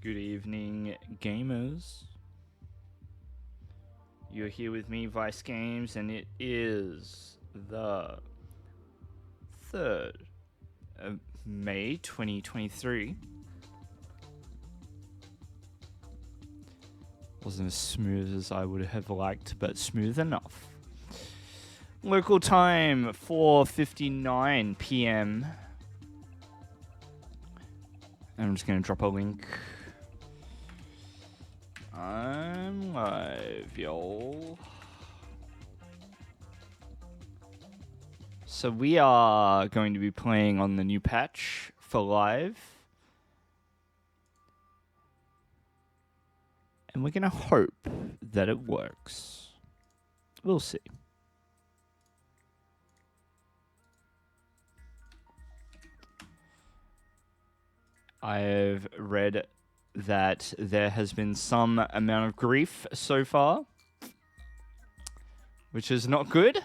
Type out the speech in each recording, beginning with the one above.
Good evening, gamers. You're here with me, Vice Games, and it is the 3rd of May 2023. Wasn't as smooth as I would have liked, but smooth enough. Local time, 4:59 p.m. I'm just going to drop a link. I'm live, y'all. So we are going to be playing on the new patch for live. And we're going to hope that it works. We'll see. I've read that there has been some amount of grief so far, which is not good.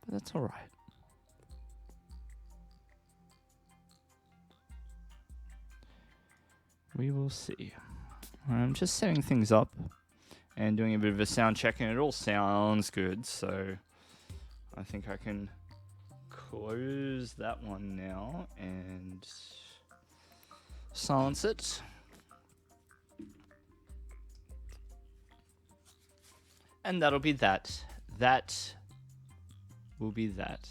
But that's all right. We will see. I'm just setting things up and doing a bit of a sound check, and it all sounds good, so I think I can close that one now and silence it. And that'll be that. That will be that.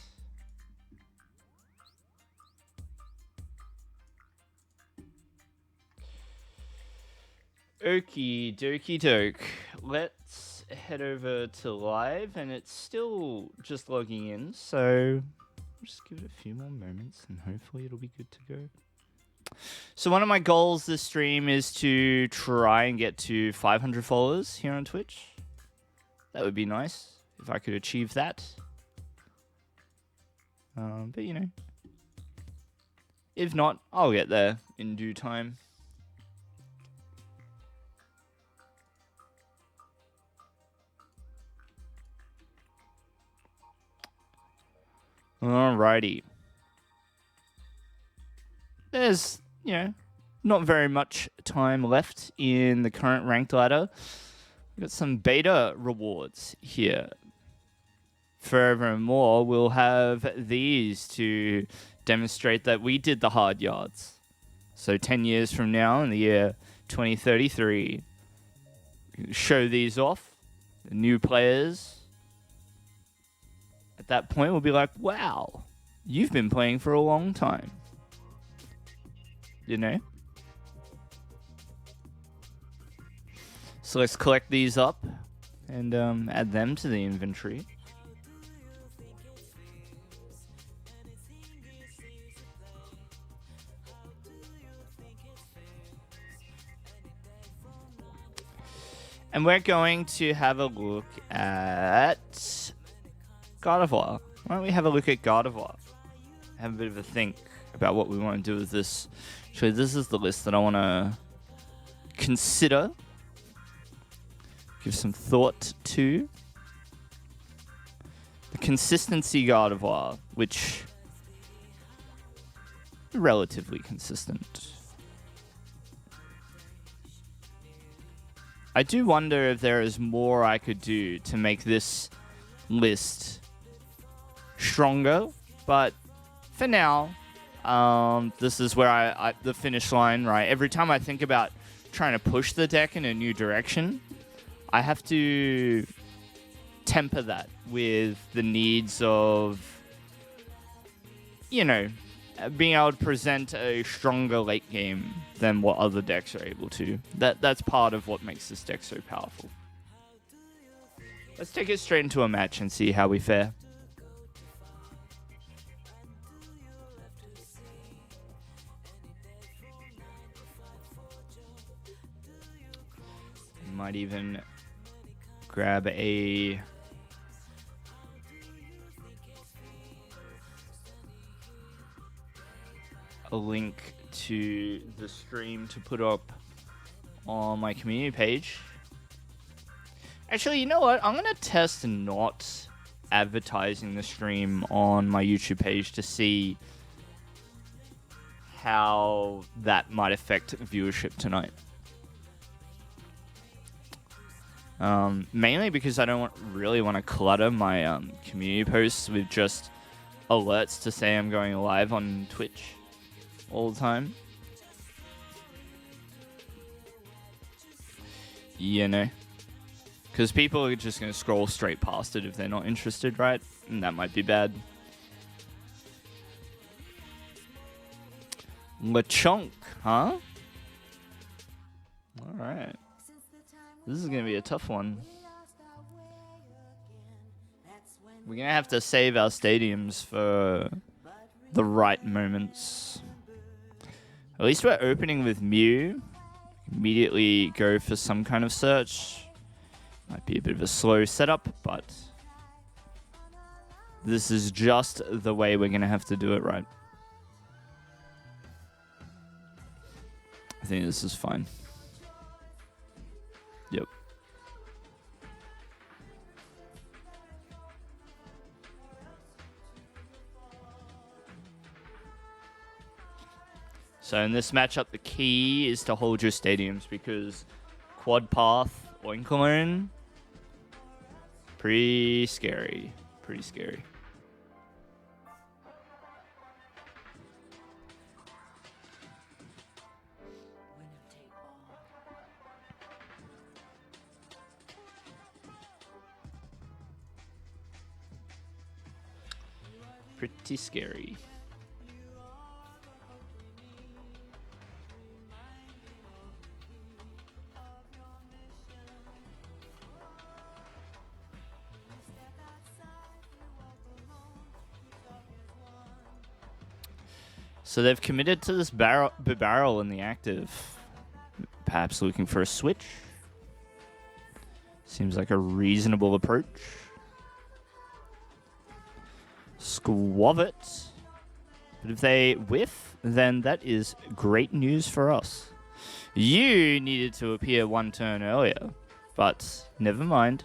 Okie dokie doke. Let's head over to live, and it's still just logging in, so just give it a few more moments and hopefully it'll be good to go. So one of my goals this stream is to try and get to 500 followers here on Twitch. That would be nice if I could achieve that. But you know, if not, I'll get there in due time. Alrighty. There's, not very much time left in the current ranked ladder. We've got some beta rewards here. Furthermore, we'll have these to demonstrate that we did the hard yards. So 10 years from now, in the year 2033, show these off. The new players. At that point, we'll be like, wow, you've been playing for a long time. You know? So let's collect these up and add them to the inventory. And we're going to have a look at Gardevoir. Why don't we have a look at Gardevoir? Have a bit of a think about what we want to do with this. Actually, this is the list that I want to consider. Give some thought to. The consistency Gardevoir, which is relatively consistent. I do wonder if there is more I could do to make this list stronger, but for now, this is where I the finish line, right? Every time I think about trying to push the deck in a new direction, I have to temper that with the needs of, being able to present a stronger late game than what other decks are able to. That's part of what makes this deck so powerful. Let's take it straight into a match and see how we fare. Might even grab a link to the stream to put up on my community page. Actually, you know what? I'm going to test not advertising the stream on my YouTube page to see how that might affect viewership tonight. Mainly because I don't really want to clutter my community posts with just alerts to say I'm going live on Twitch all the time. You know? Because people are just going to scroll straight past it if they're not interested, right? And that might be bad. Lechonk, huh? Alright. This is going to be a tough one. We're going to have to save our stadiums for the right moments. At least we're opening with Mew. Immediately go for some kind of search. Might be a bit of a slow setup, but this is just the way we're going to have to do it, right? I think this is fine. Yep. So in this matchup, the key is to hold your stadiums because quad path, Oinkologne, pretty scary. Pretty scary. Pretty scary. So they've committed to this barrel in the active. Perhaps looking for a switch. Seems like a reasonable approach. Squavit. But if they whiff, then that is great news for us. You needed to appear one turn earlier, but never mind.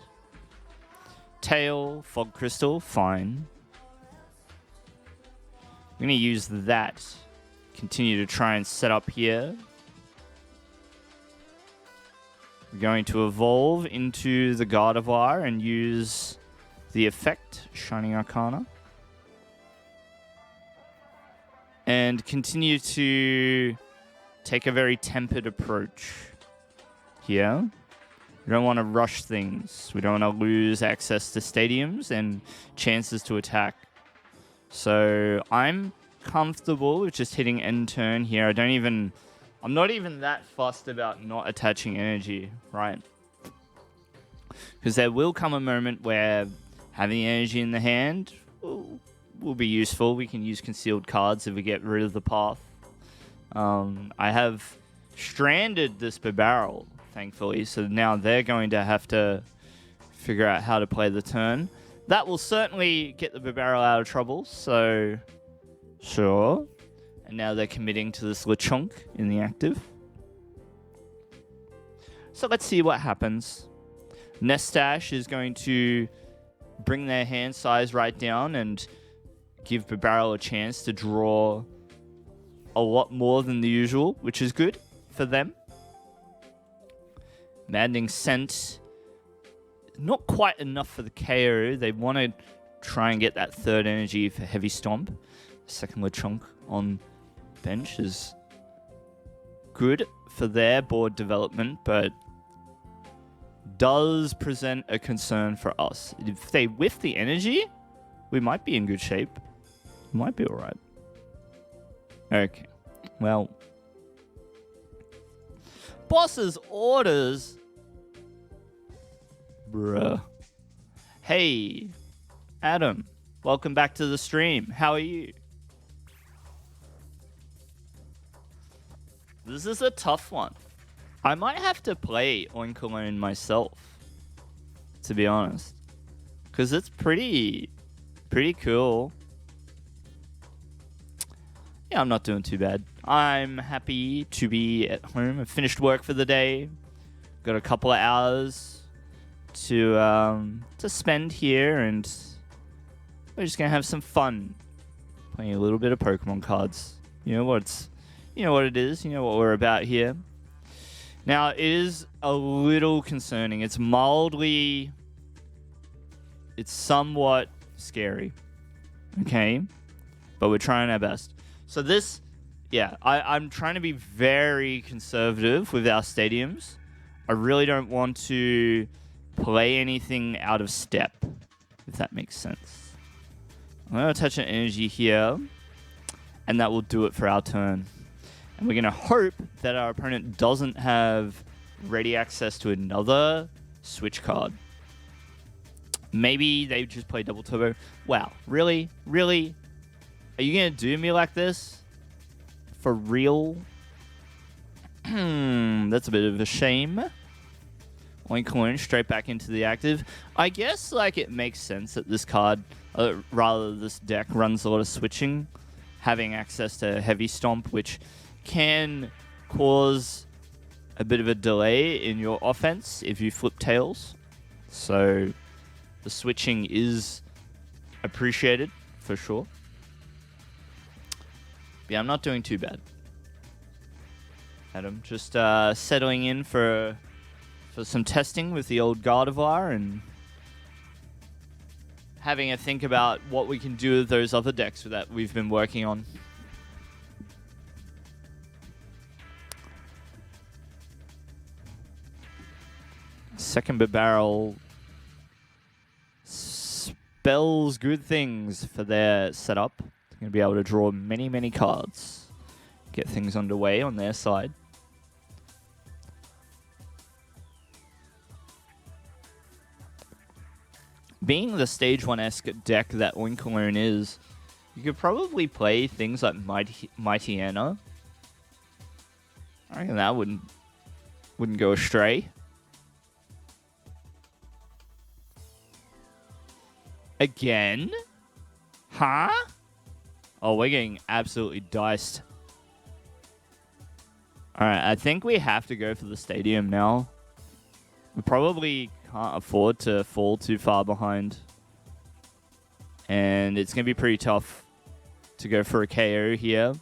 Tail, Fog Crystal, fine. I'm going to use that. Continue to try and set up here. We're going to evolve into the Gardevoir and use the effect, Shining Arcana. And continue to take a very tempered approach here. We don't want to rush things. We don't want to lose access to stadiums and chances to attack. So I'm comfortable with just hitting end turn here. I'm not even that fussed about not attaching energy, right? Because there will come a moment where having energy in the hand will be useful. We can use concealed cards if we get rid of the path. I have stranded this Bibarel, thankfully, so now they're going to have to figure out how to play the turn. That will certainly get the Bibarel out of trouble, so sure. And now they're committing to this Lechonk in the active. So let's see what happens. Nestash is going to bring their hand size right down and give Bibarel a chance to draw a lot more than the usual, which is good for them. Maddening Scent. Not quite enough for the KO. They want to try and get that third energy for Heavy Stomp. Second Lechonk on bench is good for their board development, but does present a concern for us. If they whiff the energy, we might be in good shape. We might be alright. Okay. Well. Boss's orders. Bruh. Hey, Adam. Welcome back to the stream. How are you? This is a tough one. I might have to play Oinkologne myself, to be honest. Because it's pretty cool. Yeah, I'm not doing too bad. I'm happy to be at home. I've finished work for the day. Got a couple of hours to spend here and we're just gonna have some fun playing a little bit of Pokemon cards. You know what it is. You know what we're about here. Now, it is a little concerning. It's somewhat scary. Okay? But we're trying our best. So this, yeah, I'm trying to be very conservative with our stadiums. I really don't want to play anything out of step, if that makes sense. I'm going to attach an energy here, and that will do it for our turn. And we're going to hope that our opponent doesn't have ready access to another switch card. Maybe they just play double turbo. Wow, really? Really? Are you going to do me like this? For real? That's a bit of a shame. Oinkologne straight back into the active. I guess like it makes sense that this card, rather this deck, runs a lot of switching, having access to Heavy Stomp, which can cause a bit of a delay in your offense if you flip tails. So the switching is appreciated for sure. But yeah, I'm not doing too bad. Adam, just settling in for some testing with the old Gardevoir and having a think about what we can do with those other decks that we've been working on. Second bit barrel spells good things for their setup. They're going to be able to draw many, many cards. Get things underway on their side. Being the Stage 1-esque deck that Oinkologne is, you could probably play things like Mighty Anna. I reckon that wouldn't go astray. Again? Huh? Oh, we're getting absolutely diced. Alright, I think we have to go for the stadium now. We probably can't afford to fall too far behind. And it's going to be pretty tough to go for a KO here.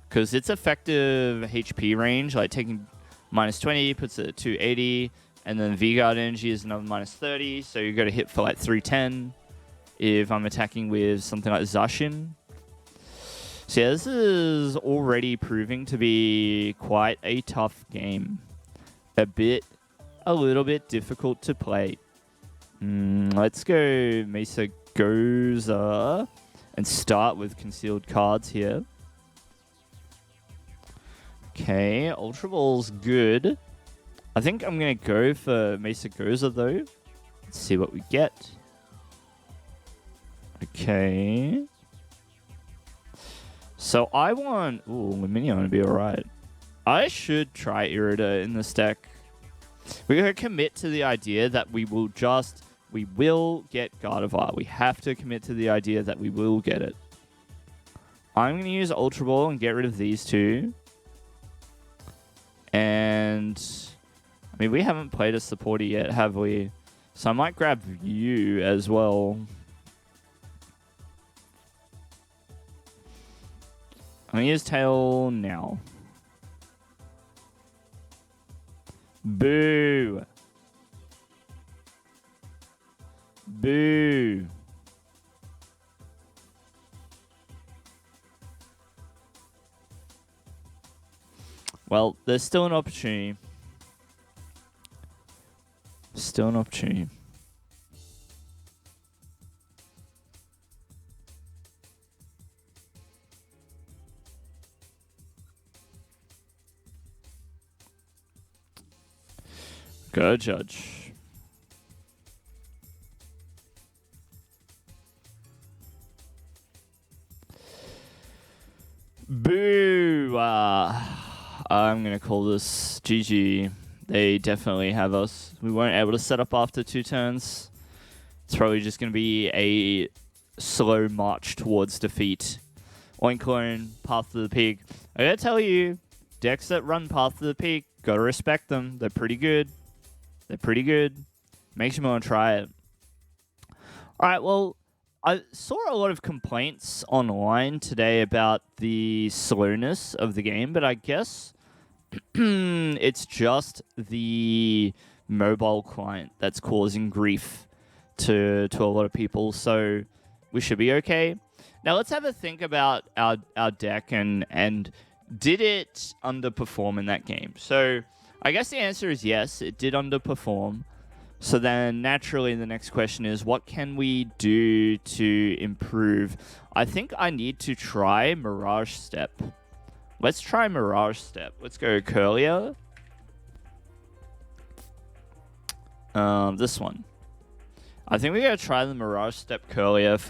Because its effective HP range, like taking minus 20, puts it at 280. And then V-Guard energy is another minus 30. So you've got to hit for like 310. If I'm attacking with something like Zacian. So yeah, this is already proving to be quite a tough game. A little bit difficult to play. Let's go Mesa Goza and start with concealed cards here. Okay, Ultra Ball's good. I think I'm going to go for Mesa Goza though. Let's see what we get. Okay. So I want... Ooh, Lumineon to be alright. I should try Irida in this deck. We're going to commit to the idea that we will get Gardevoir. We have to commit to the idea that we will get it. I'm going to use Ultra Ball and get rid of these two. And... I mean, we haven't played a supporter yet, have we? So I might grab you as well. I'm going to use Tail now. Boo. Boo. Well, there's still an opportunity. Still an opportunity. Go, Judge. Boo! I'm going to call this GG. They definitely have us. We weren't able to set up after 2 turns. It's probably just going to be a slow march towards defeat. Oinkologne, Path to the Peak. I gotta tell you, decks that run Path to the Peak, gotta respect them. They're pretty good. They're pretty good. Makes me want to try it. Alright, well, I saw a lot of complaints online today about the slowness of the game, but I guess it's just the mobile client that's causing grief to a lot of people, so we should be okay. Now let's have a think about our deck and did it underperform in that game? So I guess the answer is yes, it did underperform. So then naturally the next question is, what can we do to improve? I think I need to try Mirage Step. Let's try Mirage Step. Let's go Curlier. This one. I think we're going to try the Mirage Step Curlier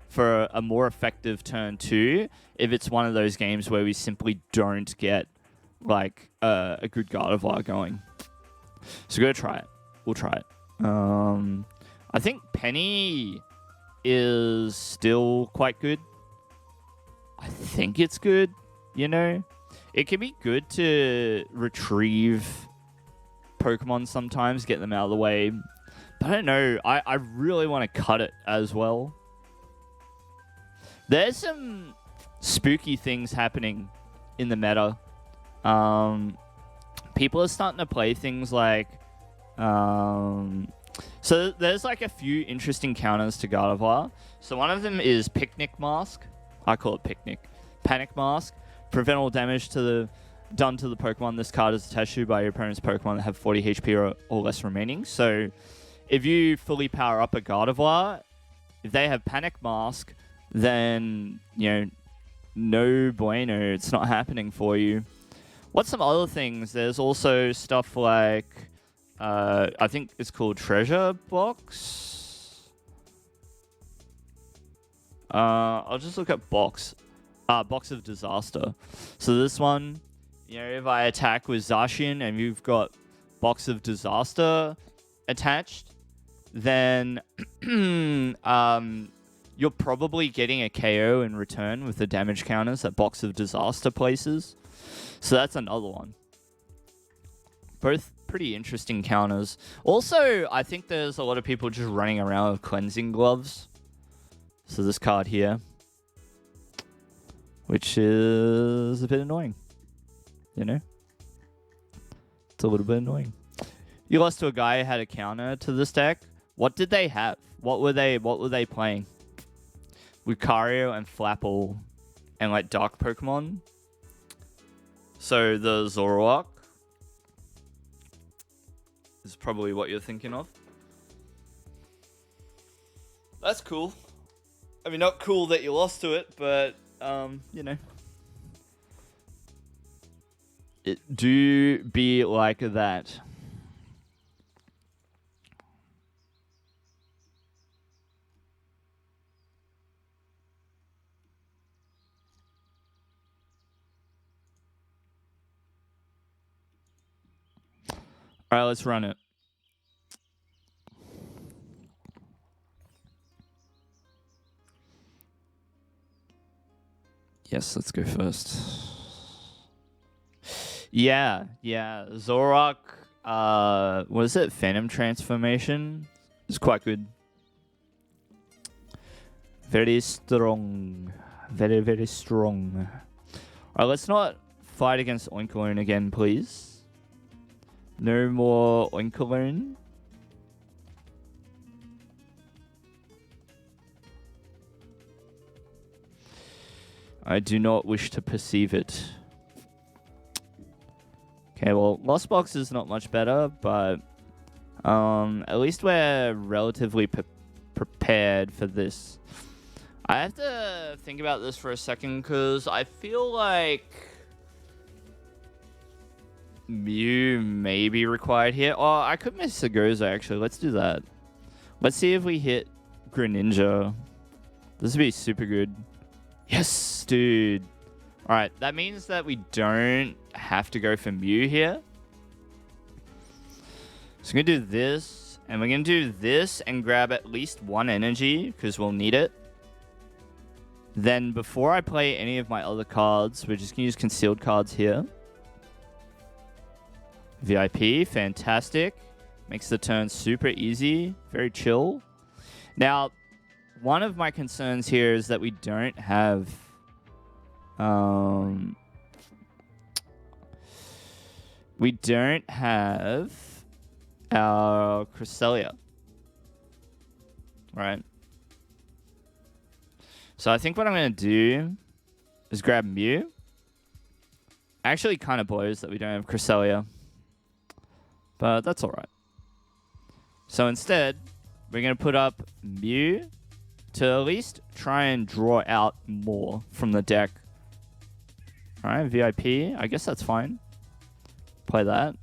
for a more effective turn 2 if it's one of those games where we simply don't get like a good Gardevoir going. So go try it. We'll try it. I think Penny is still quite good. I think it's good, you know? It can be good to retrieve Pokemon sometimes, get them out of the way. But I don't know. I really want to cut it as well. There's some spooky things happening in the meta. People are starting to play things like... so there's like a few interesting counters to Gardevoir. So one of them is Picnic Mask. I call it Picnic. Panic Mask. Prevent all damage done to the Pokemon this card is attached to by your opponent's Pokemon that have 40 HP or less remaining. So if you fully power up a Gardevoir, if they have Panic Mask, then, you know, no bueno. It's not happening for you. What's some other things? There's also stuff like... I think it's called Treasure Box. I'll just look at Box. Box of Disaster. So this one, you know, if I attack with Zacian and you've got Box of Disaster attached, then you're probably getting a KO in return with the damage counters that Box of Disaster places. So that's another one. Both pretty interesting counters. Also, I think there's a lot of people just running around with Cleansing Gloves. So this card here, which is a bit annoying. You know? It's a little bit annoying. You lost to a guy who had a counter to this deck. What did they have? What were they playing? Lucario and Flapple and like Dark Pokemon. So the Zoroark is probably what you're thinking of. That's cool. I mean, not cool that you lost to it, but, you know. It do be like that. All right, let's run it. Yes, let's go first. Yeah. Zoroark, what is it? Phantom Transformation is quite good. Very strong. Very, very strong. All right, let's not fight against Oinkologne again, please. No more Oinkologne. I do not wish to perceive it. Okay, well, Lost Box is not much better, but at least we're relatively prepared for this. I have to think about this for a second, because I feel like Mew may be required here. Oh, I could miss Sagoza, actually. Let's do that. Let's see if we hit Greninja. This would be super good. Yes, dude. All right, that means that we don't have to go for Mew here. So we're going to do this, and we're going to do this and grab at least one energy, because we'll need it. Then before I play any of my other cards, we're just going to use concealed cards here. VIP, fantastic. Makes the turn super easy, very chill. Now, one of my concerns here is that we don't have our Cresselia. Right. So I think what I'm going to do is grab Mew. Actually kind of blows that we don't have Cresselia. But that's alright. So instead, we're going to put up Mew to at least try and draw out more from the deck. Alright, VIP. I guess that's fine. Play that.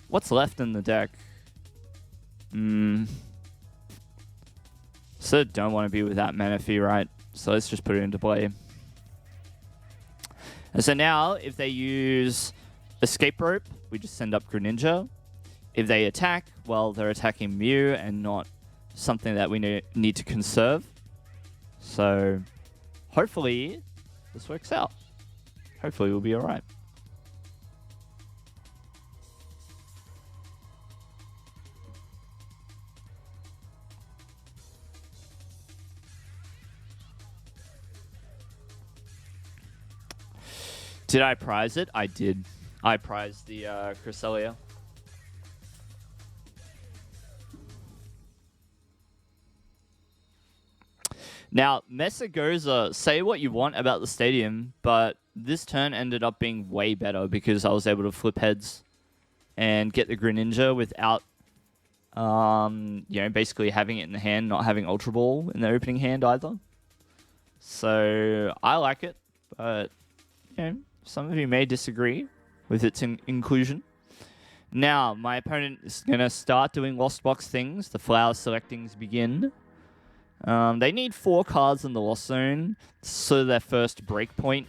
What's left in the deck? So don't want to be without Manaphy, right? So let's just put it into play. And so now, if they use Escape Rope, we just send up Greninja. If they attack, well, they're attacking Mew and not something that we need to conserve. So hopefully this works out. Hopefully we'll be all right. Did I prize it? I did. I prized the Cresselia. Now, Messagoza, say what you want about the stadium, but this turn ended up being way better because I was able to flip heads and get the Greninja without, basically having it in the hand, not having Ultra Ball in the opening hand either. So I like it, but some of you may disagree with its inclusion. Now, my opponent is going to start doing Lost Box things. The flower selectings begin. They need 4 cards in the Lost Zone, so their first breakpoint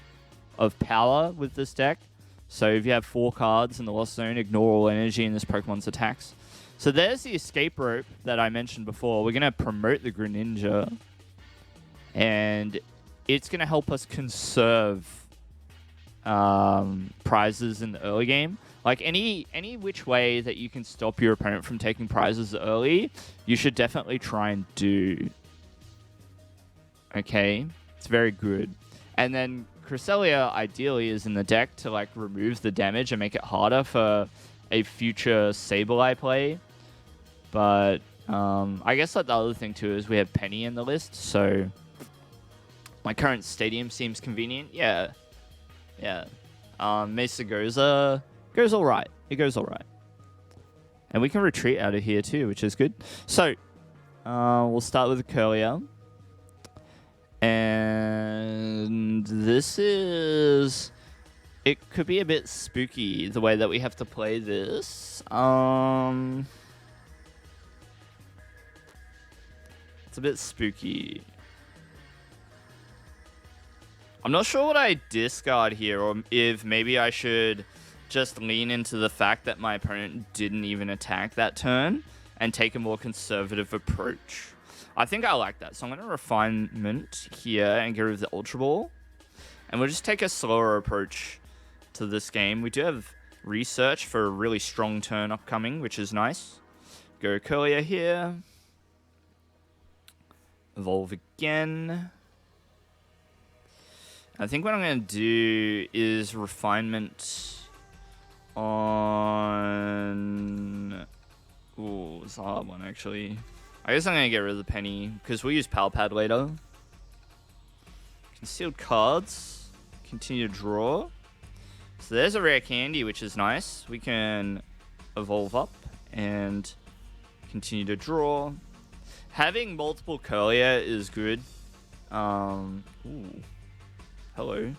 of power with this deck. So if you have 4 cards in the Lost Zone, ignore all energy in this Pokemon's attacks. So there's the Escape Rope that I mentioned before. We're going to promote the Greninja, and it's going to help us conserve prizes in the early game. Like any which way that you can stop your opponent from taking prizes early, you should definitely try and do. Okay, it's very good. And then Cresselia ideally is in the deck to like remove the damage and make it harder for a future Sableye play. But I guess like the other thing too is we have Penny in the list, so my current stadium seems convenient. Yeah. Messagoza goes all right. It goes all right. And we can retreat out of here too, which is good. So, we'll start with the Curlier. And this is... It could be a bit spooky, the way that we have to play this. It's a bit spooky. I'm not sure what I discard here, or if maybe I should just lean into the fact that my opponent didn't even attack that turn and take a more conservative approach. I think I like that. So I'm going to refinement here and get rid of the Ultra Ball. And we'll just take a slower approach to this game. We do have research for a really strong turn upcoming, which is nice. Go Curlier here. Evolve again. I think what I'm going to do is refinement on... Ooh, it's a hard one, actually. I guess I'm going to get rid of the Penny, because we'll use Power Pad later. Concealed cards. Continue to draw. So there's a rare candy, which is nice. We can evolve up and continue to draw. Having multiple Curlier is good. Ooh. Hello.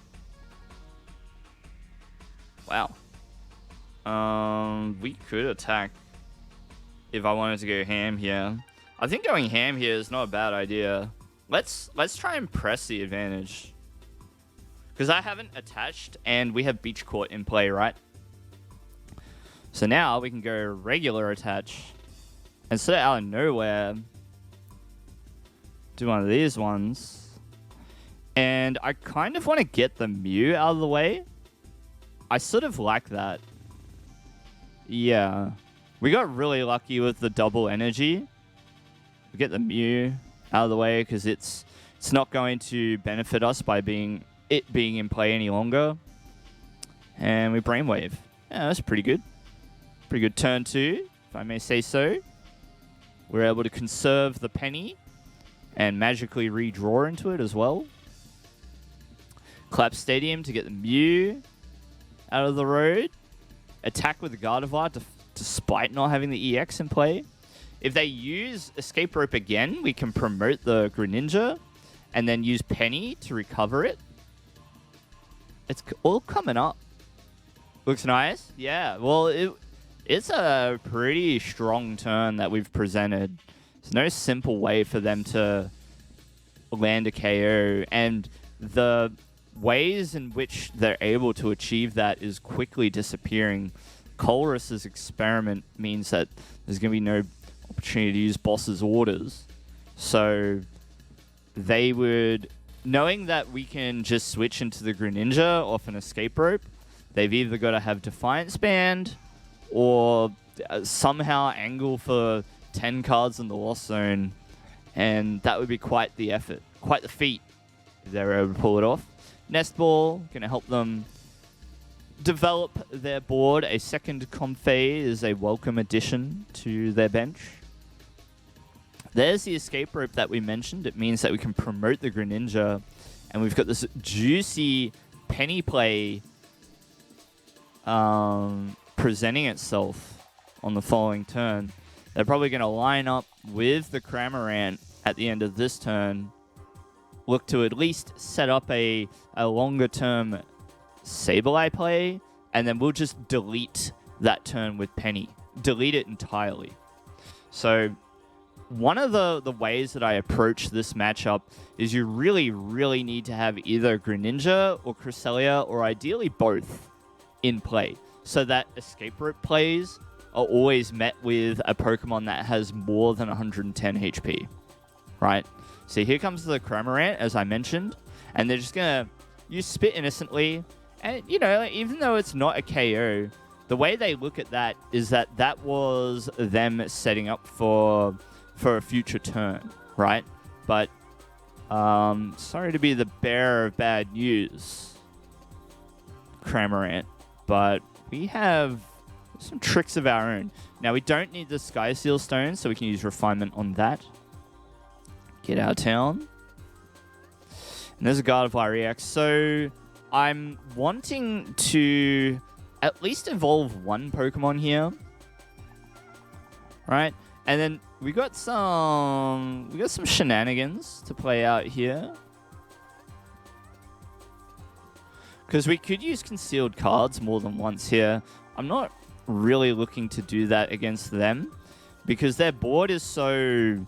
Wow. We could attack if I wanted to go ham here. I think going ham here is not a bad idea. Let's try and press the advantage. Because I haven't attached and we have Beach Court in play, right? So now we can go regular attach. And so out of nowhere, do one of these ones. And I kind of want to get the Mew out of the way. I sort of like that. Yeah. We got really lucky with the double energy. We get the Mew. out of the way because it's not going to benefit us by being in play any longer. And we Brainwave. Yeah, that's pretty good. Pretty good turn 2, if I may say so. We're able to conserve the penny and magically redraw into it as well. Collapse Stadium to get the Mew out of the road. Attack with the Gardevoir despite not having the EX in play. If they use Escape Rope again, we can promote the Greninja and then use Penny to recover it. It's all coming up. Looks nice. Yeah, well, it's a pretty strong turn that we've presented. There's no simple way for them to land a KO, and the ways in which they're able to achieve that is quickly disappearing. Colress's experiment means that there's going to be no opportunity to use boss's orders. So they would, knowing that we can just switch into the Greninja off an Escape Rope, they've either got to have Defiance Band or somehow angle for 10 cards in the Lost Zone, and that would be quite the effort, quite the feat if they were able to pull it off. Nest Ball, going to help them develop their board. A second Comfey is a welcome addition to their bench. There's the Escape Rope that we mentioned. It means that we can promote the Greninja, and we've got this juicy penny play presenting itself on the following turn. They're probably going to line up with the Cramorant at the end of this turn, look to at least set up a longer-term Sableye play, and then we'll just delete that turn with Penny. Delete it entirely. So one of the ways that I approach this matchup is you really, really need to have either Greninja or Cresselia, or ideally both, in play, so that Escape Rope plays are always met with a Pokemon that has more than 110 HP, right? So here comes the Cramorant, as I mentioned, and they're just going to use Spit innocently. And, you know, even though it's not a KO, the way they look at that is that that was them setting up for a future turn, right? But, sorry to be the bearer of bad news, Cramorant, but we have some tricks of our own. Now, we don't need the Sky Seal Stone, so we can use Refinement on that. Get out of town. And there's a Gardevoir EX. So I'm wanting to at least evolve one Pokemon here. Right? And then we got some shenanigans to play out here. Because we could use concealed cards more than once here. I'm not really looking to do that against them, because their board is so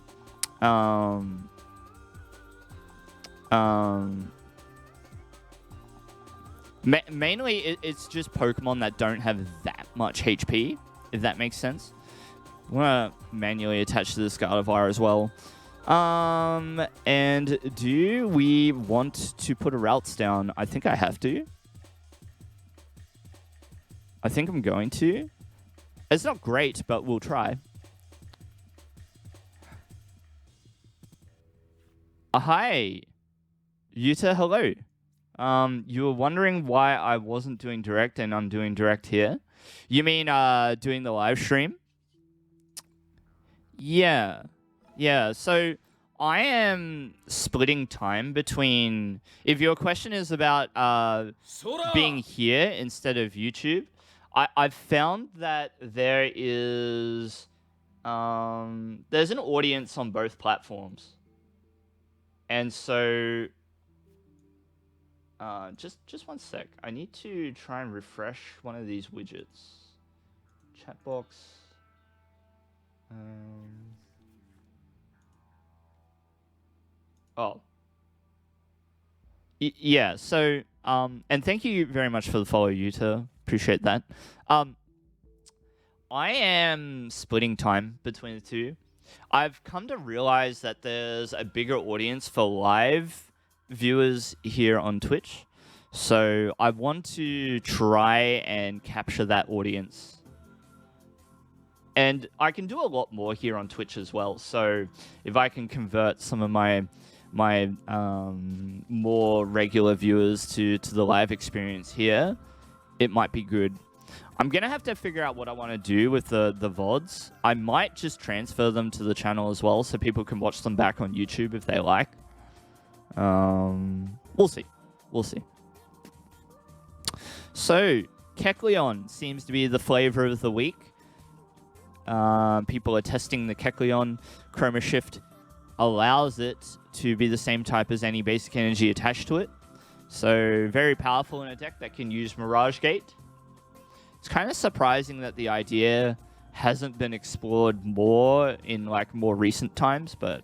mainly it's just Pokemon that don't have that much HP, if that makes sense. I'm gonna manually attach to this Gardevoir as well. And do we want to put a routes down? I think I have to. I think I'm going to. It's not great, but we'll try. Hi. Yuta, hello. You were wondering why I wasn't doing direct and I'm doing direct here. You mean doing the live stream? Yeah. Yeah, so I am splitting time between... If your question is about being here instead of YouTube, I've found that there is... there's an audience on both platforms. And so... just one sec. I need to try and refresh one of these widgets. Chat box. Oh. Yeah, so, and thank you very much for the follow, Yuta. Appreciate that. I am splitting time between the two. I've come to realize that there's a bigger audience for live viewers here on Twitch. So I want to try and capture that audience. And I can do a lot more here on Twitch as well. So if I can convert some of my more regular viewers to the live experience here, it might be good. I'm going to have to figure out what I want to do with the VODs. I might just transfer them to the channel as well so people can watch them back on YouTube if they like. We'll see. We'll see. So, Kecleon seems to be the flavor of the week. People are testing the Kecleon. Chroma Shift allows it to be the same type as any basic energy attached to it. So, very powerful in a deck that can use Mirage Gate. It's kind of surprising that the idea hasn't been explored more in like more recent times, but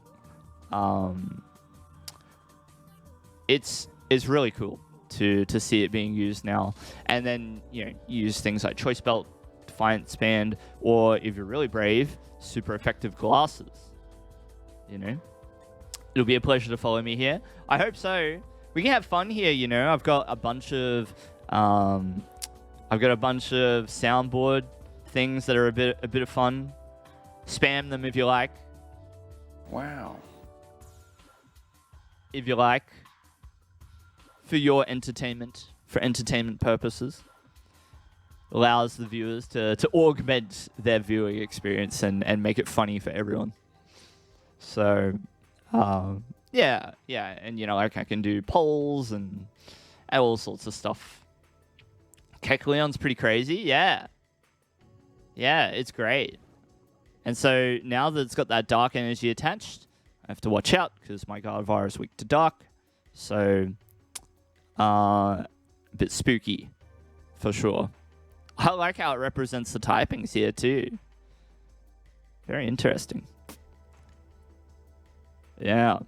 it's really cool to see it being used now. And then, you know, use things like Choice Belt, Defiance Band, or if you're really brave, super effective glasses. You know, it'll be a pleasure to follow me here. I hope so. We can have fun here. You know, I've got a bunch of soundboard things that are a bit of fun. Spam them if you like. Wow. If you like. For your entertainment. For entertainment purposes. Allows the viewers to augment their viewing experience and make it funny for everyone. So, yeah. And, you know, like I can do polls and all sorts of stuff. Kecleon's pretty crazy. Yeah, it's great. And so now that it's got that dark energy attached, I have to watch out because my Gardevoir is weak to dark. So, a bit spooky for sure. I like how it represents the typings here too. Very interesting. Yeah.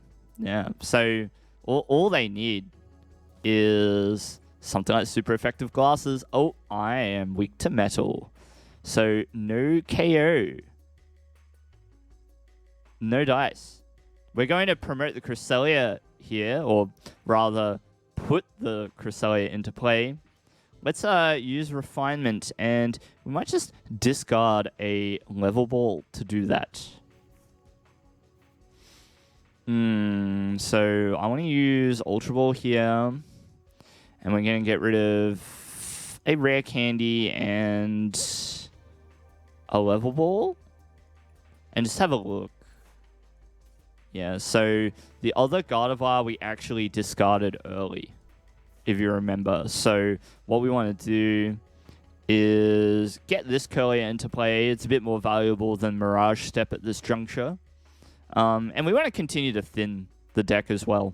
So all they need is something like super effective glasses. Oh, I am weak to metal. So no KO. No dice. We're going to promote the Cresselia here, or rather put the Cresselia into play. Let's use Refinement, and we might just discard a level ball to do that. So I want to use Ultra Ball here, and we're going to get rid of a rare candy and a level ball, and just have a look. Yeah, so the other Gardevoir we actually discarded early, if you remember. So what we want to do is get this Curlier into play. It's a bit more valuable than Mirage Step at this juncture. And we want to continue to thin the deck as well.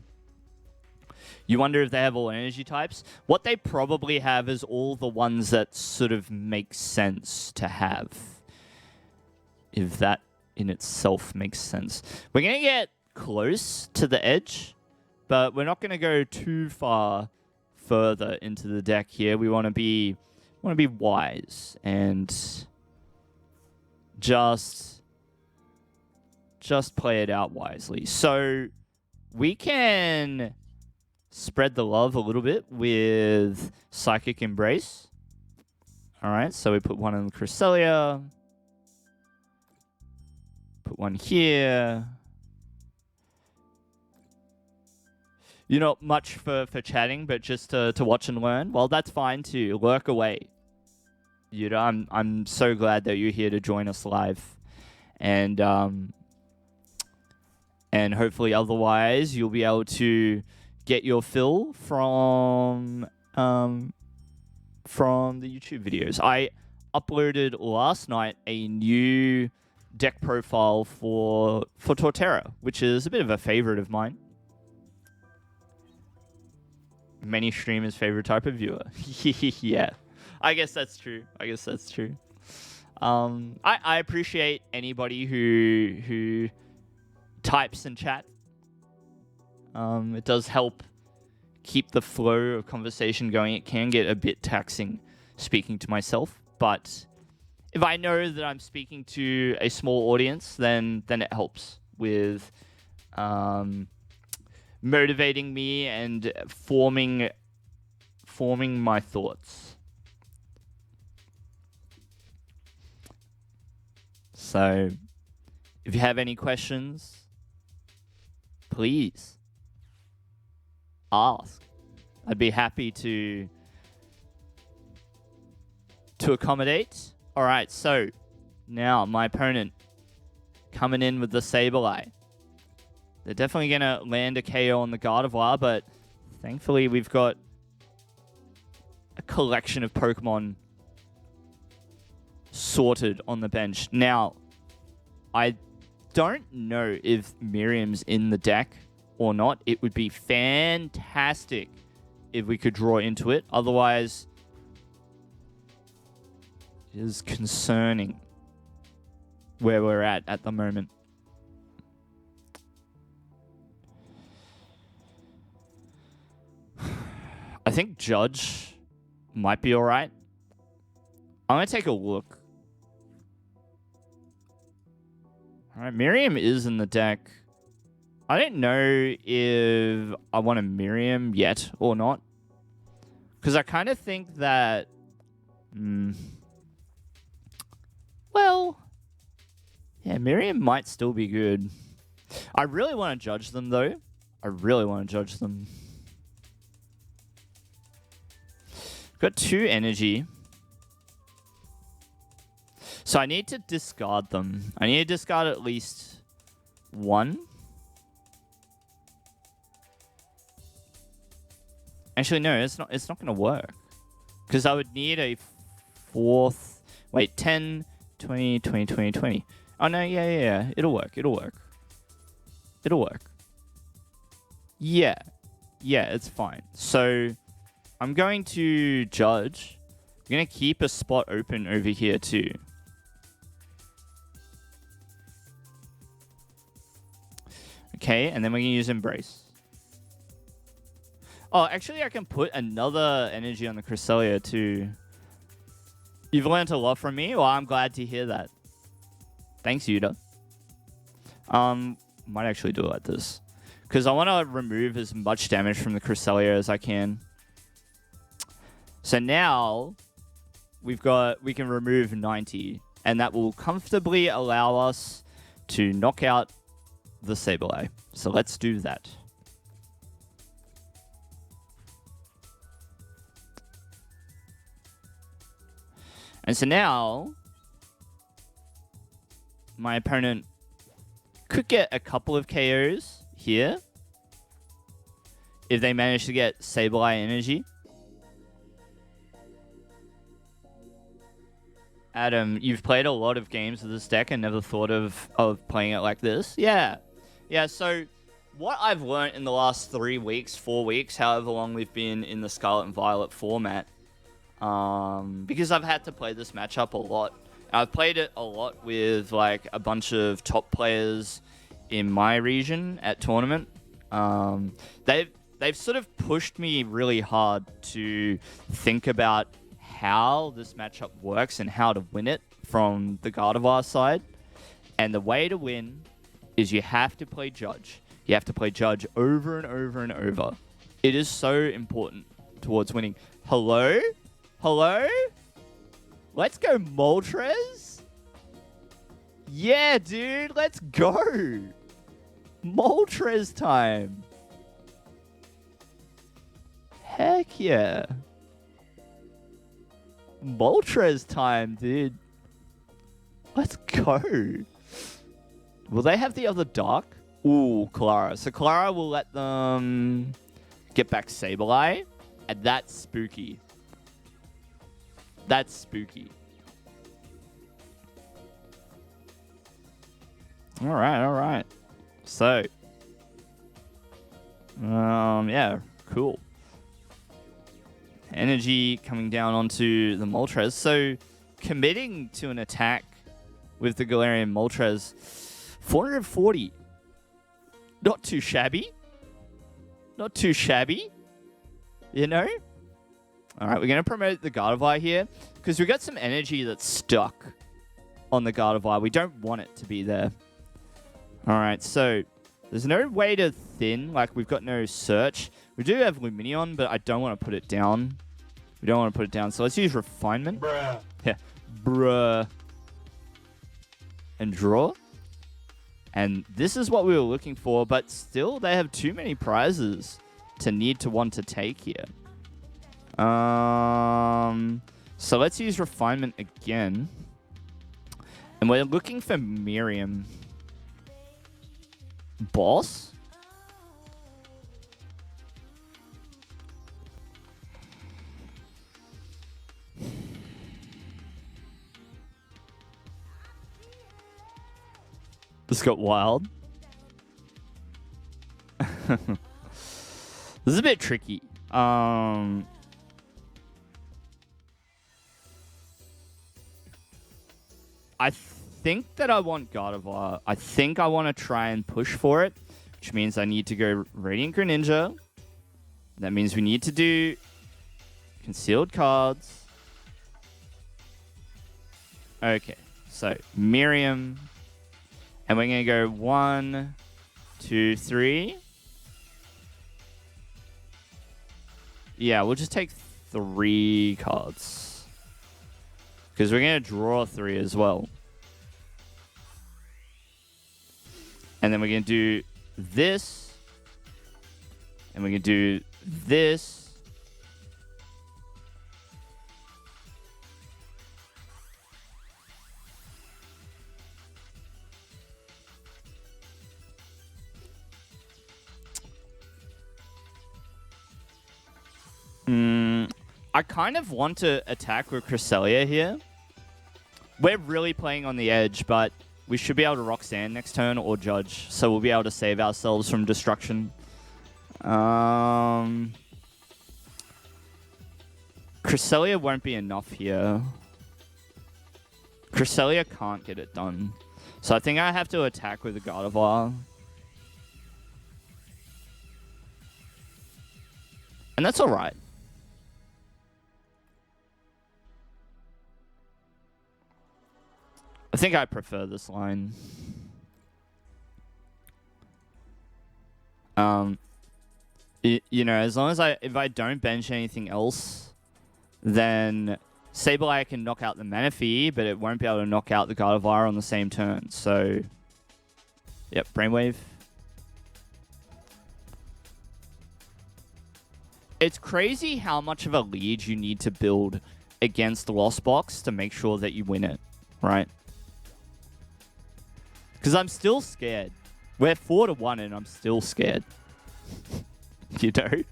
You wonder if they have all energy types. What they probably have is all the ones that sort of make sense to have. If that in itself makes sense. We're going to get close to the edge, but we're not going to go too far further into the deck here. We want to be wise and just play it out wisely. So we can spread the love a little bit with Psychic Embrace. All right, so we put one in the Cresselia. Put one here. You're not much for chatting, but just to watch and learn. Well, that's fine too. Lurk away. You know, I'm so glad that you're here to join us live, and hopefully, otherwise, you'll be able to get your fill from the YouTube videos. I uploaded last night a new deck profile for Torterra, which is a bit of a favorite of mine. Many streamers' favorite type of viewer. Yeah, I guess that's true. I appreciate anybody who types in chat. It does help keep the flow of conversation going. It can get a bit taxing speaking to myself, but if I know that I'm speaking to a small audience, then it helps with motivating me and forming my thoughts. So, if you have any questions, please ask. I'd be happy to accommodate. All right, so now my opponent coming in with the Sableye. They're definitely going to land a KO on the Gardevoir, but thankfully we've got a collection of Pokemon sorted on the bench. Now, I don't know if Miriam's in the deck or not. It would be fantastic if we could draw into it. Otherwise, it is concerning where we're at the moment. I think Judge might be alright. I'm going to take a look. Alright, Miriam is in the deck. I don't know if I want to Miriam yet or not. Because I kind of think that... well... yeah, Miriam might still be good. I really want to judge them, though. I really want to judge them. Got 2 energy. So I need to discard them. I need to discard at least 1. Actually, no, it's not going to work. Because I would need a 4th... wait, 10, 20, 20, 20, 20. Oh, no, yeah. It'll work. It'll work. Yeah. Yeah, it's fine. So, I'm going to judge. I'm going to keep a spot open over here, too. Okay, and then we can use Embrace. Oh, actually, I can put another energy on the Cresselia, too. You've learned a lot from me? Well, I'm glad to hear that. Thanks, Yuta. Might actually do it like this. Because I want to remove as much damage from the Cresselia as I can. So now, we can remove 90. And that will comfortably allow us to knock out the Sableye. So let's do that. And so now, my opponent could get a couple of KOs here if they manage to get Sableye energy. Adam, you've played a lot of games with this deck and never thought of playing it like this? Yeah. Yeah, so what I've learned in the last 3 weeks, 4 weeks, however long we've been in the Scarlet and Violet format, because I've had to play this matchup a lot. I've played it a lot with like a bunch of top players in my region at tournament. They've sort of pushed me really hard to think about how this matchup works and how to win it from the Gardevoir side. And the way to win is you have to play Judge. You have to play Judge over and over and over. It is so important towards winning. Hello? Hello? Let's go, Moltres. Yeah, dude. Let's go. Moltres time. Heck yeah. Moltres time, dude. Let's go. Will they have the other Dark? Ooh, Clara. So Clara will let them get back Sableye. And that's spooky. That's spooky. Alright. So. Yeah, cool. Energy coming down onto the Moltres. So, committing to an attack with the Galarian Moltres. 440. Not too shabby. Not too shabby. You know? Alright, we're going to promote the Gardevoir here. Because we've got some energy that's stuck on the Gardevoir. We don't want it to be there. Alright, so there's no way to thin. Like, we've got no search. We do have Lumineon, but I don't want to put it down. We don't want to put it down. So let's use Refinement. Bruh. Yeah. Bruh. and draw. And this is what we were looking for, but still they have too many prizes to need to want to take here. So let's use Refinement again. And we're looking for Miriam. Boss? This got wild. This is a bit tricky. I think that I want Gardevoir. I think I want to try and push for it, which means I need to go Radiant Greninja. That means we need to do concealed cards. Okay, so Miriam. And we're going to go 1, 2, 3. Yeah, we'll just take 3 cards. Because we're going to draw 3 as well. And then we're going to do this. And we're going to do this. I kind of want to attack with Cresselia here. We're really playing on the edge, but we should be able to Roxanne next turn or Judge, so we'll be able to save ourselves from destruction. Cresselia won't be enough here. Cresselia can't get it done. So I think I have to attack with the Gardevoir. And that's alright. I think I prefer this line. You know, as long as if I don't bench anything else, then Sableye can knock out the Manaphy, but it won't be able to knock out the Gardevoir on the same turn. So, yep, Brainwave. It's crazy how much of a lead you need to build against the Lost Box to make sure that you win it, right? Because I'm still scared. We're 4-1 and I'm still scared. You know?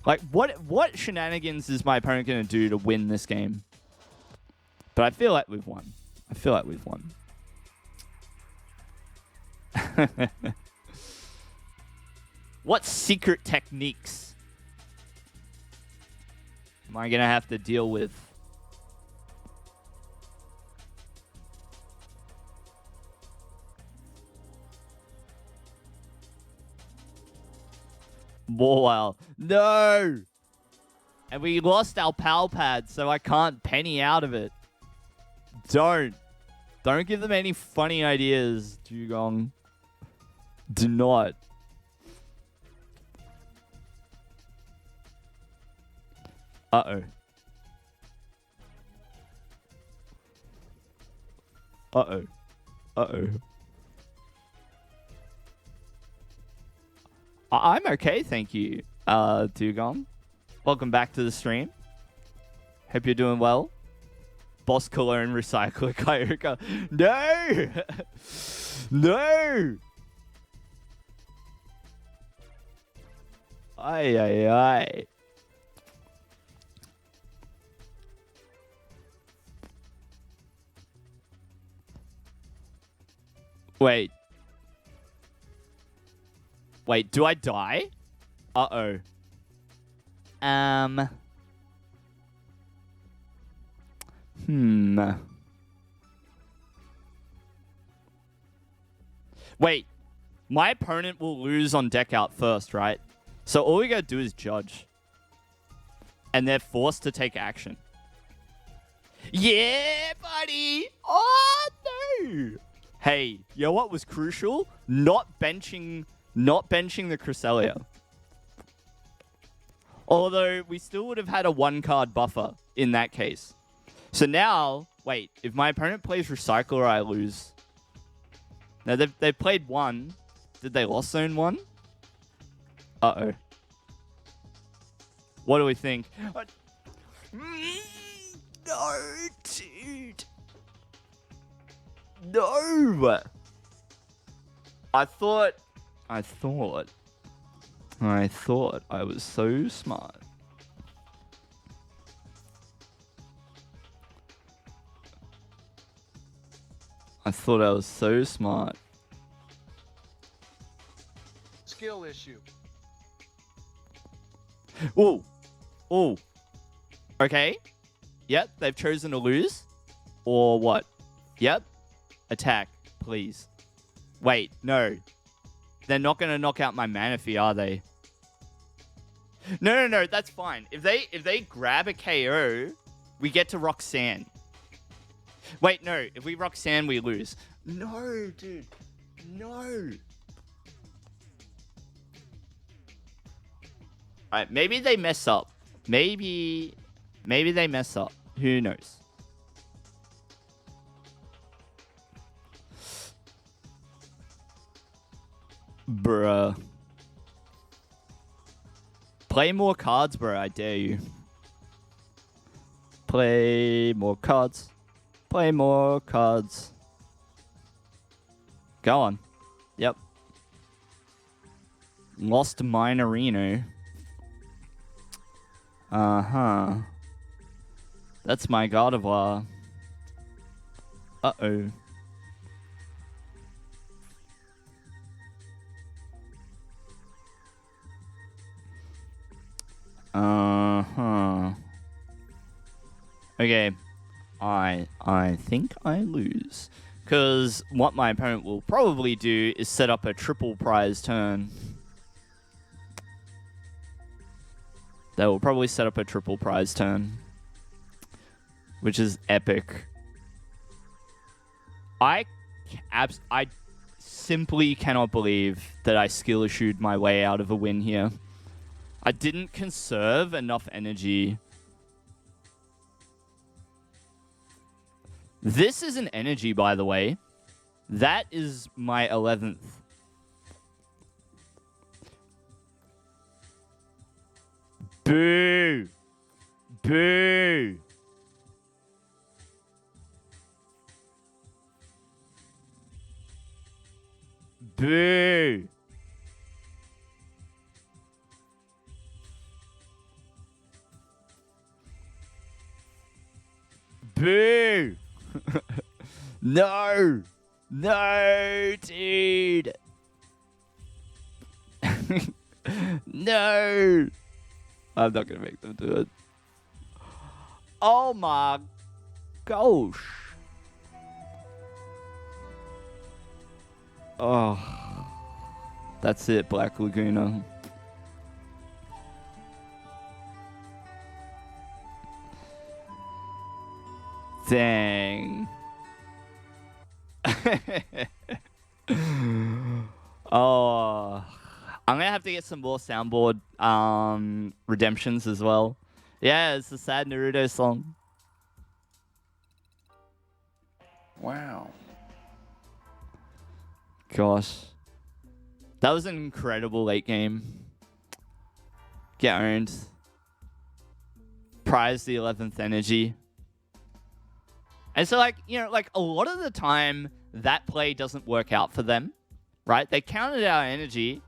Like, what shenanigans is my opponent going to do to win this game? But I feel like we've won. I feel like we've won. What secret techniques am I going to have to deal with? Wow. No! And we lost our pal pad, so I can't penny out of it. Don't give them any funny ideas, Dugong. Do not. Uh-oh. Uh-oh. Uh-oh. I'm okay, thank you, Dugong. Welcome back to the stream. Hope you're doing well. Boss Cologne Recycler Kyuka. No! No! Ay, ay, ay. Wait. Wait, do I die? Uh-oh. Wait. My opponent will lose on deck out first, right? So all we gotta do is judge. And they're forced to take action. Yeah, buddy! Oh, no! Hey, you know what was crucial? Not benching the Cresselia. Although we still would have had a 1-card buffer in that case. So now, wait, if my opponent plays Recycler, I lose. Now, they've played one. Did they lost zone one? Uh-oh. What do we think? No, dude. No. I thought I was so smart. I thought I was so smart. Skill issue. Ooh. Ooh. Okay. Yep, they've chosen to lose. Or what? Yep. Attack, please. Wait, no. They're not going to knock out my Manaphy, are they? No, that's fine. If they grab a KO, we get to Roxanne. Wait, no. If we Roxanne, we lose. No, dude. No. Alright, maybe they mess up. Maybe they mess up. Who knows? Bruh. Play more cards, bro. I dare you. Play more cards. Play more cards. Go on. Yep. Lost Minorino. Uh-huh. That's my Gardevoir. Uh-oh. Uh-huh. Okay. I think I lose. Because what my opponent will probably do is set up a triple prize turn. They will probably set up a triple prize turn. Which is epic. I simply cannot believe that I skill issued my way out of a win here. I didn't conserve enough energy. This is an energy, by the way. That is my 11th. Boo! Boo! Boo! Boo! No! No, dude! No! I'm not gonna make them do it. Oh my gosh. Oh. That's it, Black Laguna. Dang. Oh. I'm gonna have to get some more soundboard redemptions as well. Yeah, it's the sad Naruto song. Wow. Gosh. That was an incredible late game. Get owned. Prize the 11th energy. And so, like, you know, like, a lot of the time, that play doesn't work out for them, right? They counted our energy,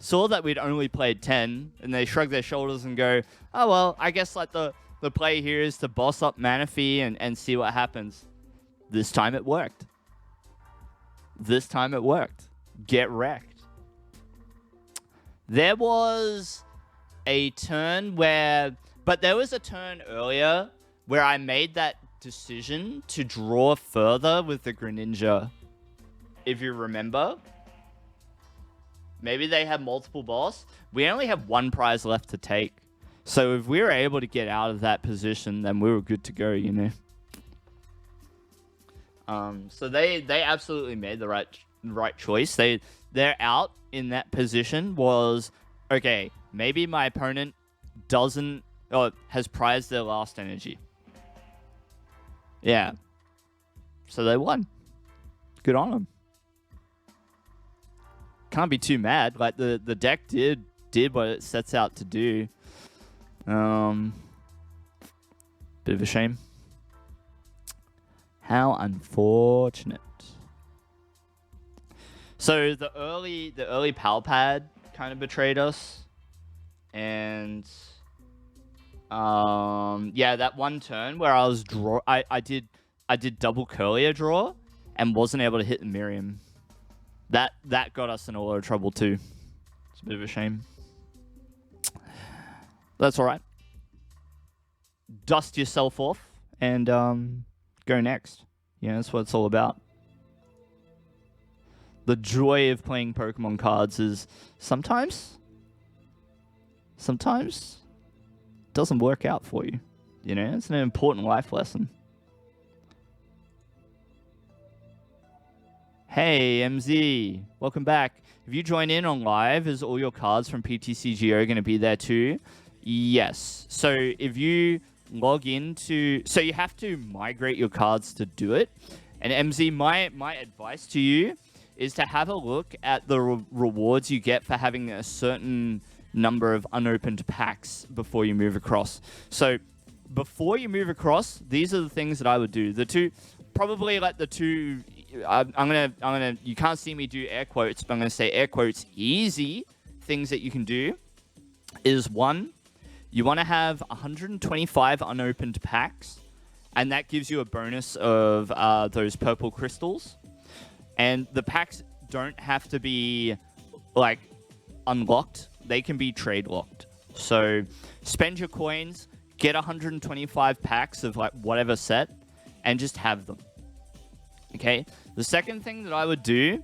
saw that we'd only played 10, and they shrug their shoulders and go, oh, well, I guess, like, the play here is to boss up Manaphy and see what happens. This time it worked. This time it worked. Get wrecked. There was a turn where... But there was a turn earlier where I made that decision to draw further with the Greninja. If you remember. Maybe they have multiple boss. We only have one prize left to take. So if we were able to get out of that position, then we were good to go, you know. So they absolutely made the right choice. Their out in that position was, okay, maybe my opponent doesn't, or has prized their last energy. Yeah. So they won. Good on them. Can't be too mad. Like the deck did what it sets out to do. Bit of a shame. How unfortunate. So the early Pal Pad kind of betrayed us. And yeah, that one turn where I was I did double Curlier draw and wasn't able to hit the Miriam. That got us in a lot of trouble too. It's a bit of a shame. That's all right. Dust yourself off and go next. Yeah, that's what it's all about. The joy of playing Pokemon cards is sometimes doesn't work out for you. You know, it's an important life lesson. Hey, MZ, welcome back. If you join in on live, is all your cards from PTCGO going to be there too? Yes. So if you log into... So you have to migrate your cards to do it. And MZ, my advice to you is to have a look at the rewards you get for having a certain number of unopened packs before you move across. So before you move across, these are the things that I would do. The two... Probably like the two... I'm gonna. You can't see me do air quotes, but I'm gonna say air quotes. Easy things that you can do is one, you want to have 125 unopened packs, and that gives you a bonus of those purple crystals. And the packs don't have to be like unlocked; they can be trade locked. So spend your coins, get 125 packs of like whatever set, and just have them. Okay, the second thing that I would do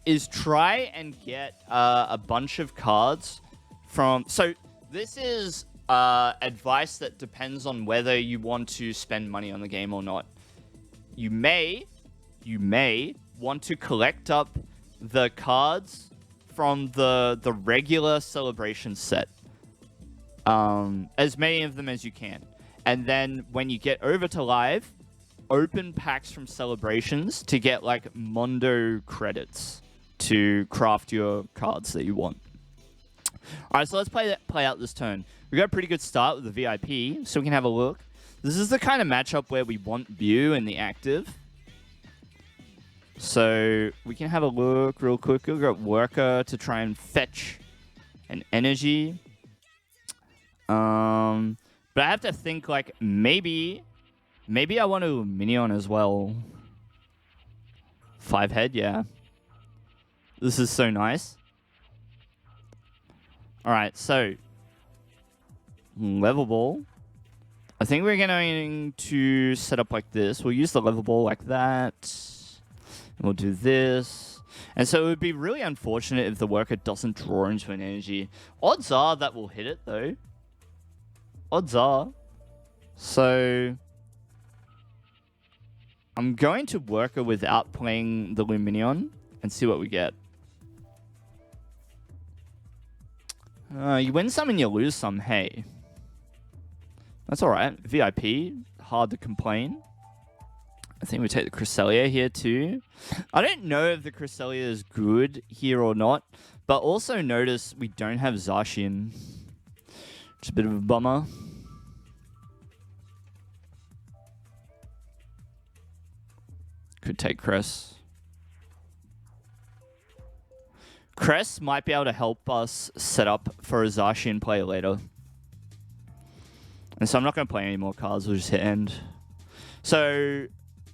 is try and get a bunch of cards from... So this is advice that depends on whether you want to spend money on the game or not. You may want to collect up the cards from the regular celebration set. As many of them as you can. And then when you get over to live... open packs from celebrations to get like Mondo credits to craft your cards that you want. All right, so let's play out this turn. We got a pretty good start with the VIP, so we can have a look. This is the kind of matchup where we want View in the active. So we can have a look real quick. We've got Worker to try and fetch an energy. But I have to think like maybe I want to Minion as well. 5 head, yeah. This is so nice. Alright, so. Level ball. I think we're going to set up like this. We'll use the level ball like that. And we'll do this. And so it would be really unfortunate if the worker doesn't draw into an energy. Odds are that we'll hit it, though. Odds are. So... I'm going to Worker without playing the Luminion and see what we get. You win some and you lose some, hey. That's alright. VIP, hard to complain. I think we take the Cresselia here too. I don't know if the Cresselia is good here or not, but also notice we don't have Zacian. Which is a bit of a bummer. Could take Cress. Cress might be able to help us set up for a Zacian play later. And so I'm not going to play any more cards. We'll just hit end. So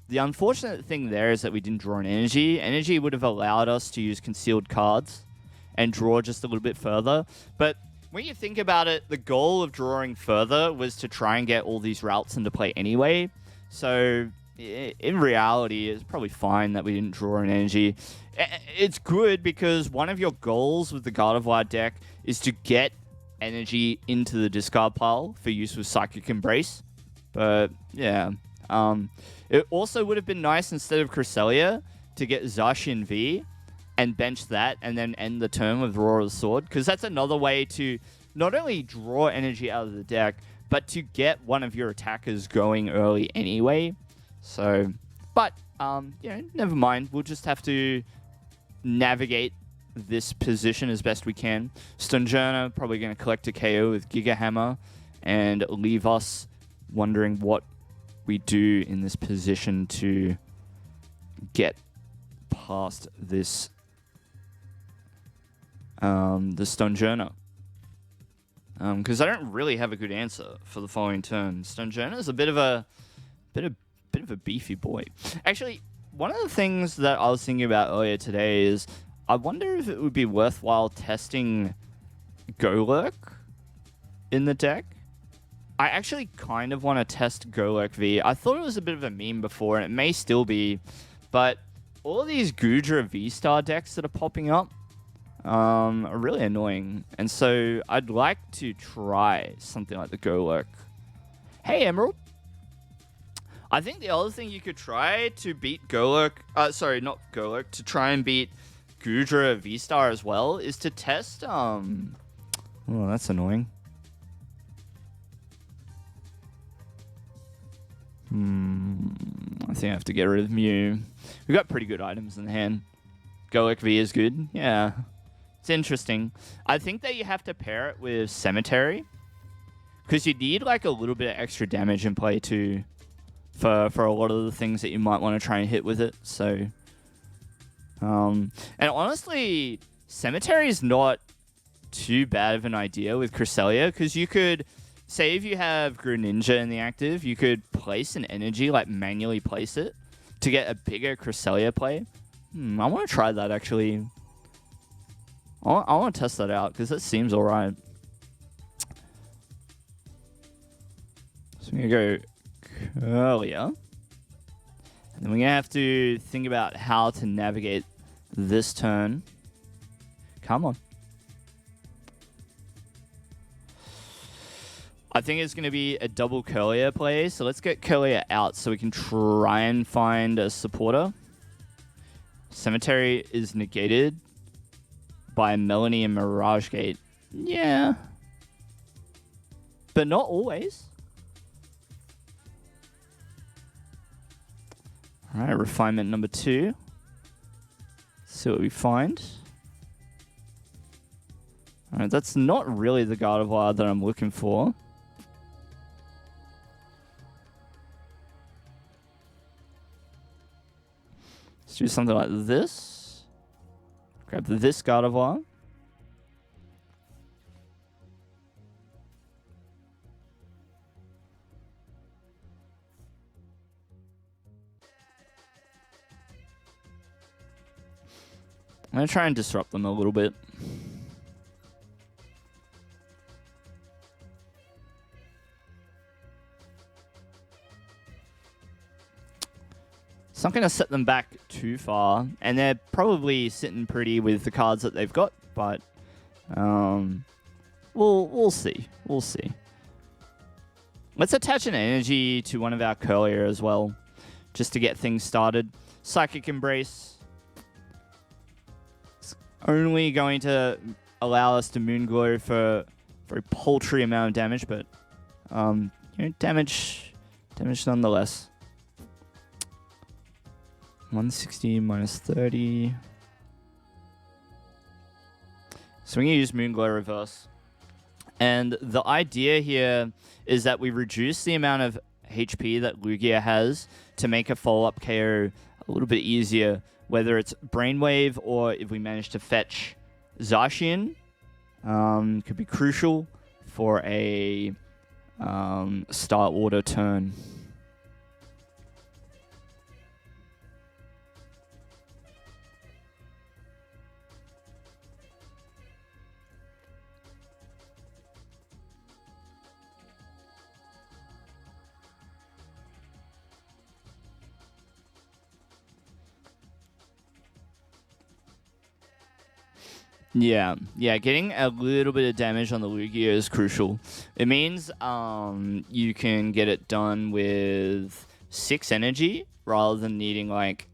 the unfortunate thing there is that we didn't draw an energy. Energy would have allowed us to use concealed cards and draw just a little bit further. But when you think about it, the goal of drawing further was to try and get all these routes into play anyway. So... in reality, it's probably fine that we didn't draw an energy. It's good because one of your goals with the Gardevoir deck is to get energy into the discard pile for use with Psychic Embrace. But, yeah. It also would have been nice, instead of Cresselia, to get Zacian V and bench that and then end the turn with Roar of the Sword. Because that's another way to not only draw energy out of the deck, but to get one of your attackers going early anyway. So, but, never mind. We'll just have to navigate this position as best we can. Stunjourner probably going to collect a KO with Giga Hammer and leave us wondering what we do in this position to get past this the Stunjourner. Because I don't really have a good answer for the following turn. Stunjourner is a bit of a beefy boy. Actually, one of the things that I was thinking about earlier today is I wonder if it would be worthwhile testing Golurk in the deck. I actually kind of want to test Golurk V. I thought it was a bit of a meme before, and it may still be, but all of these Goodra V-Star decks that are popping up are really annoying. And so I'd like to try something like the Golurk. Hey, Emerald. I think the other thing you could try to beat Golurk, sorry, not Golurk, to try and beat Goodra V-Star as well is to test, oh, that's annoying. I think I have to get rid of Mew. We've got pretty good items in hand. Golurk V is good. Yeah. It's interesting. I think that you have to pair it with Cemetery. Because you need like a little bit of extra damage in play too. For a lot of the things that you might want to try and hit with it. So, and honestly, Cemetery is not too bad of an idea with Cresselia. Because you could... Say if you have Greninja in the active, you could place an energy, like manually place it, to get a bigger Cresselia play. I want to try that, actually. I want to test that out, because that seems alright. So I'm going to go Curlier. And then we're going to have to think about how to navigate this turn. Come on. I think it's going to be a double Curlier play, so let's get Curlier out so we can try and find a supporter. Cemetery is negated by Melanie and Mirage Gate. Yeah. But not always. Alright, refinement number 2. See what we find. Alright, that's not really the Gardevoir that I'm looking for. Let's do something like this. Grab this Gardevoir. I'm going to try and disrupt them a little bit. It's not going to set them back too far, and they're probably sitting pretty with the cards that they've got, but we'll see. We'll see. Let's attach an energy to one of our Curlier as well, just to get things started. Psychic Embrace. It's only going to allow us to Moonglow for a very paltry amount of damage, but damage nonetheless. 160 minus 30. So we're going to use Moonglow Reverse. And the idea here is that we reduce the amount of HP that Lugia has to make a follow-up KO a little bit easier, whether it's Brainwave or if we manage to fetch Zacian. Could be crucial for a start order turn. Yeah, getting a little bit of damage on the Lugia is crucial. It means you can get it done with 6 energy rather than needing like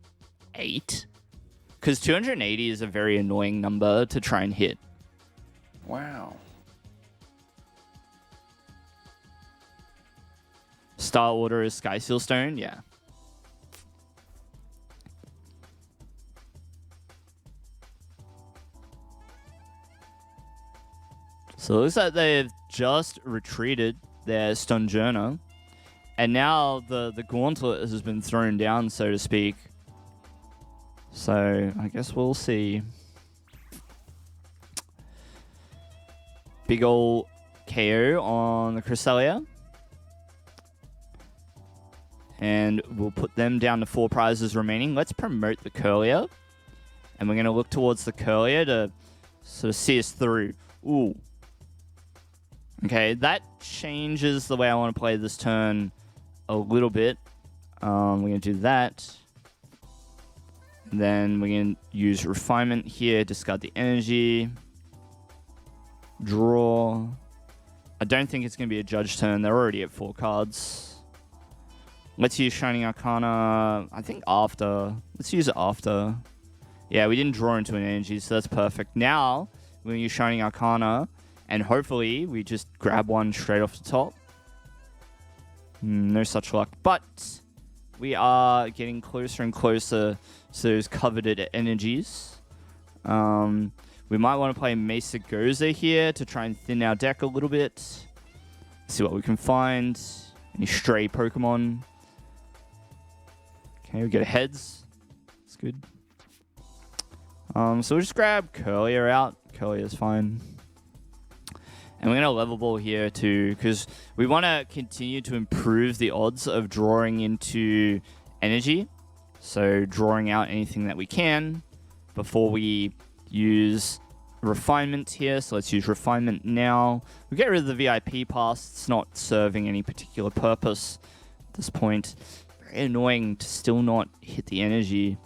8. Because 280 is a very annoying number to try and hit. Wow. Star Order is Sky Seal Stone, yeah. So it looks like they've just retreated their Stunjourner. And now the gauntlet has been thrown down, so to speak. So I guess we'll see. Big ol' KO on the Cresselia. And we'll put them down to 4 prizes remaining. Let's promote the Curlier. And we're going to look towards the Curlier to sort of see us through. Ooh. Okay, that changes the way I want to play this turn a little bit. We're going to do that. And then we're going to use Refinement here, discard the energy. Draw. I don't think it's going to be a Judge turn. They're already at 4 cards. Let's use Shining Arcana, I think after. Let's use it after. Yeah, we didn't draw into an energy, so that's perfect. Now, we're going to use Shining Arcana, and hopefully we just grab one straight off the top. No such luck. But we are getting closer and closer to those coveted energies. We might want to play Mesa Goza here to try and thin our deck a little bit. See what we can find. Any stray Pokemon. Okay, we get a heads. That's good. So we'll just grab Curlier out. Curlier's fine. And we're going to level ball here too, because we want to continue to improve the odds of drawing into energy. So drawing out anything that we can before we use Refinement here. So let's use Refinement now. We'll get rid of the VIP pass. It's not serving any particular purpose at this point. Very annoying to still not hit the energy.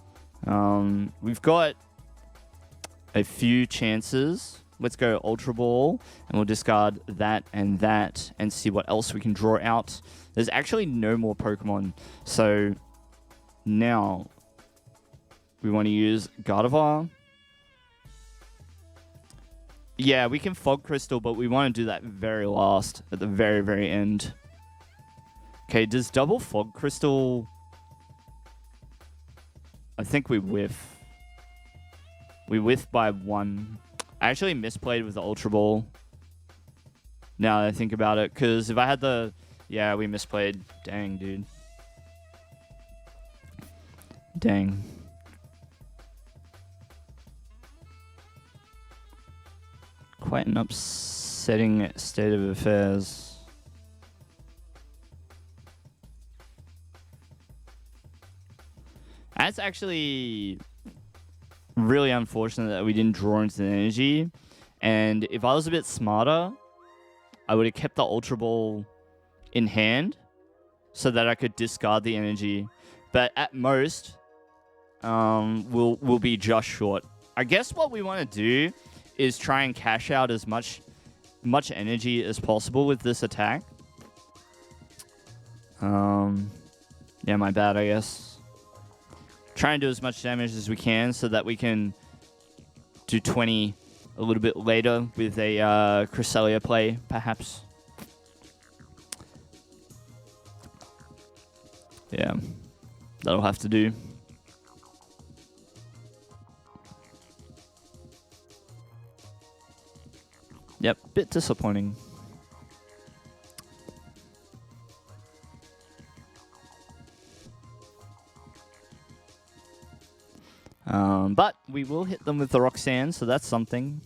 We've got a few chances. Let's go Ultra Ball, and we'll discard that and see what else we can draw out. There's actually no more Pokemon, so now we want to use Gardevoir. Yeah, we can Fog Crystal, but we want to do that very last, at the very, very end. Okay, does double Fog Crystal... I think we whiff. We whiff by 1. I actually misplayed with the Ultra Ball. Now that I think about it, because if I had the... Yeah, we misplayed. Dang, dude. Dang. Quite an upsetting state of affairs. That's actually really unfortunate that we didn't draw into the energy. And if I was a bit smarter, I would have kept the Ultra Ball in hand so that I could discard the energy. But at most, we'll be just short. I guess what we want to do is try and cash out as much energy as possible with this attack. Yeah, my bad, I guess. Try and do as much damage as we can so that we can do 20 a little bit later with a Cresselia play, perhaps. Yeah, that'll have to do. Yep, bit disappointing. But we will hit them with the Roxanne, so that's something.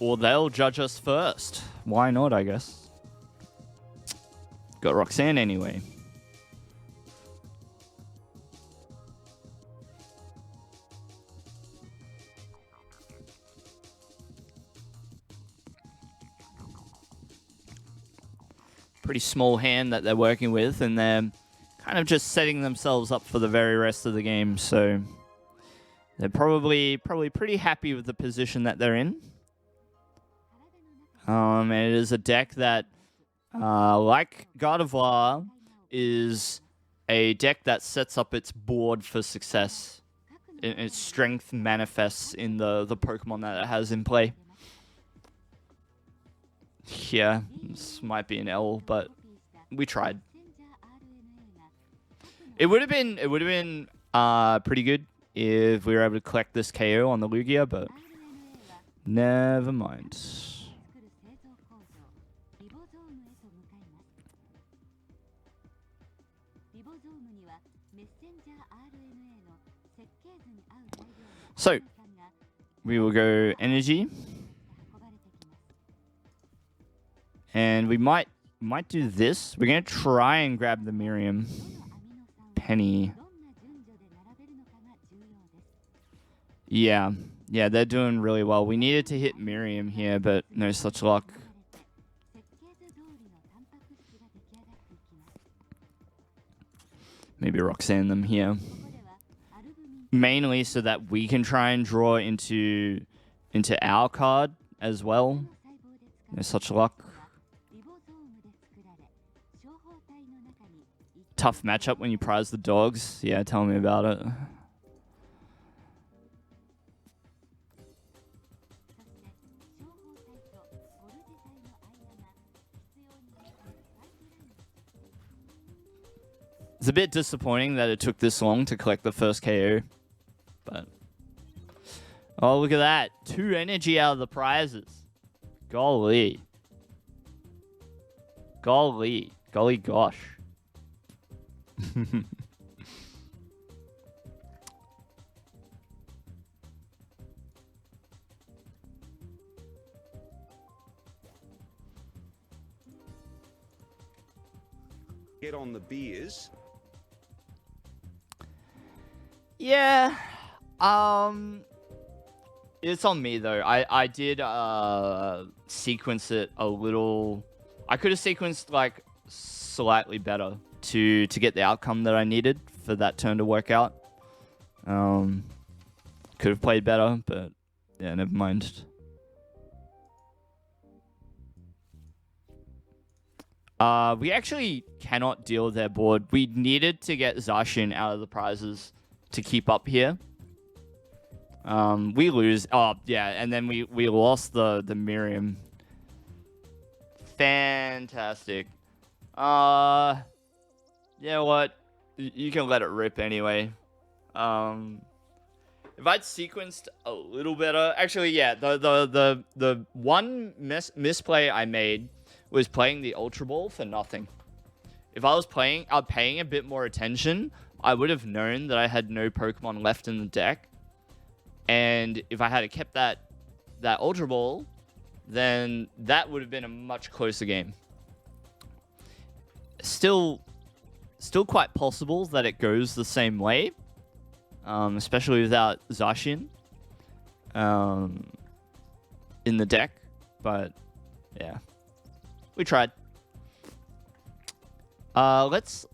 Or they'll judge us first. Why not, I guess. Got Roxanne anyway. Pretty small hand that they're working with, and they're kind of just setting themselves up for the very rest of the game, so they're probably pretty happy with the position that they're in. And it is a deck that, like Gardevoir, is a deck that sets up its board for success. Its strength manifests in the Pokemon that it has in play. Yeah, this might be an L, but we tried. It would have been pretty good if we were able to collect this KO on the Lugia, but never mind. So we will go energy, and we might do this. We're gonna try and grab the Miriam Penny. Yeah, they're doing really well. We needed to hit Miriam here, but no such luck. Maybe Roxanne them here. Mainly so that we can try and draw into our card as well. No such luck. Tough matchup when you prize the dogs. Yeah, tell me about it. It's a bit disappointing that it took this long to collect the first KO. But oh, look at that. 2 energy out of the prizes. Golly. Golly gosh. Get on the beers. Yeah. It's on me though. I did sequence it a little. I could have sequenced like slightly better to get the outcome that I needed for that turn to work out. Could have played better, but yeah, never mind. We actually cannot deal with their board. We needed to get Zacian out of the prizes to keep up here. We lose. Oh, yeah, and then we lost the Miriam. Fantastic. Yeah, what? You can let it rip anyway. If I'd sequenced a little better, actually, yeah, the one misplay I made was playing the Ultra Ball for nothing. If I was paying a bit more attention, I would have known that I had no Pokemon left in the deck. And if I had kept that Ultra Ball, then that would have been a much closer game. Still quite possible that it goes the same way, especially without Zacian in the deck. But yeah, we tried. Let's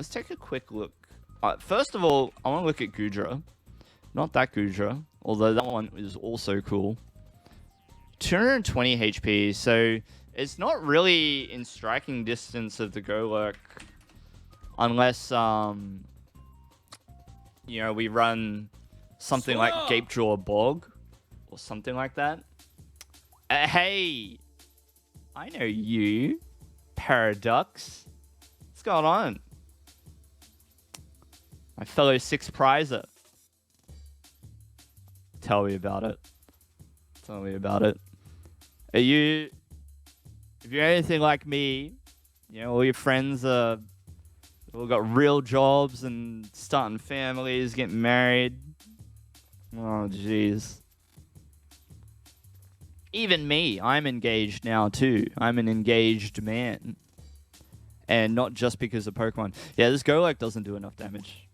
take a quick look. First of all, I want to look at Goodra. Not that Goodra, although that one is also cool. 220 HP, so it's not really in striking distance of the Golurk, unless you know, we run something like Gapejaw Bog or something like that. Hey, I know you, Paradox. What's going on? My fellow 6 prizer. Tell me about it. Tell me about it. If you're anything like me, you know, all your friends all got real jobs and starting families, getting married. Oh, jeez. Even me, I'm engaged now too. I'm an engaged man. And not just because of Pokemon. Yeah, this Golurk doesn't do enough damage.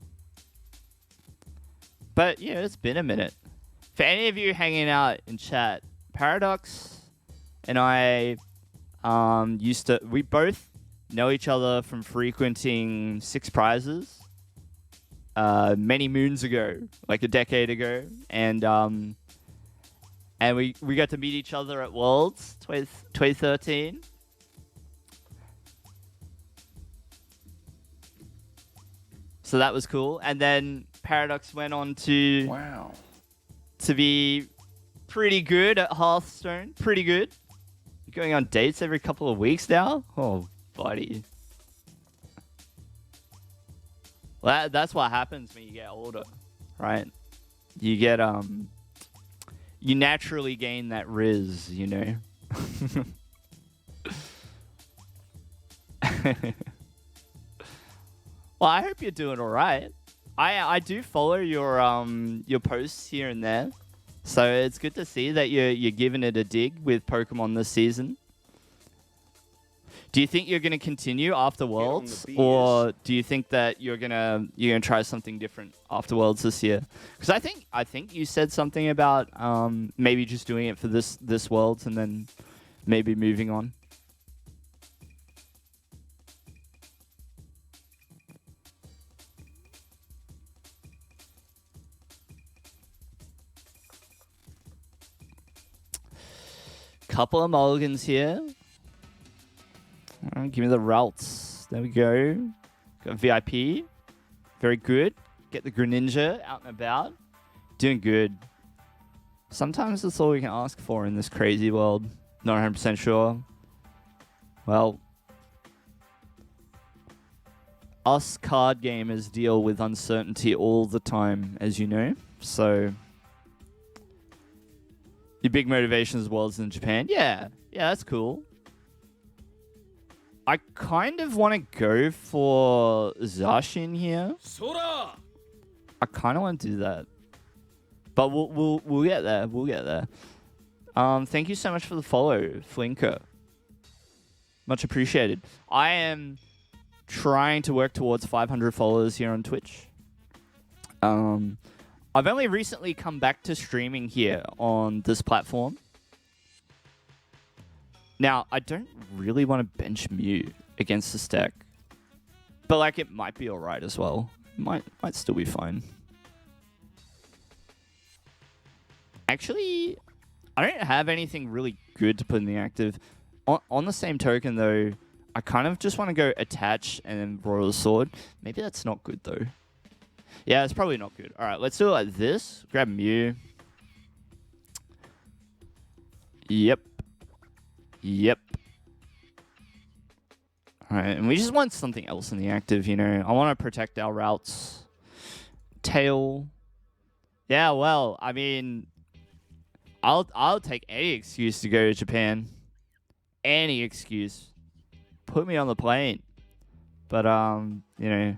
But yeah, it's been a minute. For any of you hanging out in chat, Paradox and I we both know each other from frequenting 6 prizes many moons ago, like a decade ago, and we got to meet each other at Worlds 2013. So that was cool. And then Paradox went on to be Pretty good at Hearthstone. Pretty good. You're going on dates every couple of weeks now? Oh, buddy. Well, that's what happens when you get older, right? You get, you naturally gain that riz, you know? Well, I hope you're doing all right. I do follow your posts here and there, so it's good to see that you're giving it a dig with Pokemon this season. Do you think you're gonna continue after Worlds, or do you think that you're gonna try something different after Worlds this year? Because I think you said something about maybe just doing it for this Worlds and then maybe moving on. Couple of mulligans here. Give me the routes. There we go. Got VIP. Very good. Get the Greninja out and about. Doing good. Sometimes that's all we can ask for in this crazy world. Not 100% sure. Well, us card gamers deal with uncertainty all the time, as you know. So, your big motivation as well as in Japan? Yeah, that's cool. I kind of want to go for Zacian here. I kind of want to do that, but we'll get there. We'll get there. Thank you so much for the follow, Flinker. Much appreciated. I am trying to work towards 500 followers here on Twitch. I've only recently come back to streaming here on this platform. Now, I don't really want to bench Mew against this deck. But, like, it might be alright as well. Might still be fine. Actually, I don't have anything really good to put in the active. On the same token, though, I kind of just want to go attach and then Royal Sword. Maybe that's not good, though. Yeah, it's probably not good. Alright, let's do it like this. Grab Mew. Yep. Alright, and we just want something else in the active, you know. I want to protect our routes. Tail. Yeah, well, I mean, I'll take any excuse to go to Japan. Any excuse. Put me on the plane. But, you know,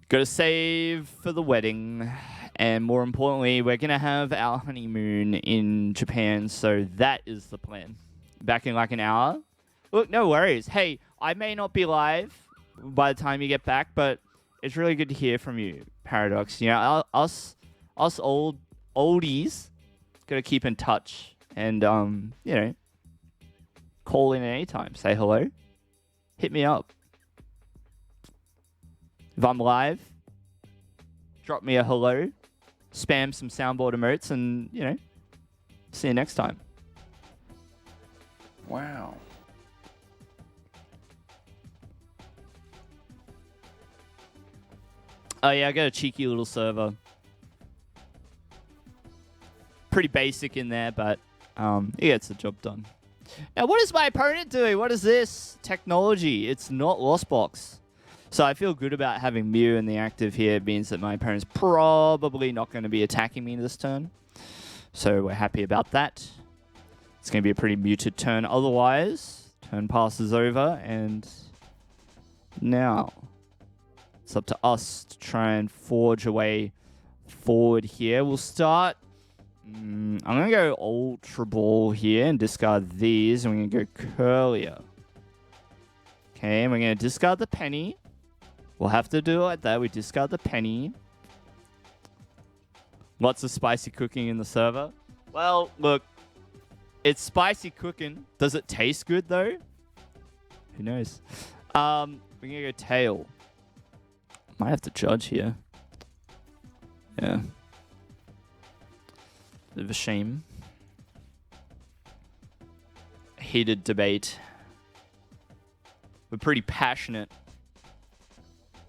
gotta save for the wedding. And more importantly, we're going to have our honeymoon in Japan. So that is the plan. Back in like an hour. Look, no worries. Hey, I may not be live by the time you get back, but it's really good to hear from you, Paradox. You know, us oldies got to keep in touch. And, you know, call in anytime. Say hello. Hit me up. If I'm live, drop me a hello. Spam some soundboard emotes and, you know, see you next time. Wow. Oh, yeah, I got a cheeky little server. Pretty basic in there, but it gets the job done. Now, what is my opponent doing? What is this? Technology. It's not Lost Box. So I feel good about having Mew in the active here. It means that my opponent's probably not going to be attacking me this turn. So we're happy about that. It's going to be a pretty muted turn otherwise. Turn passes over, and now it's up to us to try and forge a way forward here. We'll start. I'm going to go Ultra Ball here and discard these, and we're going to go Curlier. Okay, and we're going to discard the Penny. We'll have to do it like that. We discard the Penny. Lots of spicy cooking in the server. Well, look. It's spicy cooking. Does it taste good, though? Who knows? We're going to go Tail. Might have to judge here. Yeah. Bit of a shame. Heated debate. We're pretty passionate.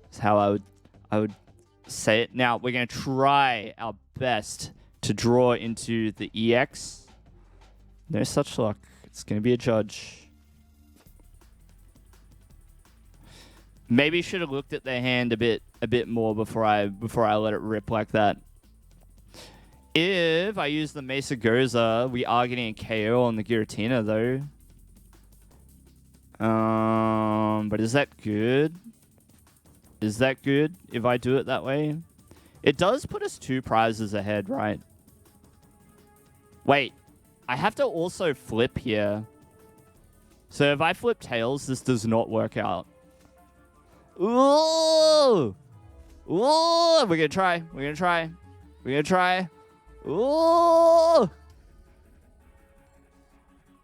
That's how I would say it. Now, we're going to try our best to draw into the EX. No such luck. It's going to be a judge. Maybe should have looked at their hand a bit more before I let it rip like that. If I use the Mesa Goza, we are getting a KO on the Giratina though. But is that good? Is that good if I do it that way? It does put us 2 prizes ahead, right? Wait, I have to also flip here. So if I flip tails, this does not work out. Ooh! Ooh! We're gonna try. We're gonna try. We're gonna try. Ooh!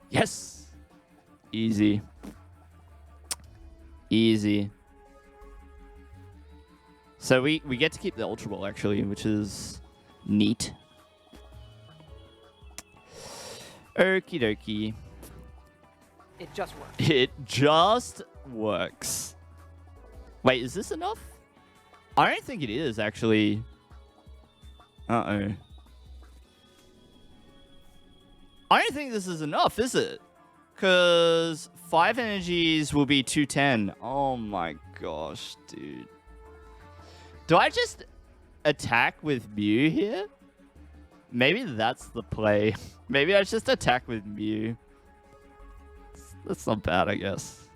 Yes! Easy. Easy. So we get to keep the Ultra Ball, actually, which is neat. Okie dokie. It just works. It just works. Wait, is this enough? I don't think it is, actually. Uh-oh. I don't think this is enough, is it? Because 5 energies will be 210. Oh my gosh, dude. Do I just attack with Mew here? Maybe that's the play. Maybe I just attack with Mew. That's not bad, I guess.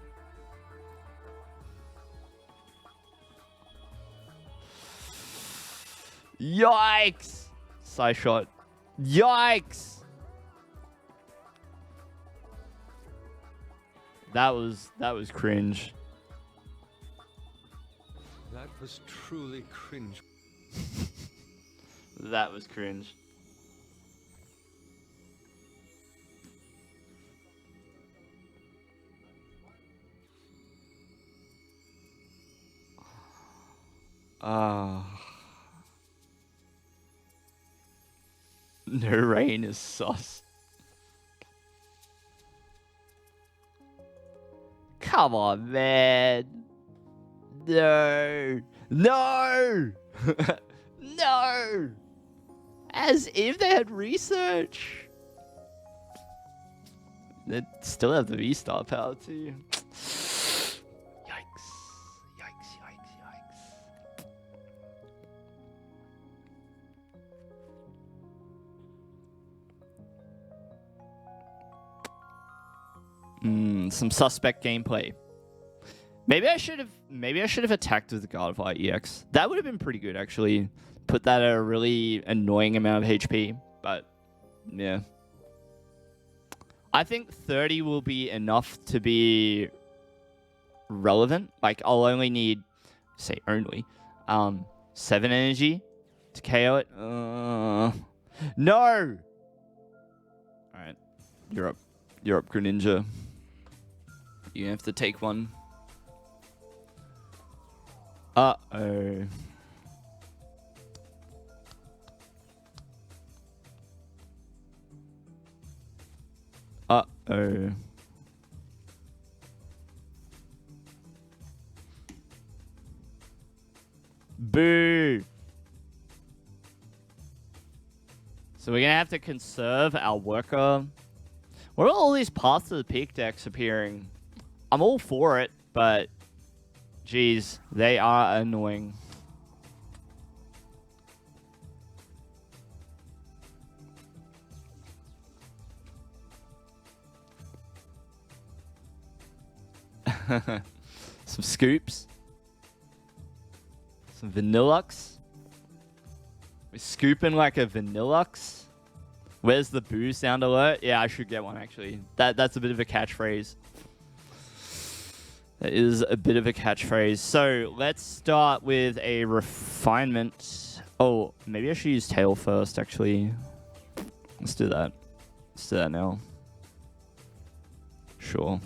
Yikes! Side shot. Yikes! That was cringe. That was truly cringe. That was cringe. No rain is sus. Come on, man. No. No. No. As if they had research. They still have the V-Star power too. Yikes. Yikes, yikes, yikes. Some suspect gameplay. Maybe I should have attacked with the Gardevoir EX. That would have been pretty good, actually. Put that at a really annoying amount of HP, but yeah. I think 30 will be enough to be relevant. Like, I'll only need, say only, 7 energy to KO it. No! Alright. You're up. You're up, Greninja. You have to take one. Uh-oh. Uh-oh. Boo! So we're gonna have to conserve our worker. What are all these parts of the peak decks appearing? I'm all for it, but geez, they are annoying. Some scoops. Some Vanillux. We're scooping like a Vanillux. Where's the boo sound alert? Yeah, I should get one, actually. That's a bit of a catchphrase. That is a bit of a catchphrase. So let's start with a refinement. Oh, maybe I should use tail first, actually. Let's do that. Let's do that now. Sure.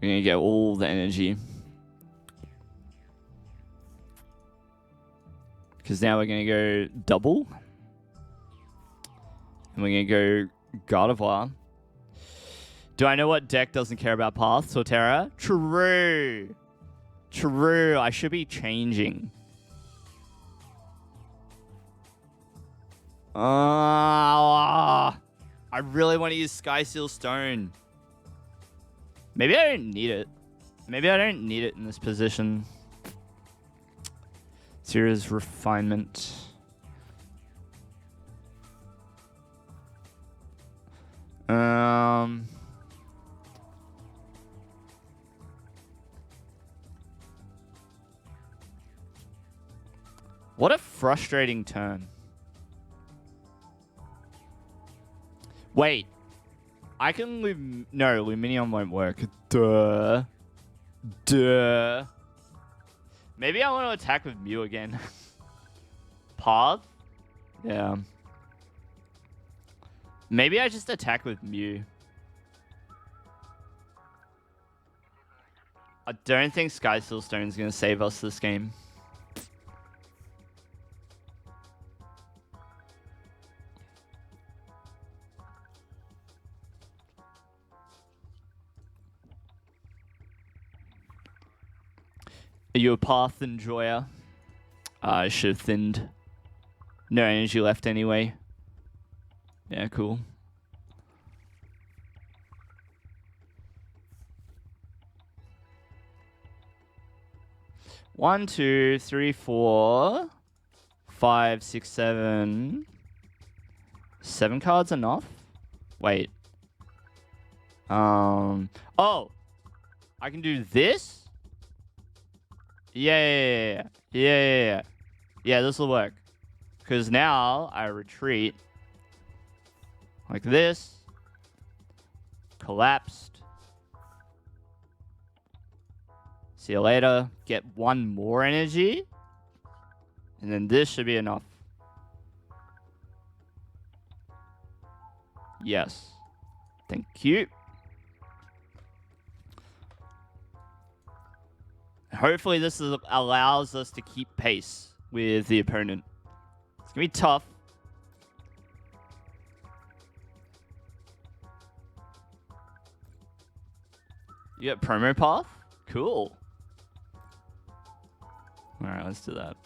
We're going to get all the energy. Because now we're going to go double. And we're going to go Gardevoir. Do I know what deck doesn't care about paths or Terra? True. True. I should be changing. I really want to use Sky Seal Stone. Maybe I don't need it. Maybe I don't need it in this position. Series Refinement. What a frustrating turn. Wait. I can... No, Luminion won't work. Duh. Duh. Maybe I want to attack with Mew again. Path? Yeah. Maybe I just attack with Mew. I don't think Sky Seal Stone is going to save us this game. Are you a path enjoyer? I should have thinned. No energy left anyway. Yeah, cool. One, two, three, 4, 5, 6, 7. 7 cards enough? Wait. Oh, I can do this? Yeah, this will work. Because now I retreat like this. Collapsed. See you later. Get 1 more energy. And then this should be enough. Yes. Thank you. Hopefully this allows us to keep pace with the opponent. It's going to be tough. You got promo path? Cool. Alright, let's do that.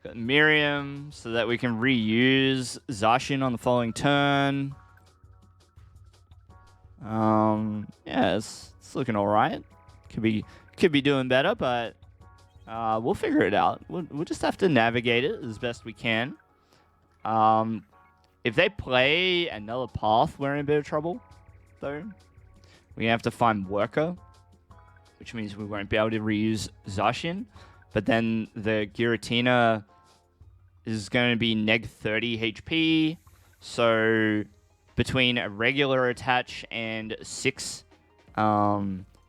Got Miriam so that we can reuse Zacian on the following turn. Yeah, it's looking alright. Could be doing better, but we'll figure it out. We'll just have to navigate it as best we can. If they play another path, we're in a bit of trouble, though. We have to find Worker, which means we won't be able to reuse Zacian. But then the Giratina is going to be neg 30 HP. So between a regular attach and 6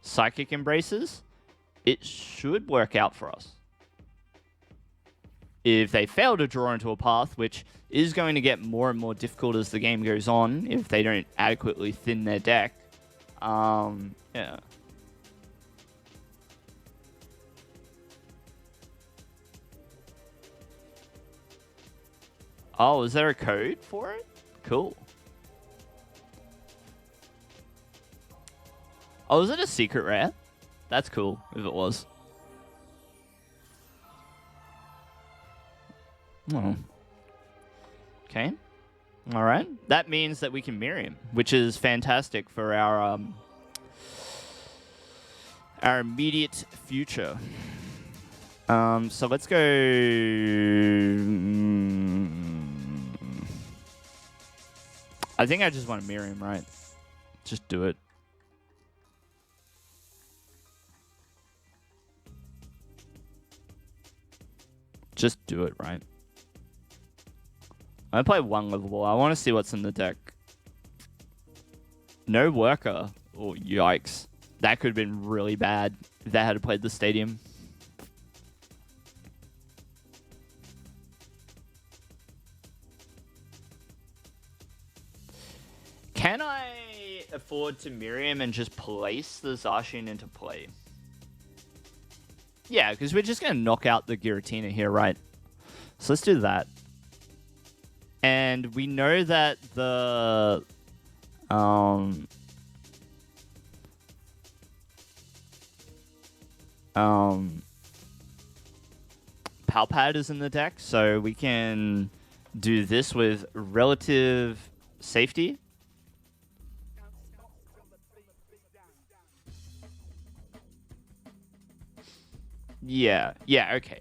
Psychic Embraces, it should work out for us. If they fail to draw into a path, which is going to get more and more difficult as the game goes on, if they don't adequately thin their deck, yeah. Oh, is there a code for it? Cool. Oh, is it a secret rare? That's cool, if it was. Oh. Okay. Alright. That means that we can mirror him, which is fantastic for our immediate future. So let's go... I think I just want to mirror him, right? Just do it. Just do it, right? I play 1 livable. I want to see what's in the deck. No Worker. Oh, yikes. That could have been really bad if they had played the stadium. Can I afford to Miriam and just place the Zacian into play? Yeah, because we're just going to knock out the Giratina here, right? So let's do that. And we know that the Palpad is in the deck, so we can do this with relative safety. Yeah, okay.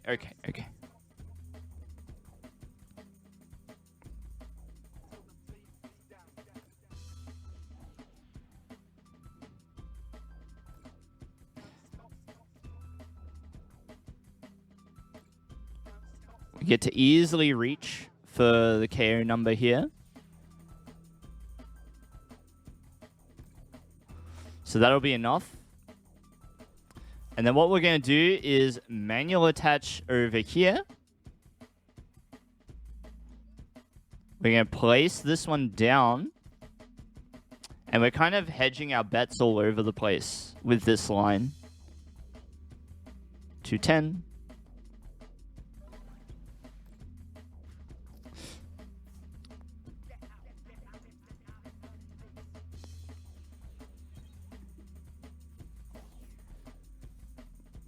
We get to easily reach for the KO number here. So that'll be enough. And then what we're going to do is manual attach over here. We're going to place this one down. And we're kind of hedging our bets all over the place with this line. 210.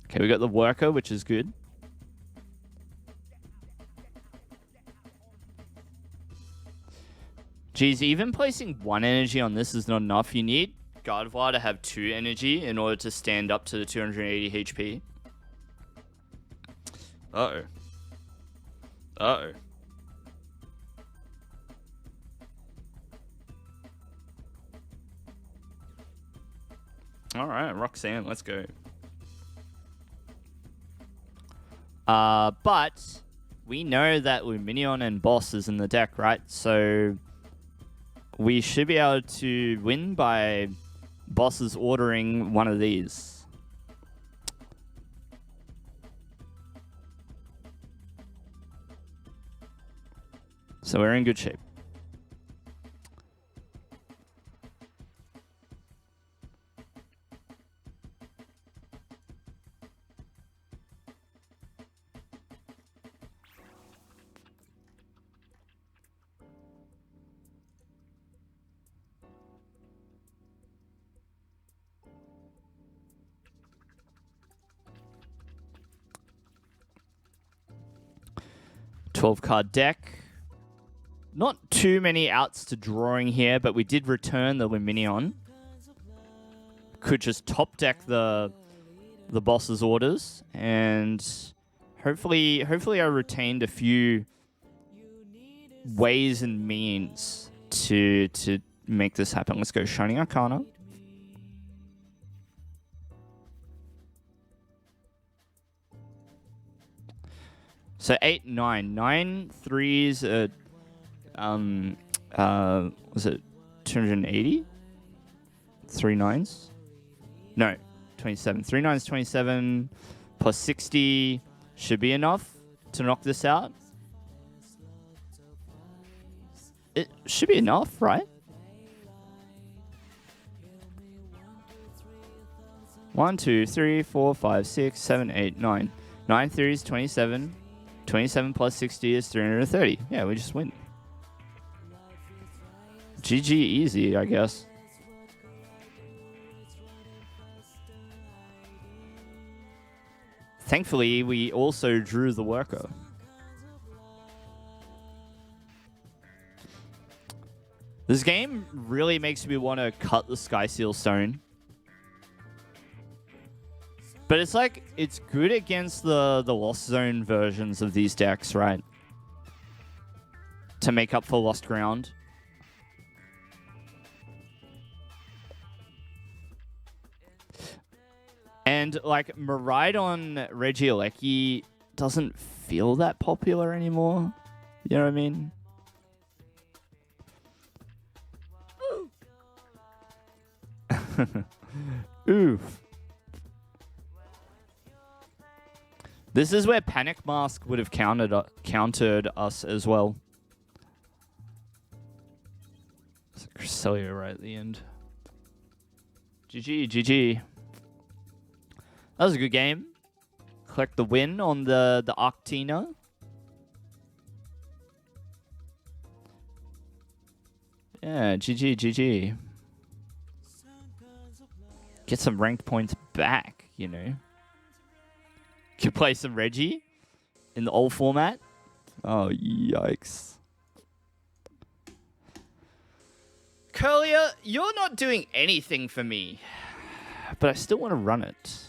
Okay, we got the worker, which is good. Geez, even placing 1 energy on this is not enough. You need Gardevoir to have 2 energy in order to stand up to the 280 HP. Uh-oh. Uh-oh. Alright, Roxanne, let's go. But we know that Luminion and Boss is in the deck, right? So we should be able to win by Boss's ordering one of these. So we're in good shape. Card deck. Not too many outs to drawing here, but we did return the Luminion. Could just top deck the boss's orders, and hopefully I retained a few ways and means to make this happen. Let's go Shining Arcana. So 8, 9. 9 threes was it 280? 3 nines? No, 27. 3 nines, 27 plus 60 should be enough to knock this out. It should be enough, right? 1, 2, 3, 4, 5, 6, 7, 8, 9. 9 threes, 27. 27 plus 60 is 330. Yeah, we just win. GG easy, I guess. Thankfully, we also drew the worker. This game really makes me want to cut the Sky Seal Stone. But it's like, it's good against the Lost Zone versions of these decks, right? To make up for lost ground. And, like, Miraidon Regieleki doesn't feel that popular anymore. You know what I mean? Oof. This is where Panic Mask would have countered us as well. Cresselia right at the end. GG, GG. That was a good game. Collect the win on the Arctina. Yeah, GG, GG. get some ranked points back, you know. Could play some Reggie in the old format. Oh, yikes. Curlier, you're not doing anything for me. But I still want to run it.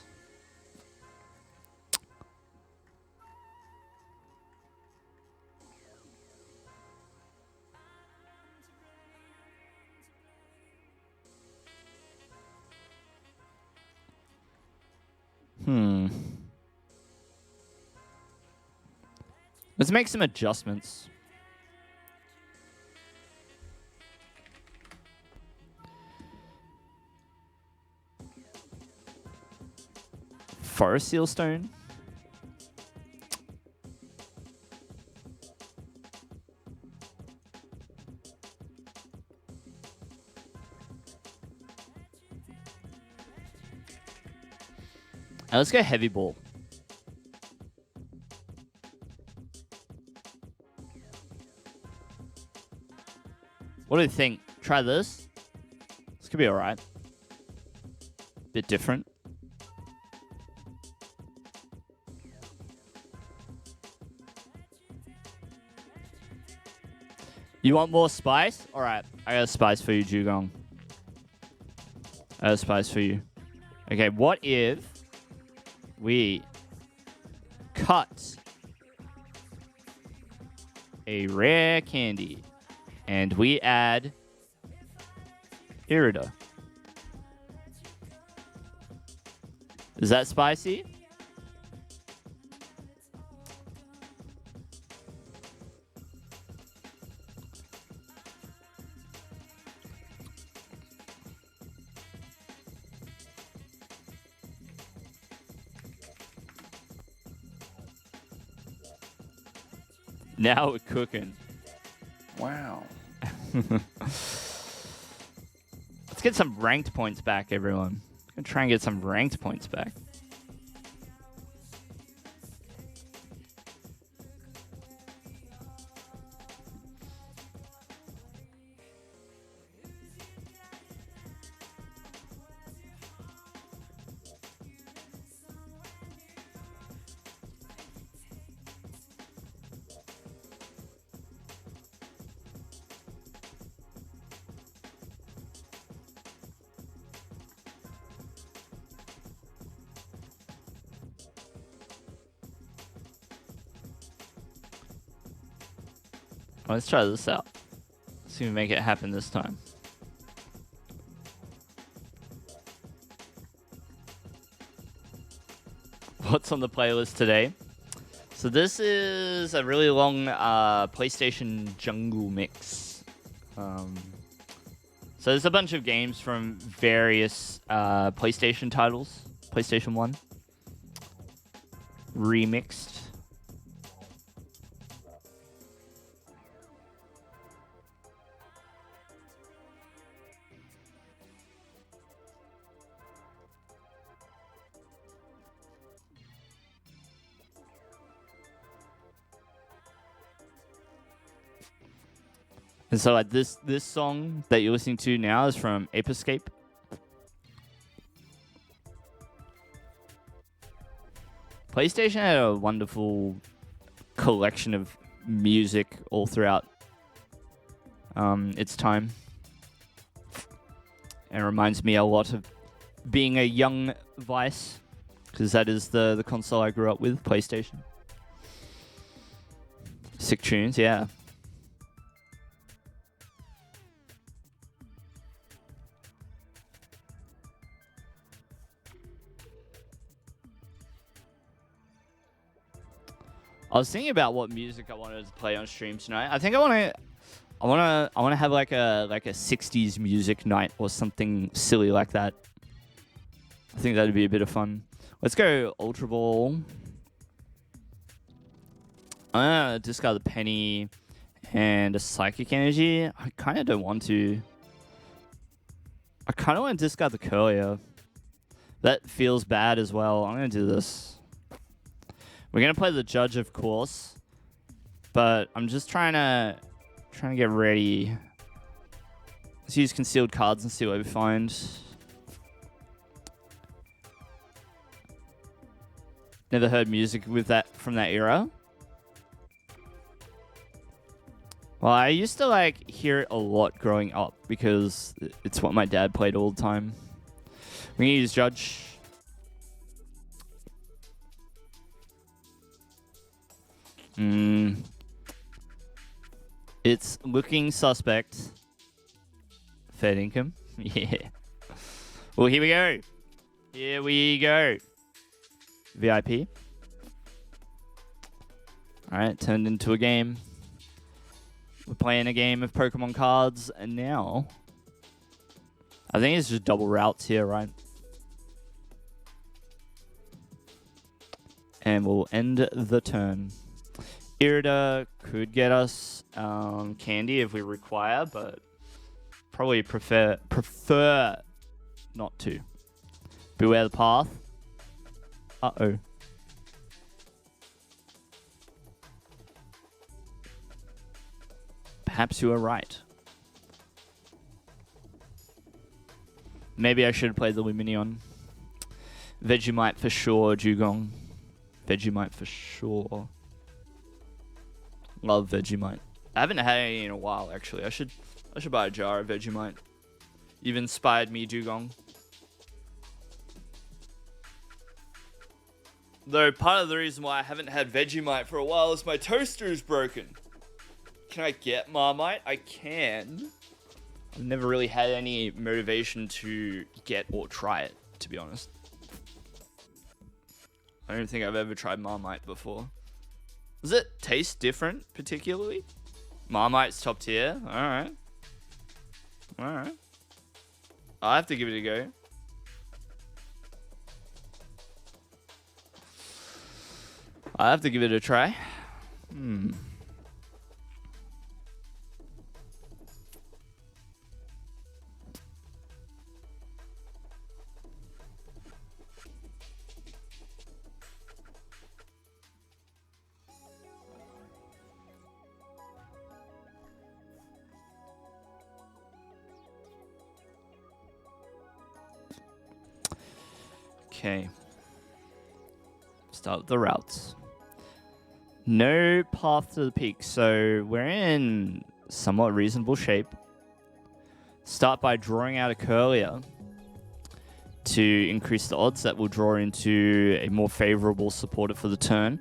Let's make some adjustments. Forest Sealstone. Now let's go Heavy Ball. What do you think? Try this? This could be alright. Bit different. You want more spice? Alright, I got a spice for you, Jugong. I got a spice for you. Okay, what if we cut a rare candy and we add Irida? Is that spicy? Now we're cooking. Wow. Let's get some ranked points back, everyone. I'm gonna try and get some ranked points back. Let's try this out. See if we make it happen this time. What's on the playlist today? So this is a really long PlayStation Jungle mix. So there's a bunch of games from various PlayStation titles. PlayStation 1. Remixed. And so like this song that you're listening to now is from Ape Escape. PlayStation had a wonderful collection of music all throughout its time. And it reminds me a lot of being a young Vice, because that is the console I grew up with, PlayStation. Sick tunes, yeah. I was thinking about what music I wanted to play on stream tonight. I think I want to have like a 60s music night or something silly like that. I think that'd be a bit of fun. Let's go Ultra Ball. I'm gonna discard the Penny and a Psychic Energy. I kind of don't want to. I kind of want to discard the Curlier. That feels bad as well. I'm gonna do this. We're gonna play the Judge, of course, but I'm just trying to get ready. Let's use concealed cards and see what we find. Never heard music with that from that era. Well, I used to like hear it a lot growing up because it's what my dad played all the time. We can use Judge. It's looking suspect. Fed income. Yeah. Well, here we go. Here we go. VIP. Alright, turned into a game. We're playing a game of Pokemon cards, and now I think it's just double routes here, right? And we'll end the turn. Irida could get us candy if we require, but probably prefer not to. Beware the path. Uh-oh. Perhaps you are right. Maybe I should have played the Lumineon. Vegemite for sure, Dugong. Vegemite for sure. Love Vegemite. I haven't had any in a while, actually. I should buy a jar of Vegemite. You've inspired me, Dugong. Though part of the reason why I haven't had Vegemite for a while is my toaster is broken. Can I get Marmite? I can. I've never really had any motivation to get or try it, to be honest. I don't think I've ever tried Marmite before. Does it taste different, particularly? Marmite's top tier. Alright. Alright. I'll have to give it a go. I'll have to give it a try. Okay. Start with the routes. No path to the peak, so we're in somewhat reasonable shape. Start by drawing out a Curlier to increase the odds that we'll draw into a more favorable supporter for the turn.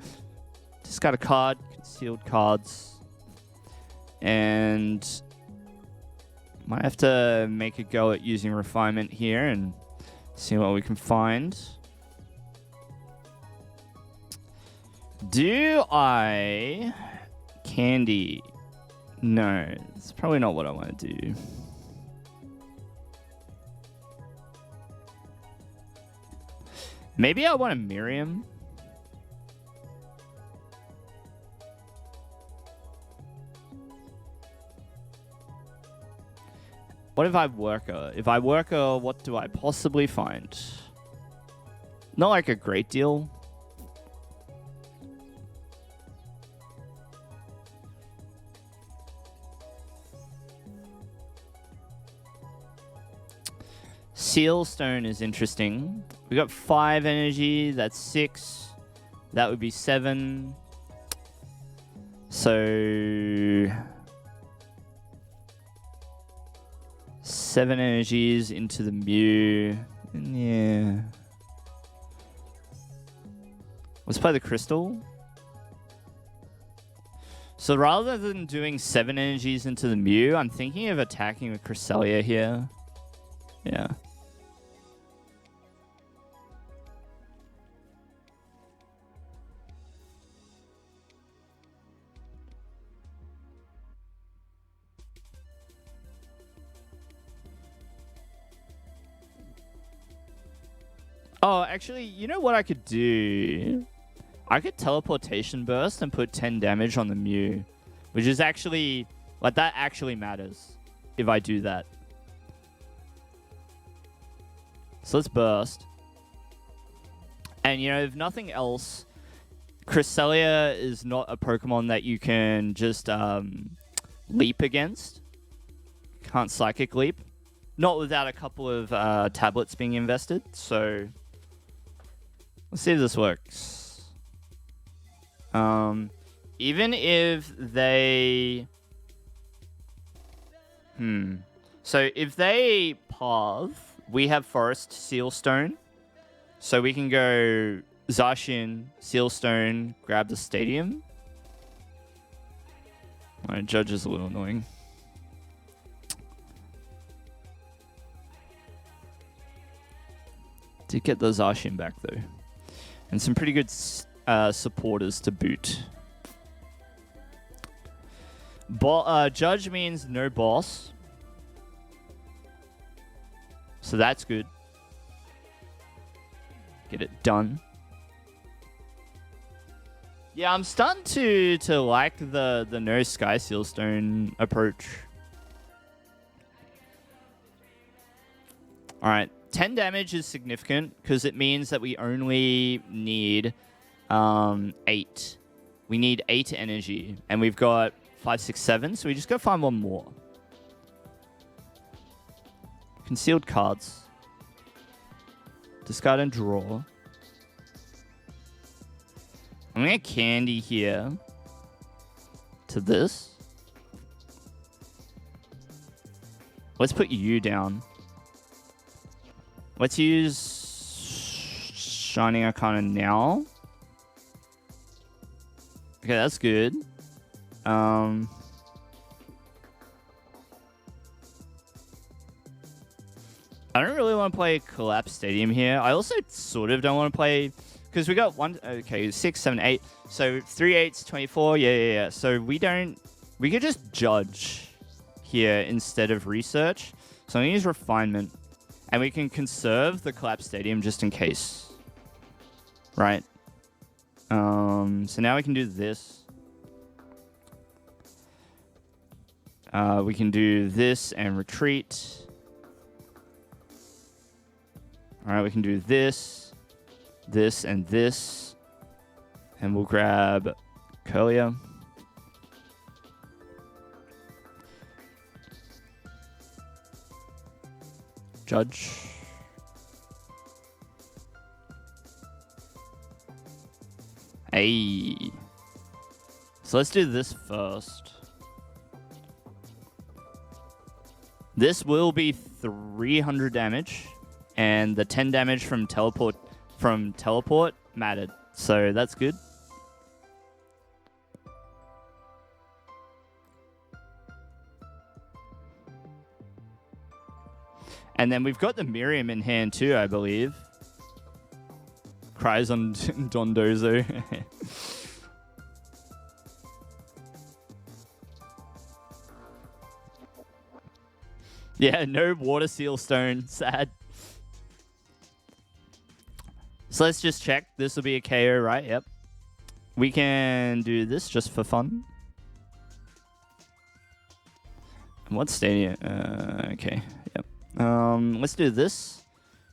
Discard a card, concealed cards, and might have to make a go at using refinement here and see what we can find. Do I candy? No, it's probably not what I want to do. Maybe I want a Miriam. What if I Worker? If I Worker, what do I possibly find? Not like a great deal. Sealstone is interesting. We got 5 energy. That's 6. That would be 7. So 7 energies into the Mew. Yeah. Let's play the Crystal. So rather than doing 7 energies into the Mew, I'm thinking of attacking with Cresselia here. Yeah. Oh, actually, you know what I could do? I could Teleportation Burst and put 10 damage on the Mew. Which is actually... Like, that actually matters. If I do that. So let's Burst. And, you know, if nothing else... Cresselia is not a Pokemon that you can just leap against. Can't Psychic Leap. Not without a couple of tablets being invested, so... Let's see if this works. Even if they... So if they path, we have Forest Sealstone. So we can go Zacian, Sealstone, grab the Stadium. My Judge is a little annoying. Did get the Zacian back though. And some pretty good supporters to boot. Judge means no boss. So that's good. Get it done. Yeah, I'm starting to like the no Sky Sealstone approach. Alright, 10 damage is significant because it means that we only need 8. We need 8 energy. And we've got 5, 6, 7, so we just go find one more. Concealed cards. Discard and draw. I'm going to candy here to this. Let's put you down. Let's use Shining Arcana now. Okay, that's good. I don't really want to play Collapse Stadium here. I also sort of don't want to play... Because we got 6, 7, 8. So 3 8s, 24. Yeah. So we don't... We could just judge here instead of research. So I'm going to use Refinement. And we can conserve the Collapse Stadium just in case. Right? So now we can do this. We can do this and retreat. Alright, we can do this, this, and this. And we'll grab Curlia. Judge. Hey. So let's do this first. This will be 300 damage. And the 10 damage from teleport mattered. So that's good. And then we've got the Miriam in hand too, I believe. Cries on Dondozo. Yeah, no Water Seal Stone. Sad. So let's just check. This will be a KO, right? Yep. We can do this just for fun. What stadium? Okay. Yep. Let's do this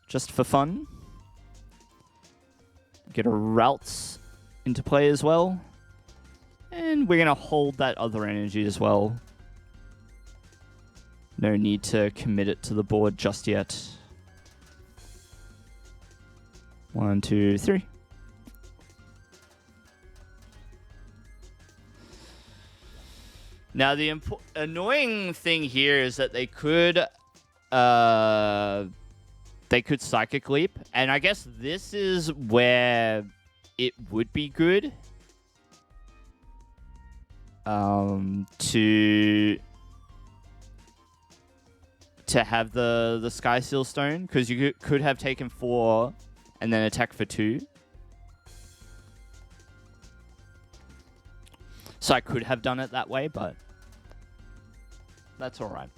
just for fun. Get a routes into play as well. And we're going to hold that other energy as well. No need to commit it to the board just yet. 1, 2, 3. Now, the annoying thing here is that they could Psychic Leap, and I guess this is where it would be good to have the Sky Seal Stone, because you could have taken 4 and then attack for 2. So I could have done it that way, but that's all right.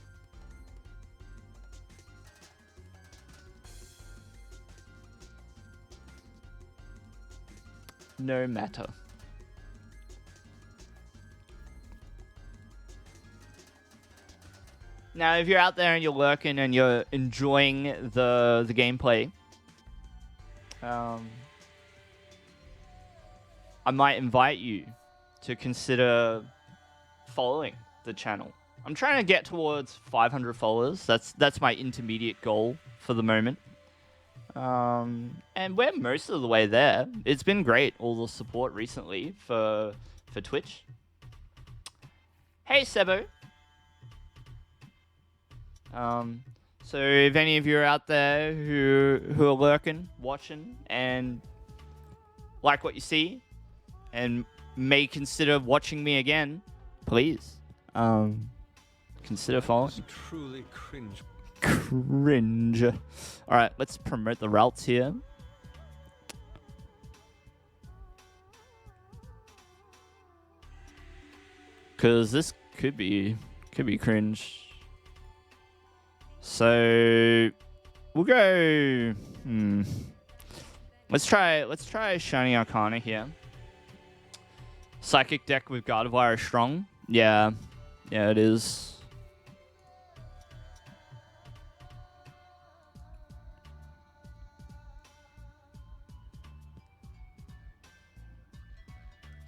No matter. Now, if you're out there and you're lurking and you're enjoying the gameplay, I might invite you to consider following the channel. I'm trying to get towards 500 followers. That's my intermediate goal for the moment. And we're most of the way there. It's been great, all the support recently for Twitch. Hey, Sebo. So if any of you are out there who are lurking, watching, and like what you see, and may consider watching me again, please, consider following. It's truly cringe. Cringe. All right, let's promote the routes here. Cause this could be cringe. So we'll go. Let's try Shiny Arcana here. Psychic deck with Gardevoir is strong. Yeah, it is.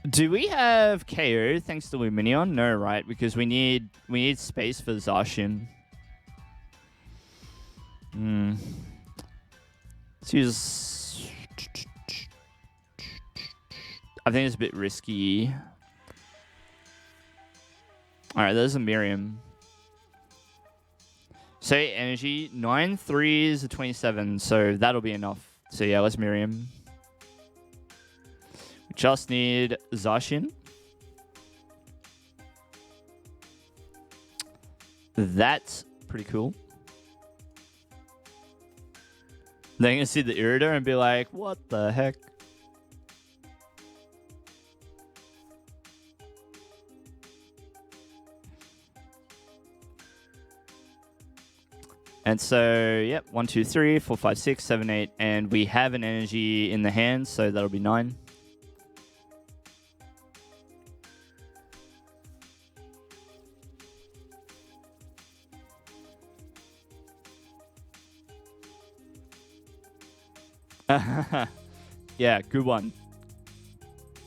Do we have KO thanks to Luminion? No, right? Because we need space for Zacian. Let's use. I think it's a bit risky. All right, there's a Miriam. Say energy 9 3s a 27, so that'll be enough. So yeah, let's Miriam. Just need Zacian. That's pretty cool. They're going to see the Irida and be like, what the heck? And so, yep, 1, 2, 3, 4, 5, 6, 7, 8. And we have an energy in the hand, so that'll be 9. Yeah, good one.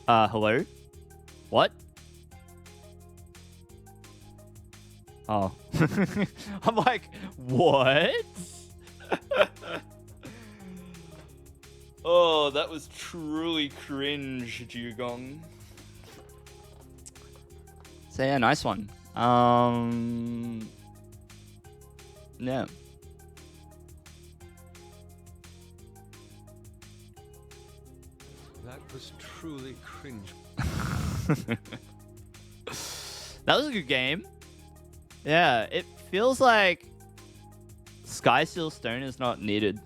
Hello? What? Oh. I'm like, what? Oh, that was truly cringe, Jugong. So yeah, nice one. Yeah. That was truly cringe. That was a good game. Yeah, it feels like Sky Seal Stone is not needed.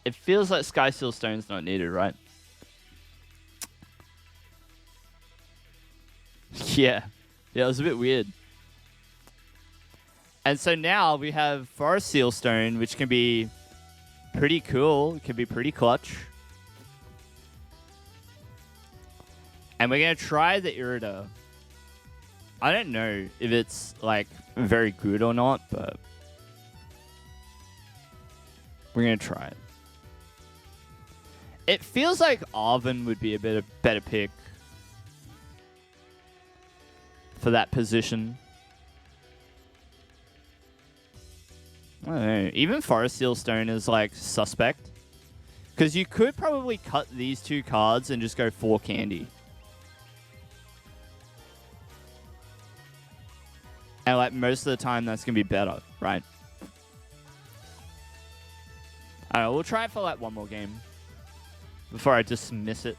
It feels like Sky Seal Stone's not needed, right? Yeah. Yeah, it was a bit weird. And so now we have Forest Seal Stone, which can be pretty cool. It can be pretty clutch. And we're going to try the Irida. I don't know if it's, like, very good or not, but we're going to try it. It feels like Arven would be a bit of better pick for that position. I don't know. Even Forest Seal Stone is like suspect. Because you could probably cut these two cards and just go 4 candy. And like most of the time that's going to be better, right? Alright, we'll try it for like one more game. Before I dismiss it.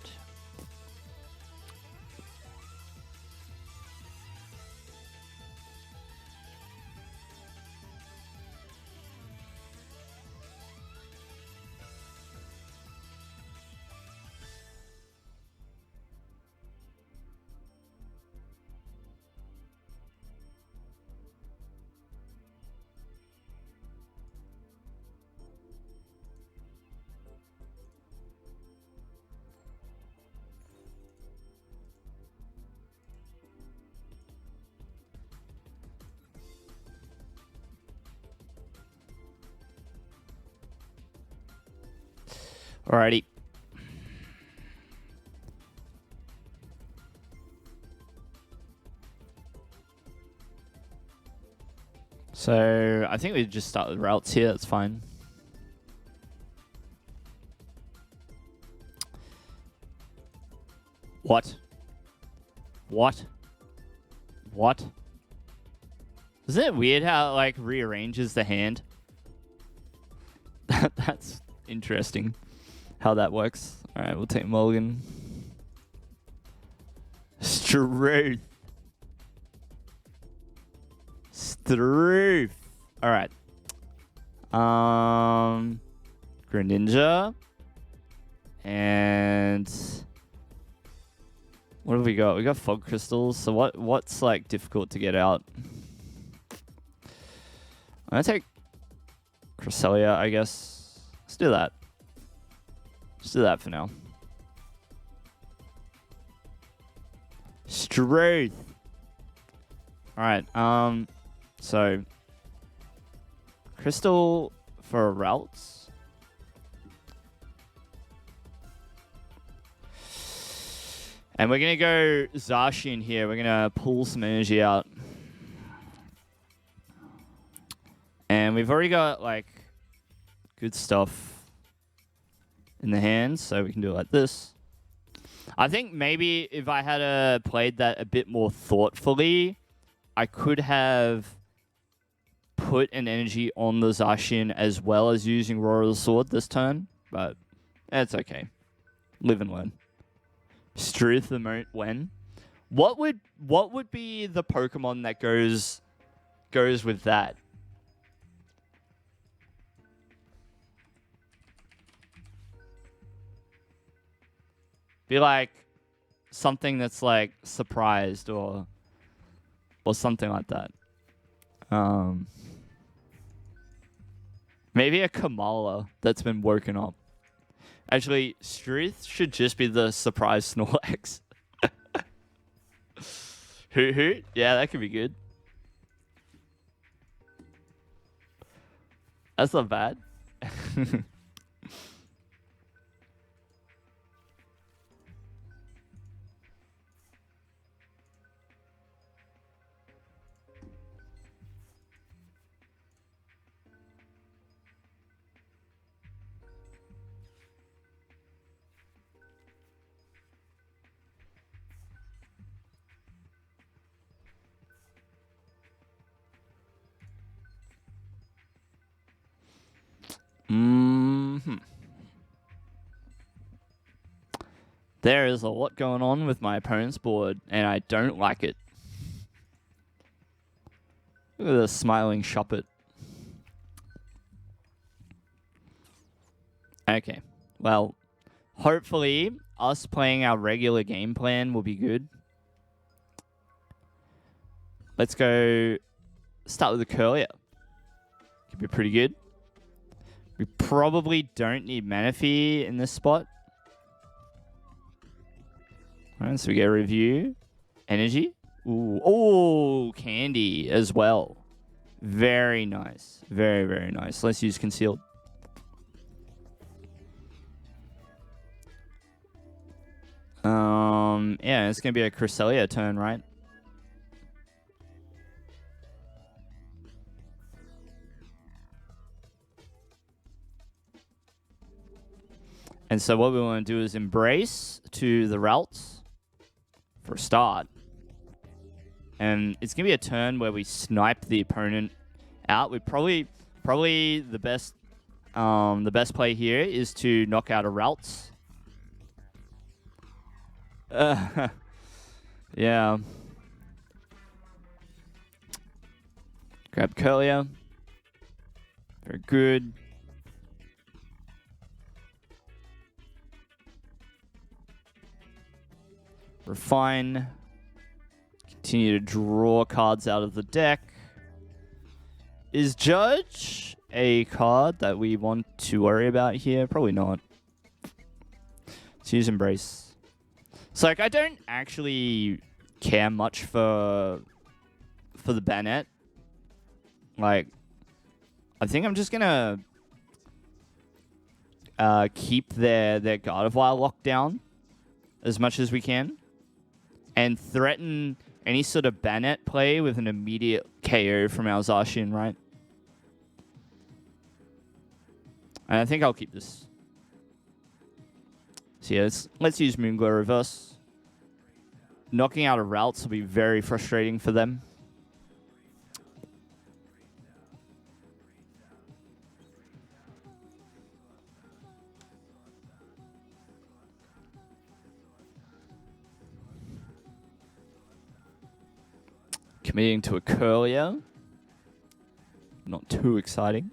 Alrighty. So I think we just start with routes here. That's fine. What? What? What? Isn't it weird how it, like, rearranges the hand? That's interesting how that works. Alright, we'll take Mulligan. Struth. Struth. Alright. Greninja. And what have we got? We got fog crystals. So what's like difficult to get out? I'm gonna take Cresselia, I guess. Let's do that. Let's do that for now. Strength. Alright, so Crystal for routes. And we're gonna go Zacian here. We're gonna pull some energy out. And we've already got like good stuff in the hands, so we can do it like this. I think maybe if I had played that a bit more thoughtfully, I could have put an energy on the Zacian as well as using Roar of the Sword this turn, but it's okay. Live and learn. Struth the moment when. What would be the Pokemon that goes with that? Be like something that's like surprised or something like that. Maybe a Kamala that's been woken up. Actually, Struth should just be the surprise Snorlax. Hoot Hoot? Yeah, that could be good. That's not bad. There is a lot going on with my opponent's board, and I don't like it. Look at the smiling Shuppet. Okay, well, hopefully us playing our regular game plan will be good. Let's go start with the Curlier. Could be pretty good. We probably don't need Manaphy in this spot. Alright, so we get a review. Energy. Ooh. Oh, candy as well. Very nice. Very, very nice. Let's use concealed. Yeah, it's gonna be a Cresselia turn, right? And so what we want to do is embrace to the routes for a start. And it's going to be a turn where we snipe the opponent out. We probably the best play here is to knock out a routes. Yeah. Grab Curlier. Very good. Refine. Continue to draw cards out of the deck. Is Judge a card that we want to worry about here? Probably not. Let's use Embrace. So, like, I don't actually care much for the Bannett. Like, I think I'm just gonna keep their Gardevoir locked down as much as we can. And threaten any sort of Bannet play with an immediate KO from our Zacian, right? And I think I'll keep this. So yeah, let's use Moonglow Reverse. Knocking out of routes will be very frustrating for them. Committing to a Curlier. Not too exciting.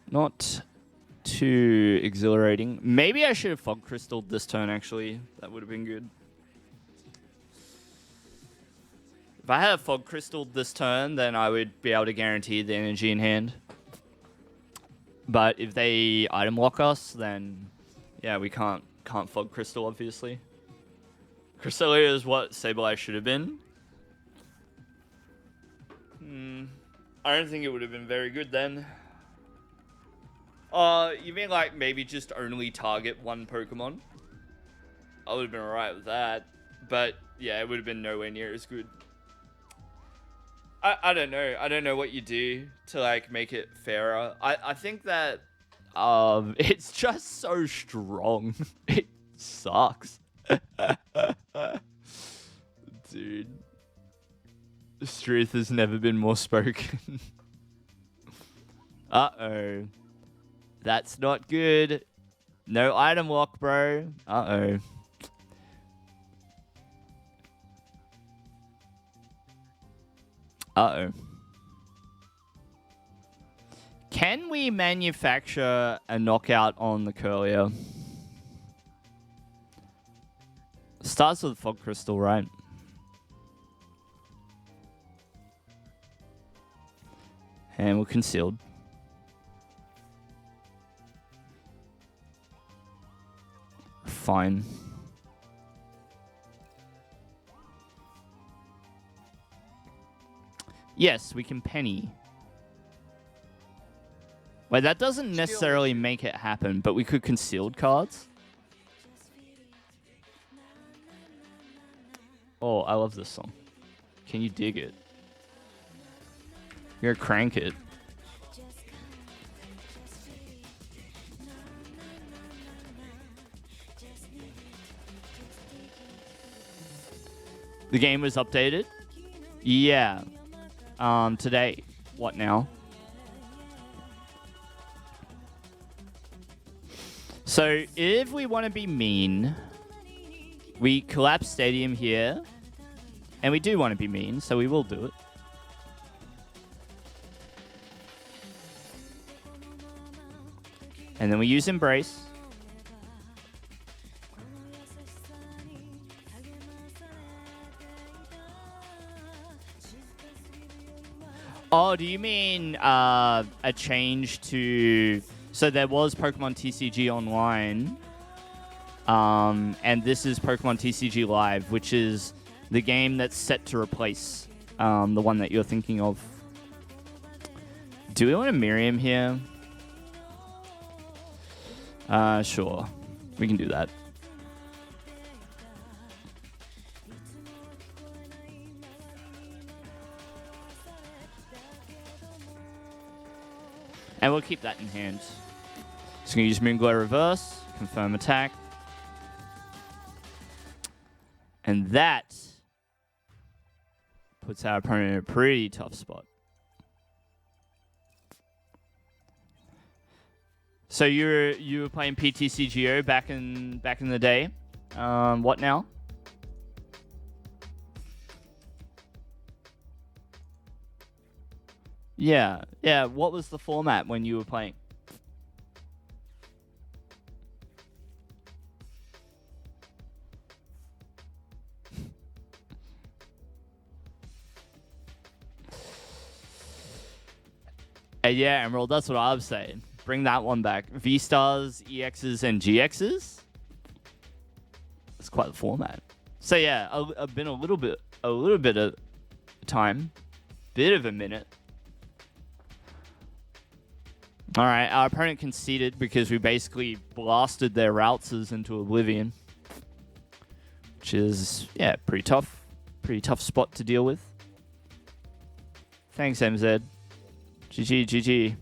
Not too exhilarating. Maybe I should have Fog Crystalled this turn, actually. That would have been good. If I had Fog Crystalled this turn, then I would be able to guarantee the energy in hand. But if they item lock us, then yeah, we can't Fog Crystal, obviously. Cresselia is what Sableye should have been. I don't think it would have been very good then. You mean like maybe just only target one Pokemon? I would have been alright with that. But yeah, it would have been nowhere near as good. I don't know. I don't know what you do to like make it fairer. I think that it's just so strong. It sucks. Dude. This truth has never been more spoken. Uh-oh. That's not good. No item lock, bro. Uh-oh. Uh-oh. Can we manufacture a knockout on the Curlier? Starts with Fog Crystal, right? And we're concealed. Fine. Yes, we can penny. Wait, that doesn't necessarily make it happen, but we could concealed cards. Oh, I love this song. Can you dig it? You're gonna crank it. The game was updated? Yeah. Today. What now? So, if we want to be mean, we collapse Stadium here. And we do want to be mean, so we will do it. And then we use Embrace. Oh, do you mean a change to... So there was Pokemon TCG Online. And this is Pokemon TCG Live, which is the game that's set to replace the one that you're thinking of. Do we want to Miriam here? Sure. We can do that. And we'll keep that in hand. So we're going to use Moonglow Reverse, confirm attack. And that puts our opponent in a pretty tough spot. So you were playing PTCGO back in the day. What now? Yeah. What was the format when you were playing? Yeah, Emerald, that's what I was saying. Bring that one back. V-Stars, EXs, and GXs. That's quite the format. So yeah, I've been a little bit of time. Bit of a minute. All right, our opponent conceded because we basically blasted their Routses into oblivion. Which is, yeah, pretty tough. Pretty tough spot to deal with. Thanks, MZ. GG, GG.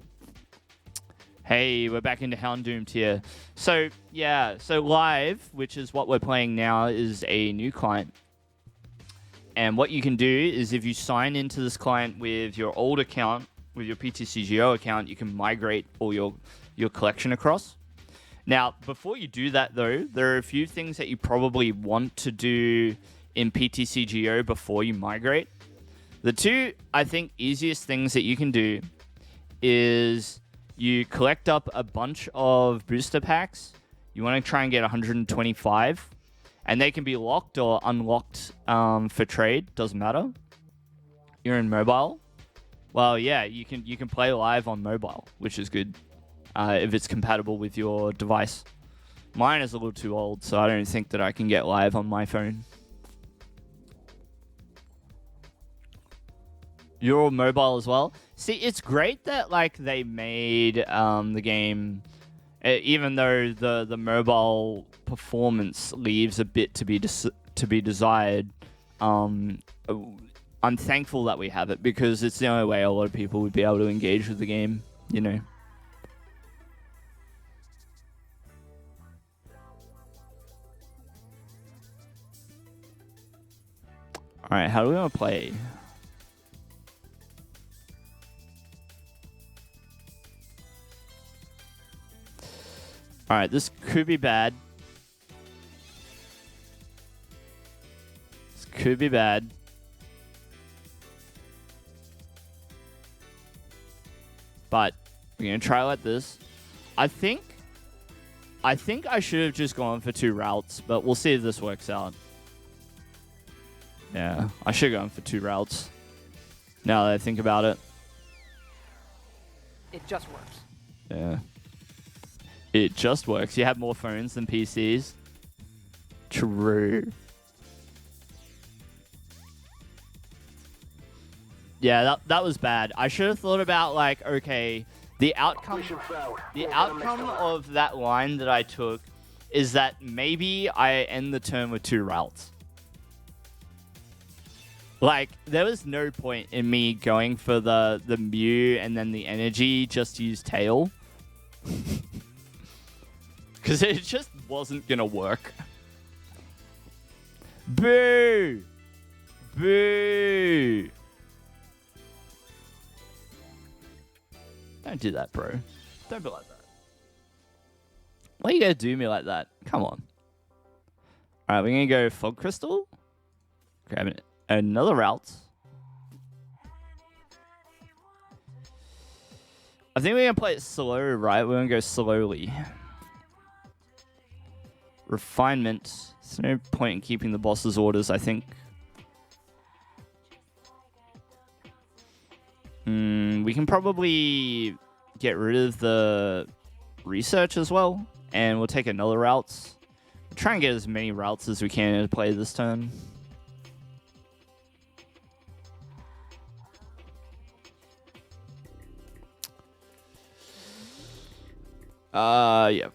Hey, we're back into Houndoom tier. So, yeah, so Live, which is what we're playing now, is a new client. And what you can do is if you sign into this client with your old account, with your PTCGO account, you can migrate all your collection across. Now, before you do that, though, there are a few things that you probably want to do in PTCGO before you migrate. The two, I think, easiest things that you can do is you collect up a bunch of booster packs. You want to try and get 125, and they can be locked or unlocked for trade. Doesn't matter. You're in mobile. Well, yeah, you can play live on mobile, which is good if it's compatible with your device. Mine is a little too old, so I don't think that I can get live on my phone. You're all mobile as well. See, it's great that like they made the game, even though the mobile performance leaves a bit to be desired. I'm thankful that we have it because it's the only way a lot of people would be able to engage with the game, you know. All right, how do we want to play? All right, this could be bad. This could be bad. But we're going to try like this. I think I should have just gone for 2 routes, but we'll see if this works out. Yeah, I should have gone for 2 routes. Now that I think about it. It just works. Yeah. It just works. You have more phones than PCs. True. Yeah, that was bad. I should have thought about, like, okay, the outcome of that line that I took is that maybe I end the turn with 2 routes. Like, there was no point in me going for the Mew and then the energy just to use Tail. Because it just wasn't going to work. Boo! Boo! Don't do that, bro. Don't be like that. Why you gotta do me like that? Come on. Alright, we're gonna go Fog Crystal. Grabbing another route. I think we're gonna play it slow, right? We're gonna go slowly. Refinement. There's no point in keeping the boss's orders, I think. We can probably get rid of the research as well, and we'll take another routes. We'll try and get as many routes as we can to play this turn. Yep.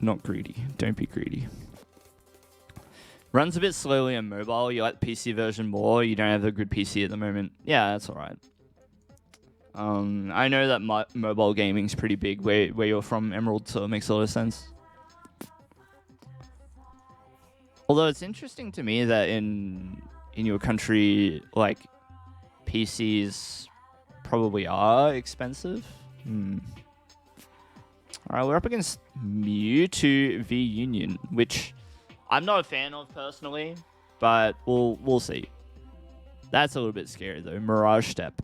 Not greedy. Don't be greedy. Runs a bit slowly on mobile. You like the PC version more. You don't have a good PC at the moment. Yeah, that's all right. I know that mobile gaming's pretty big where you're from, Emerald, so it makes a lot of sense. Although it's interesting to me that in your country, like, PCs probably are expensive. All right, we're up against Mewtwo v Union, which I'm not a fan of personally, but we'll see. That's a little bit scary though. Mirage Step.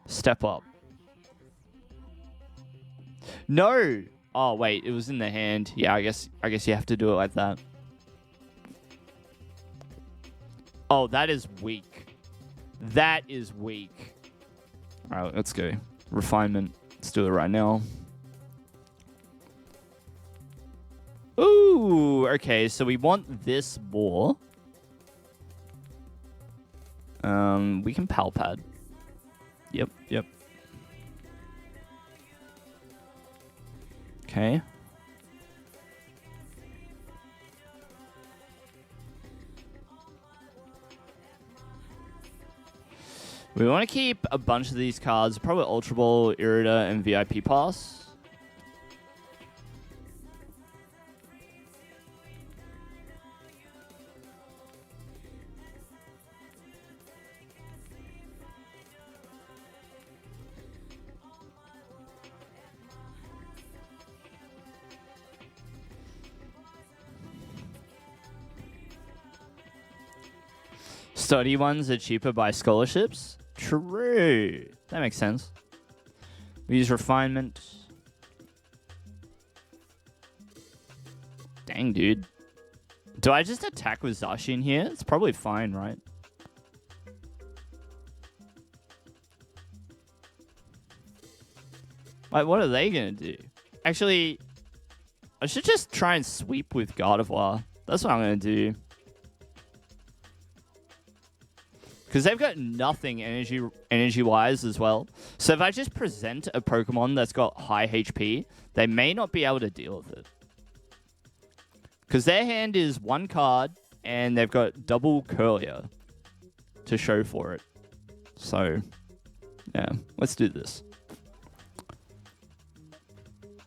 Step up. No! Oh wait, it was in the hand. Yeah, I guess you have to do it like that. Oh, that is weak. That is weak. Alright, let's go. Refinement. Let's do it right now. Ooh, okay, so we want this more. We can Palpad. Yep. Okay. We want to keep a bunch of these cards, probably Ultra Ball, Irida, and VIP Pass. Study ones are cheaper by scholarships. True. That makes sense. We use refinement. Dang, dude. Do I just attack with Zacian here? It's probably fine, right? Like, what are they going to do? Actually, I should just try and sweep with Gardevoir. That's what I'm going to do. Because they've got nothing energy-wise as well. So if I just present a Pokemon that's got high HP, they may not be able to deal with it. Because their hand is one card, and they've got double Curlier to show for it. So, yeah, let's do this.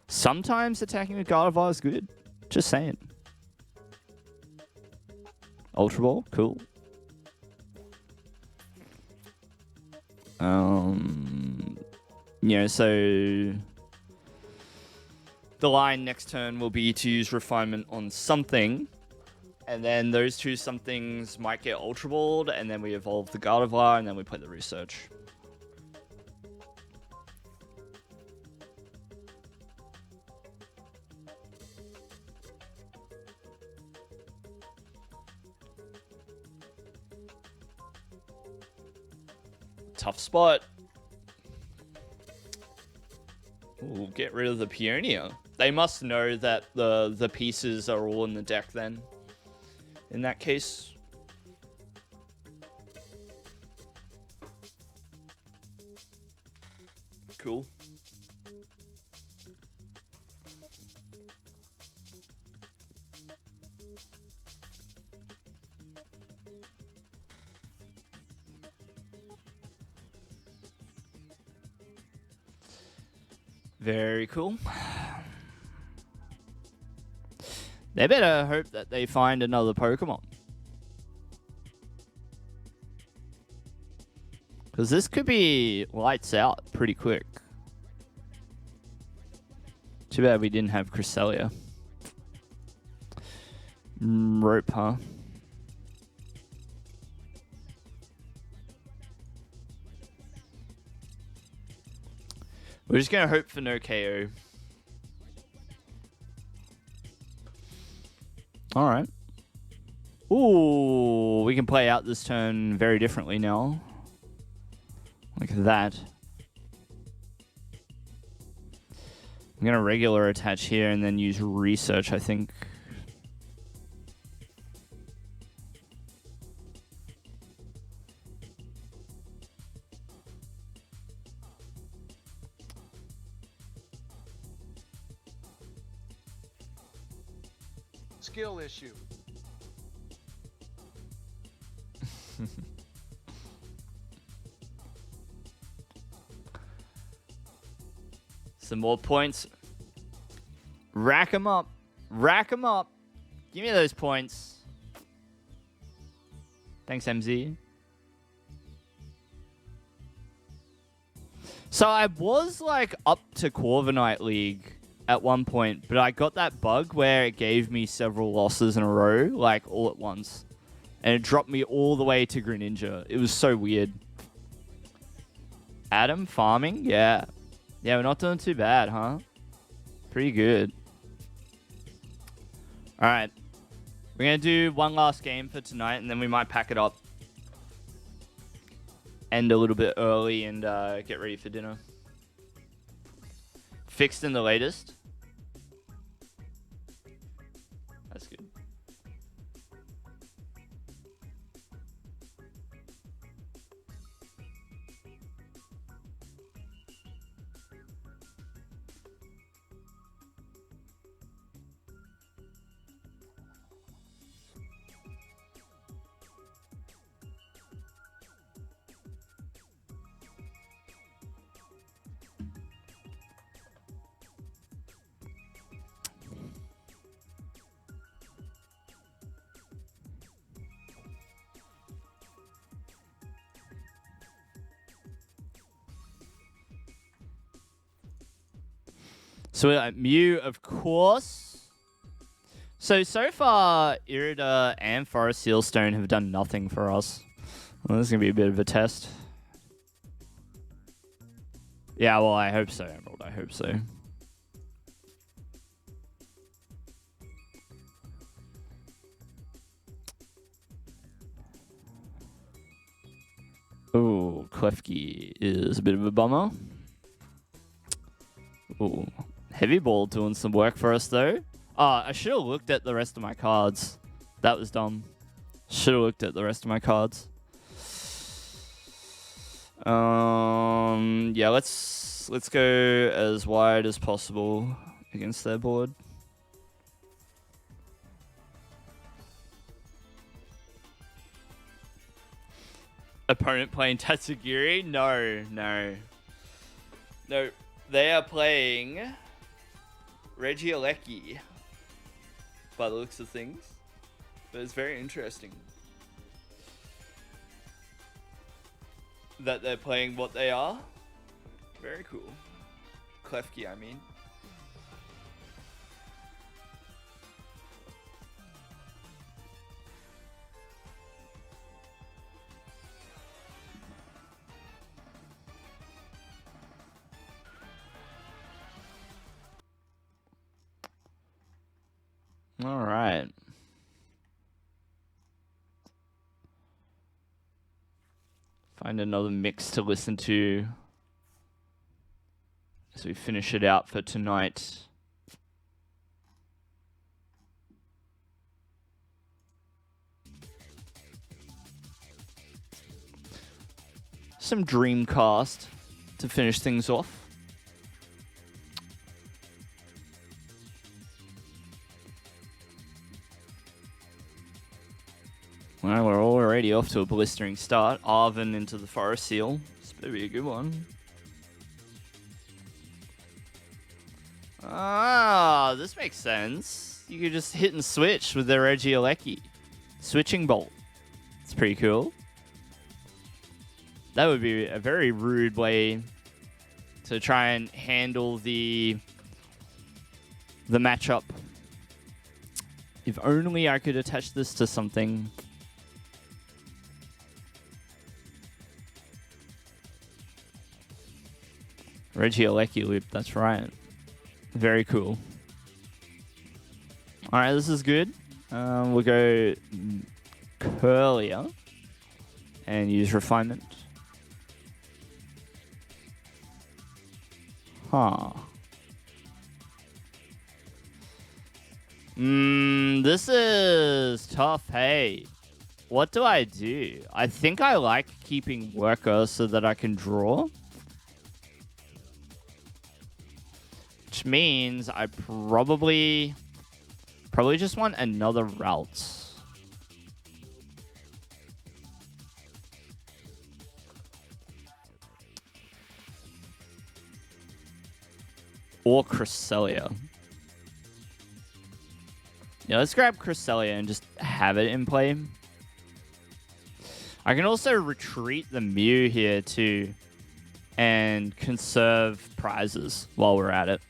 Sometimes attacking with Gardevoir is good. Just saying. Ultra Ball, cool. Yeah, so the line next turn will be to use refinement on something, and then those two somethings might get Ultra Balled, and then we evolve the Gardevoir, and then we play the research. Tough spot. Ooh, get rid of the Peonia. They must know that the pieces are all in the deck then. In that case. Cool. Very cool. They better hope that they find another Pokemon. Because this could be lights out pretty quick. Too bad we didn't have Cresselia. Rope, huh? We're just going to hope for no KO. Alright. Ooh, we can play out this turn very differently now. Like that. I'm going to regular attach here and then use research, I think. Skill issue. Some more points. Rack them up. Rack them up. Give me those points. Thanks, MZ. So I was like up to Corviknight League at one point, but I got that bug where it gave me several losses in a row, like all at once. And it dropped me all the way to Greninja. It was so weird. Adam, farming? Yeah. Yeah, we're not doing too bad, huh? Pretty good. Alright. We're going to do one last game for tonight, and then we might pack it up. End a little bit early and get ready for dinner. Fixed in the latest. That's good. So Mew, of course. So far, Irida and Forest Sealstone have done nothing for us. Well, this is going to be a bit of a test. Yeah, well, I hope so, Emerald. I hope so. Ooh, Klefki is a bit of a bummer. Ooh, Heavy Ball doing some work for us, though. I should have looked at the rest of my cards. That was dumb. Should have looked at the rest of my cards. Yeah, let's go as wide as possible against their board. Opponent playing Tatsugiri? No. They are playing Regieleki by the looks of things. But it's very interesting that they're playing what they are. Very cool. Klefki, I mean. All right. Find another mix to listen to as we finish it out for tonight. Some Dreamcast to finish things off. Well, we're already off to a blistering start. Arven into the Forest Seal. This better be a good one. Ah, this makes sense. You could just hit and switch with their Regieleki. Switching Bolt. It's pretty cool. That would be a very rude way to try and handle the matchup. If only I could attach this to something. Regieleki loop, that's right. Very cool. Alright, this is good. We'll go Curlier and use Refinement. Huh. This is tough, hey. What do? I think I like keeping Worker so that I can draw. Which means I probably just want another route. Or Cresselia. Yeah, let's grab Cresselia and just have it in play. I can also retreat the Mew here too and conserve prizes while we're at it.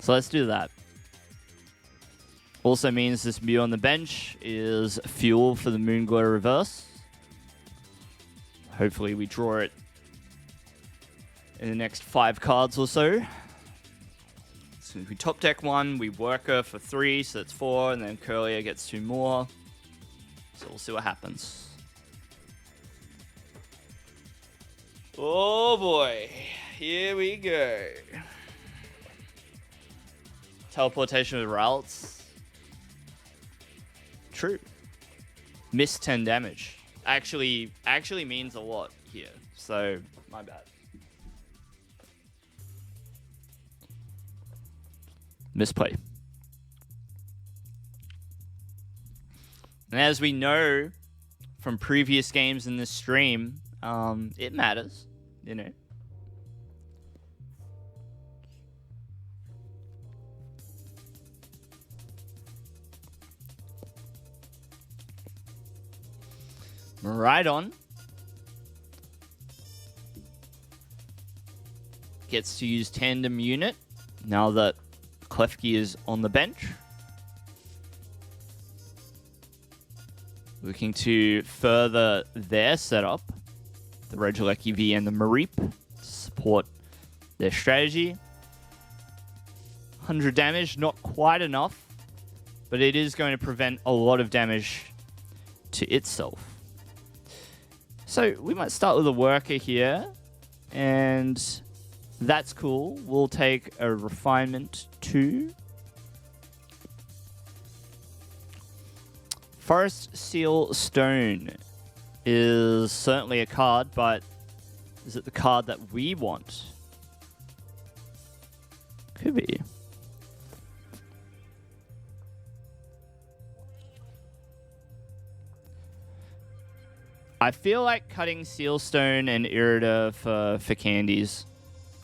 So let's do that. Also means this Mew on the bench is fuel for the Moonglow reverse. Hopefully we draw it in the next 5 cards or so. So if we top deck 1, we Worker for 3, so that's 4, and then Curlier gets 2 more. So we'll see what happens. Oh boy, here we go. Teleportation with routes. True. Missed 10 damage. Actually means a lot here. So, my bad. Misplay. And as we know from previous games in this stream, it matters, you know. Right on. gets to use Tandem Unit now that Klefki is on the bench. Looking to further their setup, the Regieleki V and the Mareep, to support their strategy. 100 damage, not quite enough, but it is going to prevent a lot of damage to itself. So we might start with a worker here, and that's cool. We'll take a refinement 2. Forest Seal Stone is certainly a card, but is it the card that we want? Could be. I feel like cutting Sealstone and Irida for candies.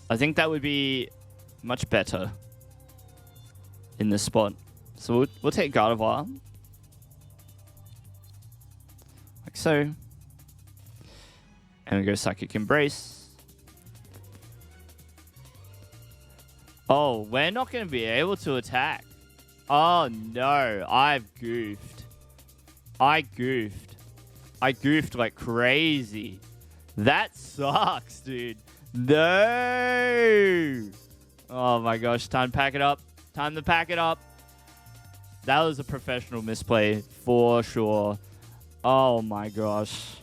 I think that would be much better in this spot. So we'll take Gardevoir. Like so. And we go Psychic Embrace. Oh, we're not going to be able to attack. Oh no, I've goofed. I goofed like crazy. That sucks, dude. No! Oh my gosh, time to pack it up. Time to pack it up. That was a professional misplay for sure. Oh my gosh.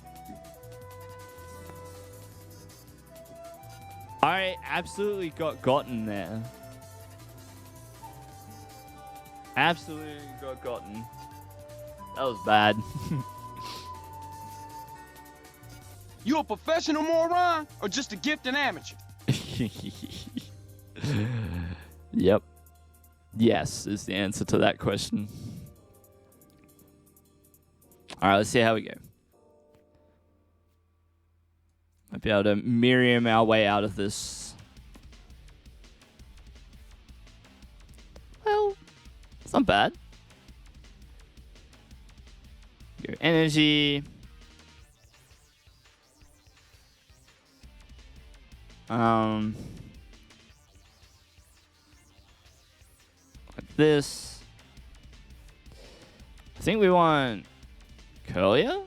I absolutely got gotten there. Absolutely got gotten. That was bad. You a professional moron or just a gifted amateur? Yep. Yes is the answer to that question. All right, let's see how we go. Might be able to Miriam our way out of this. Well, it's not bad. Go energy. Like this. I think we want Curlia?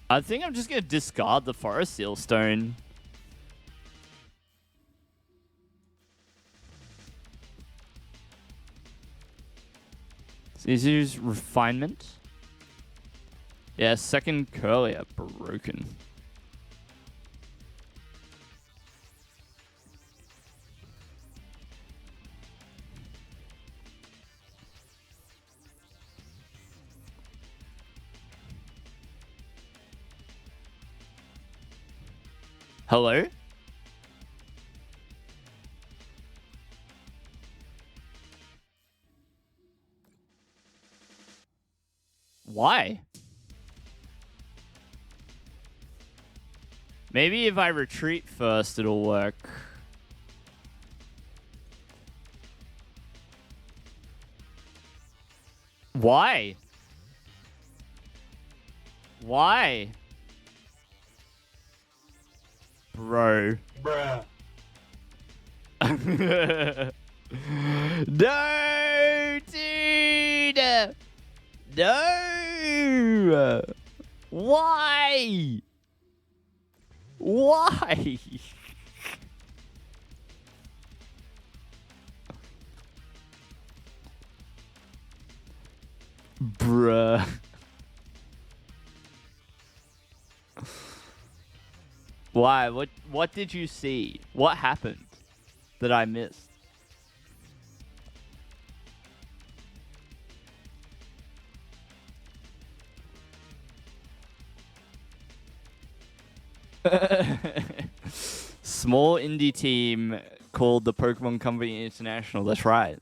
I think I'm just going to discard the Forest Seal Stone. So let's use Refinement. Yeah, second Curlia broken. Hello? Why? Maybe if I retreat first, it'll work. Why? Why? Bro. Bruh. No, dude. No. Why? Why? Bruh. Why? What did you see? What happened that I missed? Small indie team called the Pokemon Company International. That's right.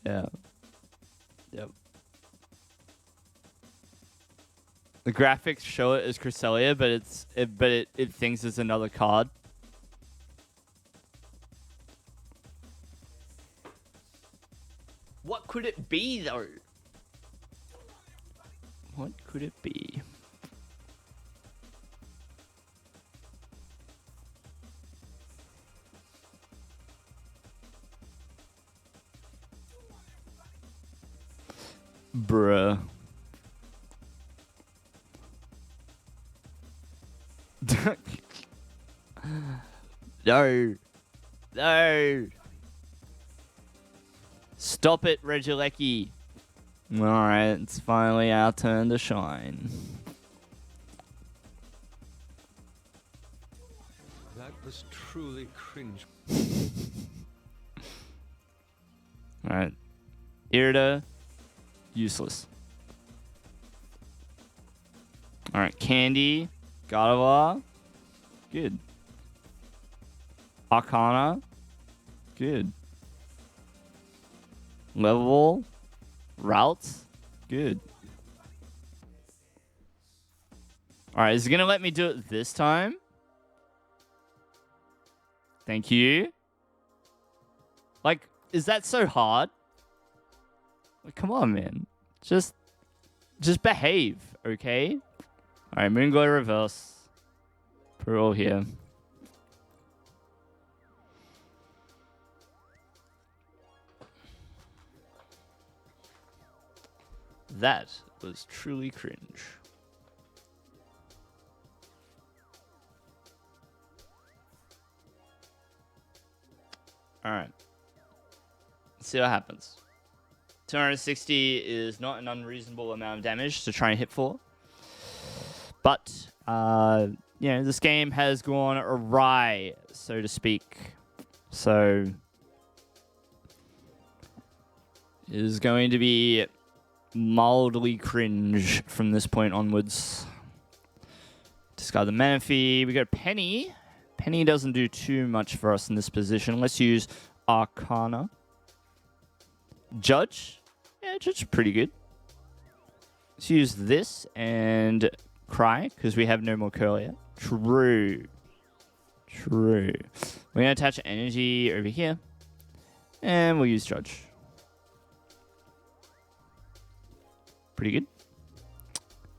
Yeah. Yep. The graphics show it as Cresselia, but it thinks it's another card. What could it be though? What could it be? Bruh. No. No. Stop it, Regieleki. Alright, it's finally our turn to shine. That was truly cringe. Alright. Irida. Useless. Alright, Candy. Gardevoir. Good. Arcana. Good. Level. Routes. Good. Alright, is it gonna let me do it this time? Thank you. Like, is that so hard? Like, come on, man. Just behave, okay? Alright, Moonglow reverse. Put it all here. That was truly cringe. Alright. Let's see what happens. 260 is not an unreasonable amount of damage to try and hit for. But, you know, this game has gone awry, so to speak. So, it is going to be mildly cringe from this point onwards. Discard the Manaphy. We got Penny. Penny doesn't do too much for us in this position. Let's use Arcana. Judge. Yeah, Judge is pretty good. Let's use this and Cry, because we have no more Curlier. True. True. We're going to attach energy over here. And we'll use Judge. Pretty good.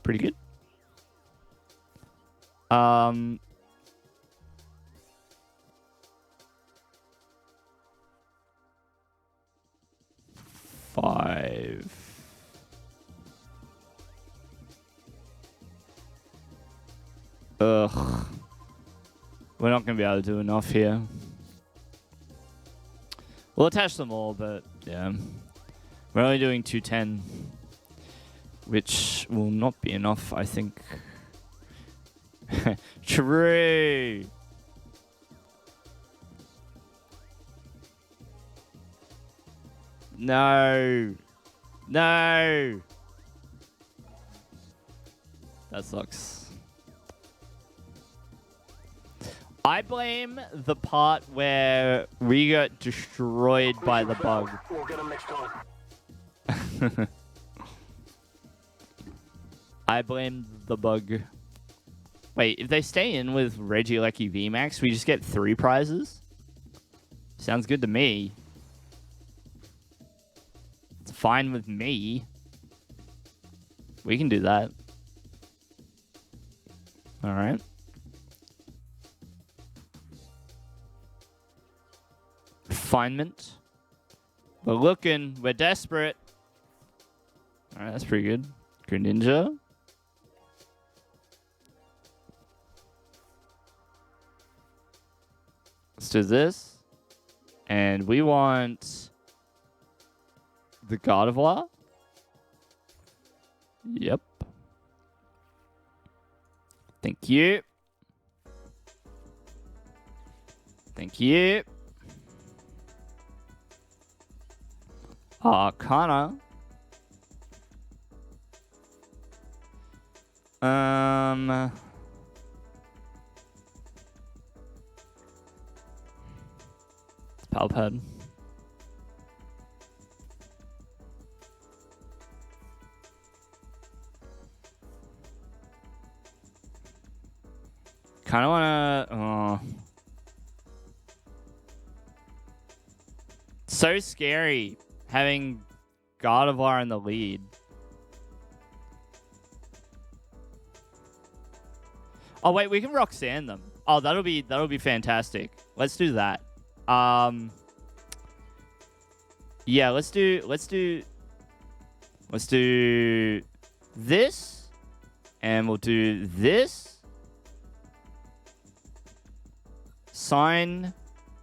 Pretty good. 5. Ugh. We're not going to be able to do enough here. We'll attach them all, but yeah. We're only doing 210. Which will not be enough, I think. True. No. No. That sucks. I blame the part where we got destroyed by the bug. We'll get 'em next time. I blame the bug. Wait, if they stay in with Regieleki VMAX, we just get 3 prizes? Sounds good to me. It's fine with me. We can do that. Alright. Refinement. We're looking. We're desperate. Alright, that's pretty good. Greninja. Let's do this. And we want the Gardevoir. Yep. Thank you. Thank you. Arcana. It's Palpad. Kind of want to... So scary having Gardevoir in the lead. Oh wait, we can Roxanne them. Oh, that'll be fantastic. Let's do that. Yeah, let's do Let's do this. And we'll do this. Signed,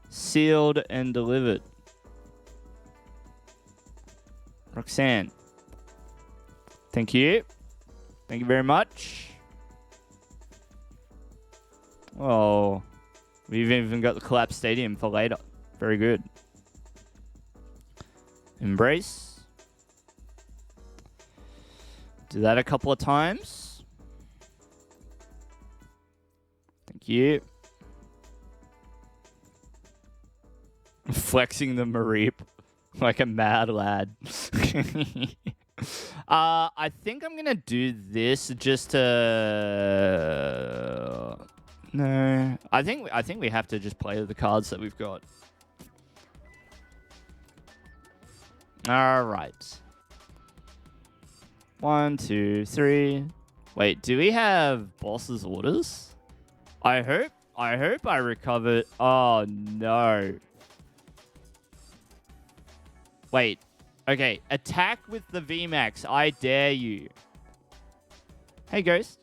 sealed, and delivered. Roxanne. Thank you. Thank you very much. Oh, we've even got the collapsed stadium for later. Very good. Embrace. Do that a couple of times. Thank you. Flexing the Mareep like a mad lad. I think I'm gonna do this just to. No, I think we have to just play the cards that we've got. All right. 1, 2, 3. Wait, do we have boss's orders? I hope I recovered. Oh no. Wait. Okay, attack with the VMAX. I dare you. Hey, Ghost.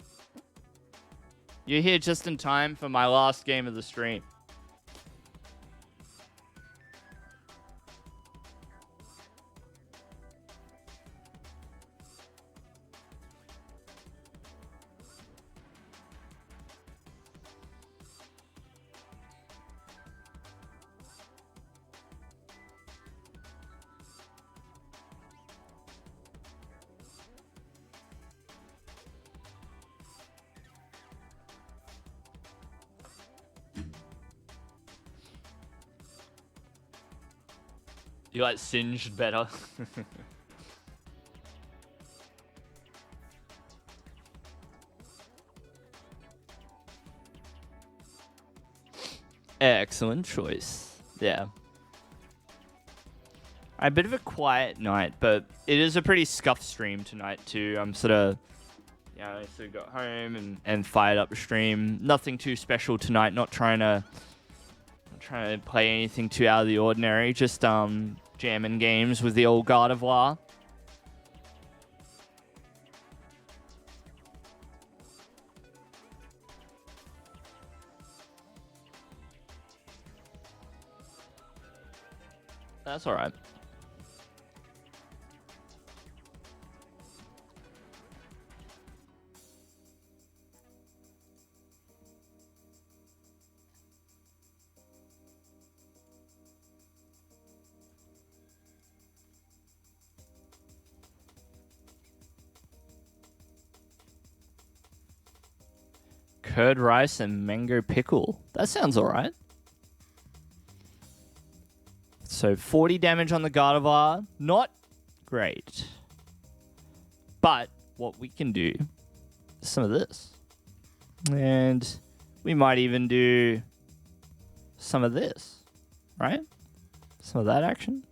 You're here just in time for my last game of the stream. You like singed better. Excellent choice. Yeah. A bit of a quiet night, but it is a pretty scuffed stream tonight too. I'm sort of, I sort of got home and fired up the stream. Nothing too special tonight. Not trying to play anything too out of the ordinary. Just jamming games with the old Gardevoir. That's all right. Curd rice and mango pickle. That sounds all right. So 40 damage on the Gardevoir. Not great. But what we can do is some of this. And we might even do some of this. Right? Some of that action.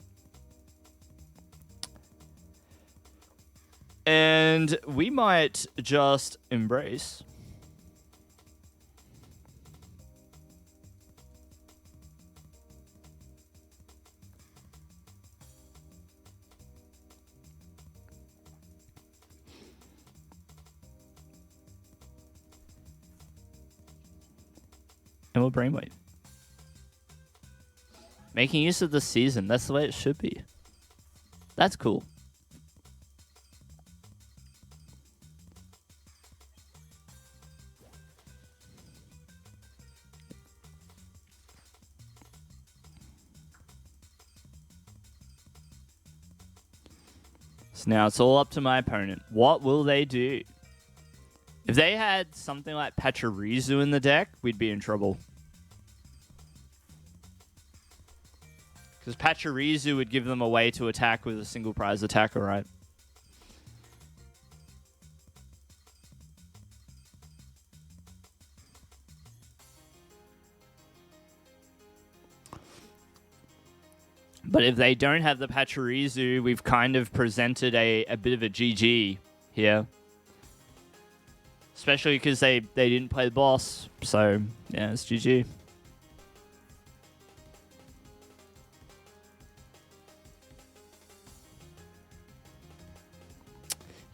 And we might just embrace. And we'll brainwave. Making use of the season. That's the way it should be. That's cool. So now it's all up to my opponent. What will they do? If they had something like Pachirisu in the deck, we'd be in trouble. Because Pachirisu would give them a way to attack with a single prize attacker, right? But if they don't have the Pachirisu, we've kind of presented a bit of a GG here. Especially because they didn't play the boss. So, yeah, it's GG.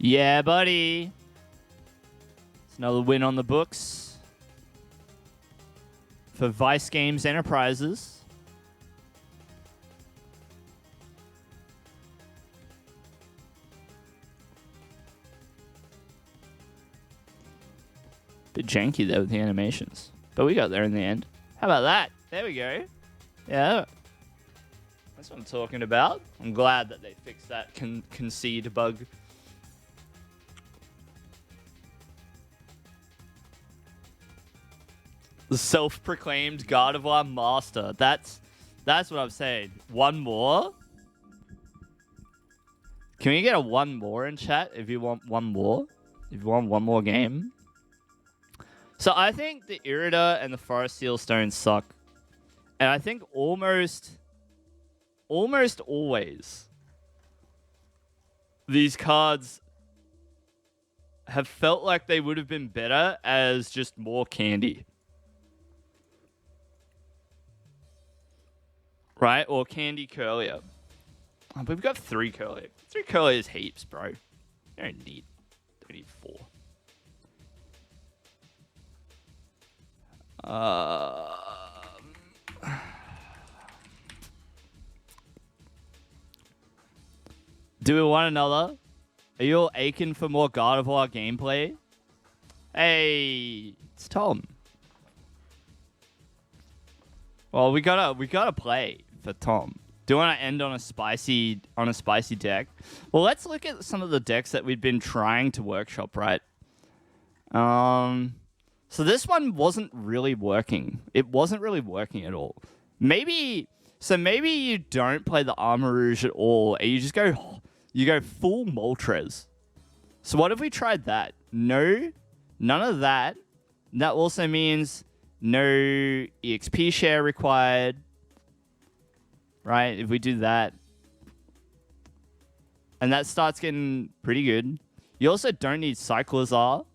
Yeah, buddy. It's another win on the books for Vice Games Enterprises. Bit janky there with the animations, but we got there in the end. How about that? There we go. Yeah. That's what I'm talking about. I'm glad that they fixed that concede bug. The self-proclaimed Gardevoir master. That's what I'm saying. One more. Can we get a one more in chat if you want one more? If you want one more game. So I think the Irida and the Forest Seal Stone suck. And I think almost always these cards have felt like they would have been better as just more candy. Right? Or candy Curlier. Oh, but we've got 3 Curlier. 3 Curlier is heaps, bro. You don't need 4. Do we want another? Are you all aching for more Gardevoir gameplay? Hey, it's Tom. Well, we gotta play for Tom. Do you want to end on a spicy deck? Well, let's look at some of the decks that we've been trying to workshop, right? So this one wasn't really working. It wasn't really working at all. Maybe you don't play the Armarouge at all, and you just go full Moltres. So what if we tried that? No, none of that. That also means no EXP share required. Right? If we do that. And that starts getting pretty good. You also don't need Cyclizar.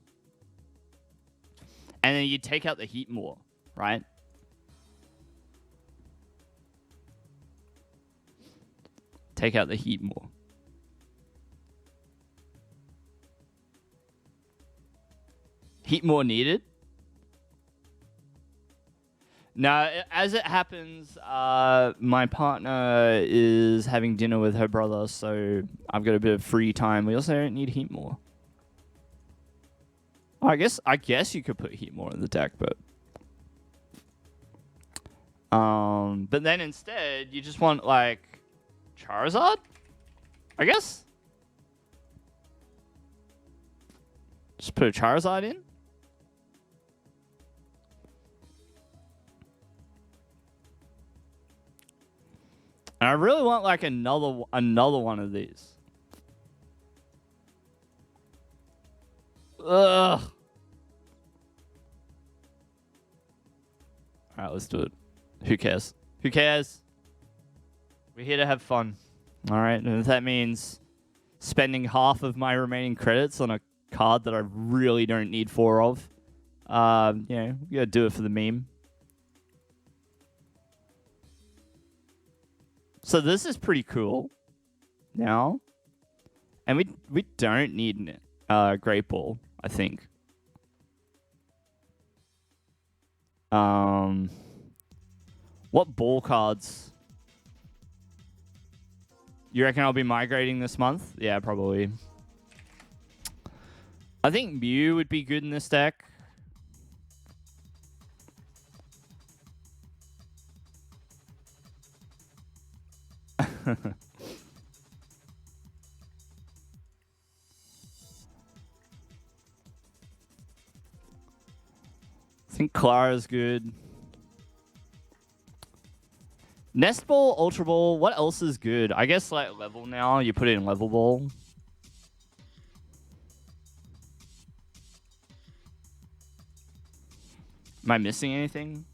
And then you take out the Heatmore, right? Take out the Heatmore. Heatmore needed? Now, as it happens, my partner is having dinner with her brother, so I've got a bit of free time. We also don't need Heatmore. I guess you could put Heatmore in the deck, but then instead you just want like Charizard, I guess. Just put a Charizard in. And I really want like another one of these. Ugh. Alright, let's do it. Who cares? Who cares? We're here to have fun. Alright, and if that means spending half of my remaining credits on a card that I really don't need 4 of, we gotta do it for the meme. So this is pretty cool now. And we don't need Great Ball, I think. What ball cards? You reckon I'll be migrating this month? Yeah, probably. I think Mew would be good in this deck. I think Clara's good. Nest Ball, Ultra Ball, what else is good? I guess like level now, you put it in Level Ball. Am I missing anything?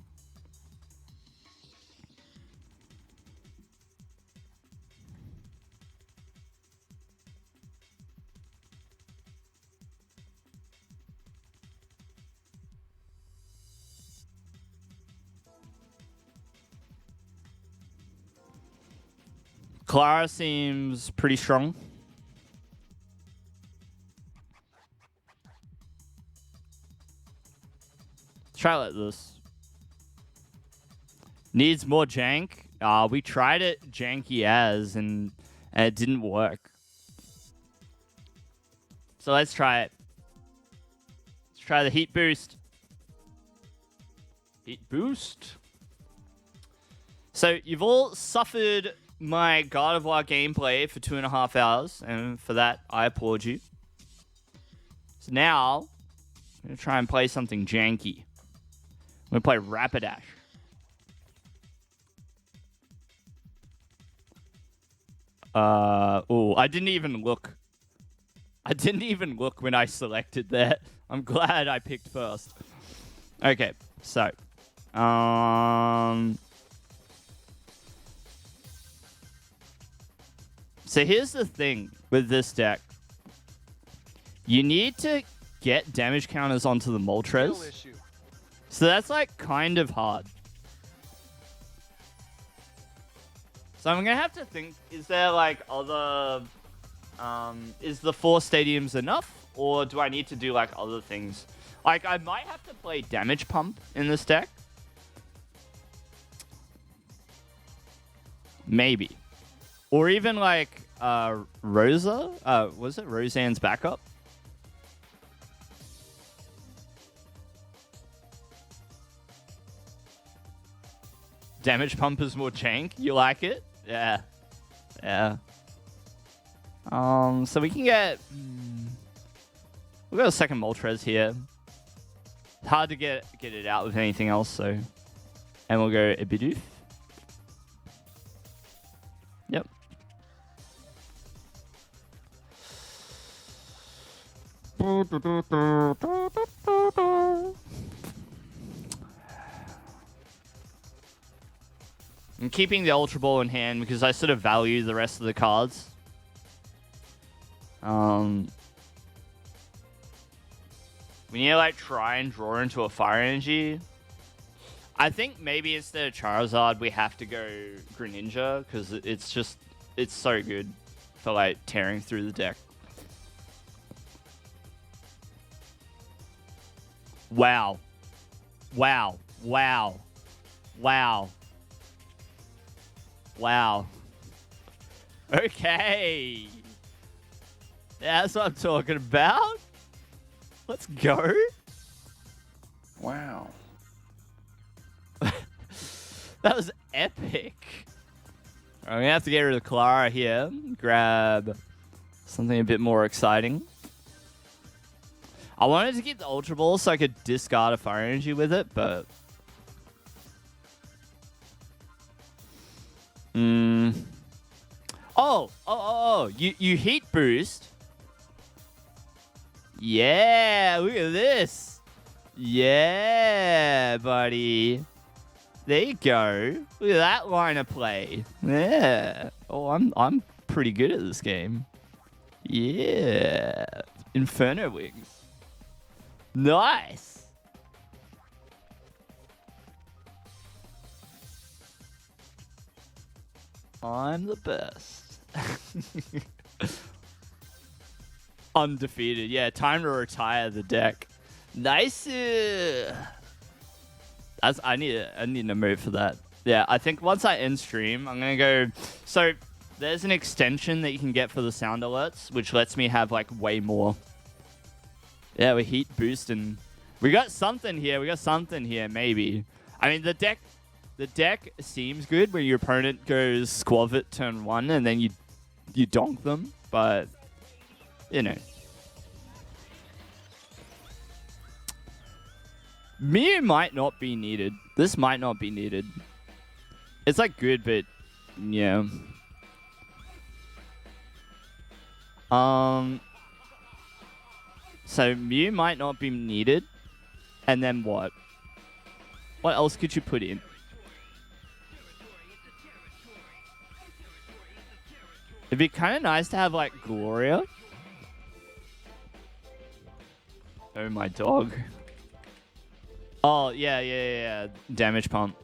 Clara seems pretty strong. try like this. Needs more jank. We tried it janky as, and it didn't work. So let's try it. Let's try the heat boost. Heat boost. So you've all suffered my Gardevoir gameplay for 2.5 hours, and for that, I applaud you. So now, I'm going to try and play something janky. I'm going to play Rapidash. Oh, I didn't even look. I didn't even look when I selected that. I'm glad I picked first. Okay, so. So here's the thing with this deck. You need to get damage counters onto the Skill Moltres. issue. So that's like kind of hard. So I'm going to have to think, is there like other... is the 4 stadiums enough? Or do I need to do like other things? Like I might have to play damage pump in this deck. Maybe. Or even like Rosa? Was it Roseanne's backup? Damage pump is more jank. You like it? Yeah. Yeah. So we can get... we've got a second Moltres here. It's hard to get it out with anything else, so... And we'll go Ibidoof. Yep. I'm keeping the Ultra Ball in hand because I sort of value the rest of the cards. We need to like try and draw into a Fire Energy. I think maybe instead of Charizard we have to go Greninja because it's so good for like tearing through the deck. Wow. Wow. Wow. Wow. Wow. Okay. That's what I'm talking about. Let's go. Wow. That was epic. I'm going to have to get rid of Clara here. Grab something a bit more exciting. I wanted to keep the Ultra Ball so I could discard a Fire Energy with it, but... Oh, you heat boost. Yeah, look at this. Yeah, buddy. There you go. Look at that line of play. Yeah. Oh, I'm pretty good at this game. Yeah. Inferno Wings. Nice. I'm the best. Undefeated. Yeah, time to retire the deck. Nice. I need a move for that. Yeah, I think once I end stream, I'm going to go... So, there's an extension that you can get for the sound alerts, which lets me have, like, way more. Yeah, we heat boost and... We got something here. Maybe. I mean, the deck seems good when your opponent goes Squavit turn 1 and then you donk them, but you know. Mew might not be needed. This might not be needed. It's like good, but yeah. So Mew might not be needed. And then what? What else could you put in? It'd be kind of nice to have, like, Gloria. Oh, my dog. Oh, yeah. Damage pump.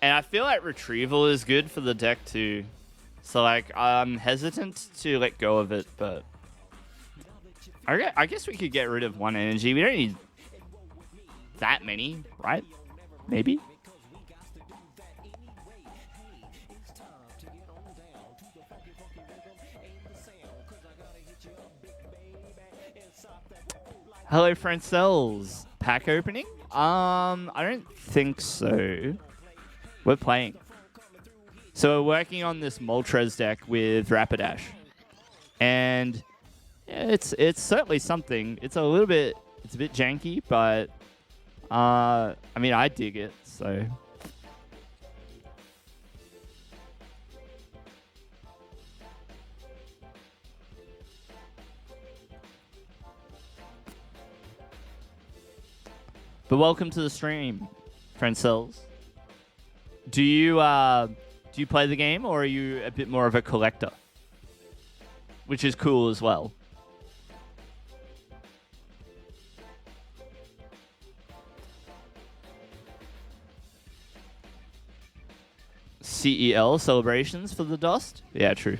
And I feel like Retrieval is good for the deck, too. So like I'm hesitant to let go of it, but I guess we could get rid of one energy. We don't need that many, right? Maybe. Hello, Francels. Pack opening? I don't think so. We're playing. So we're working on this Moltres deck with Rapidash. And yeah, it's certainly something. It's a bit janky, but I mean I dig it, so. But welcome to the stream, Francels. Do you play the game, or are you a bit more of a collector? Which is cool as well. CEL celebrations for the dust? Yeah, true.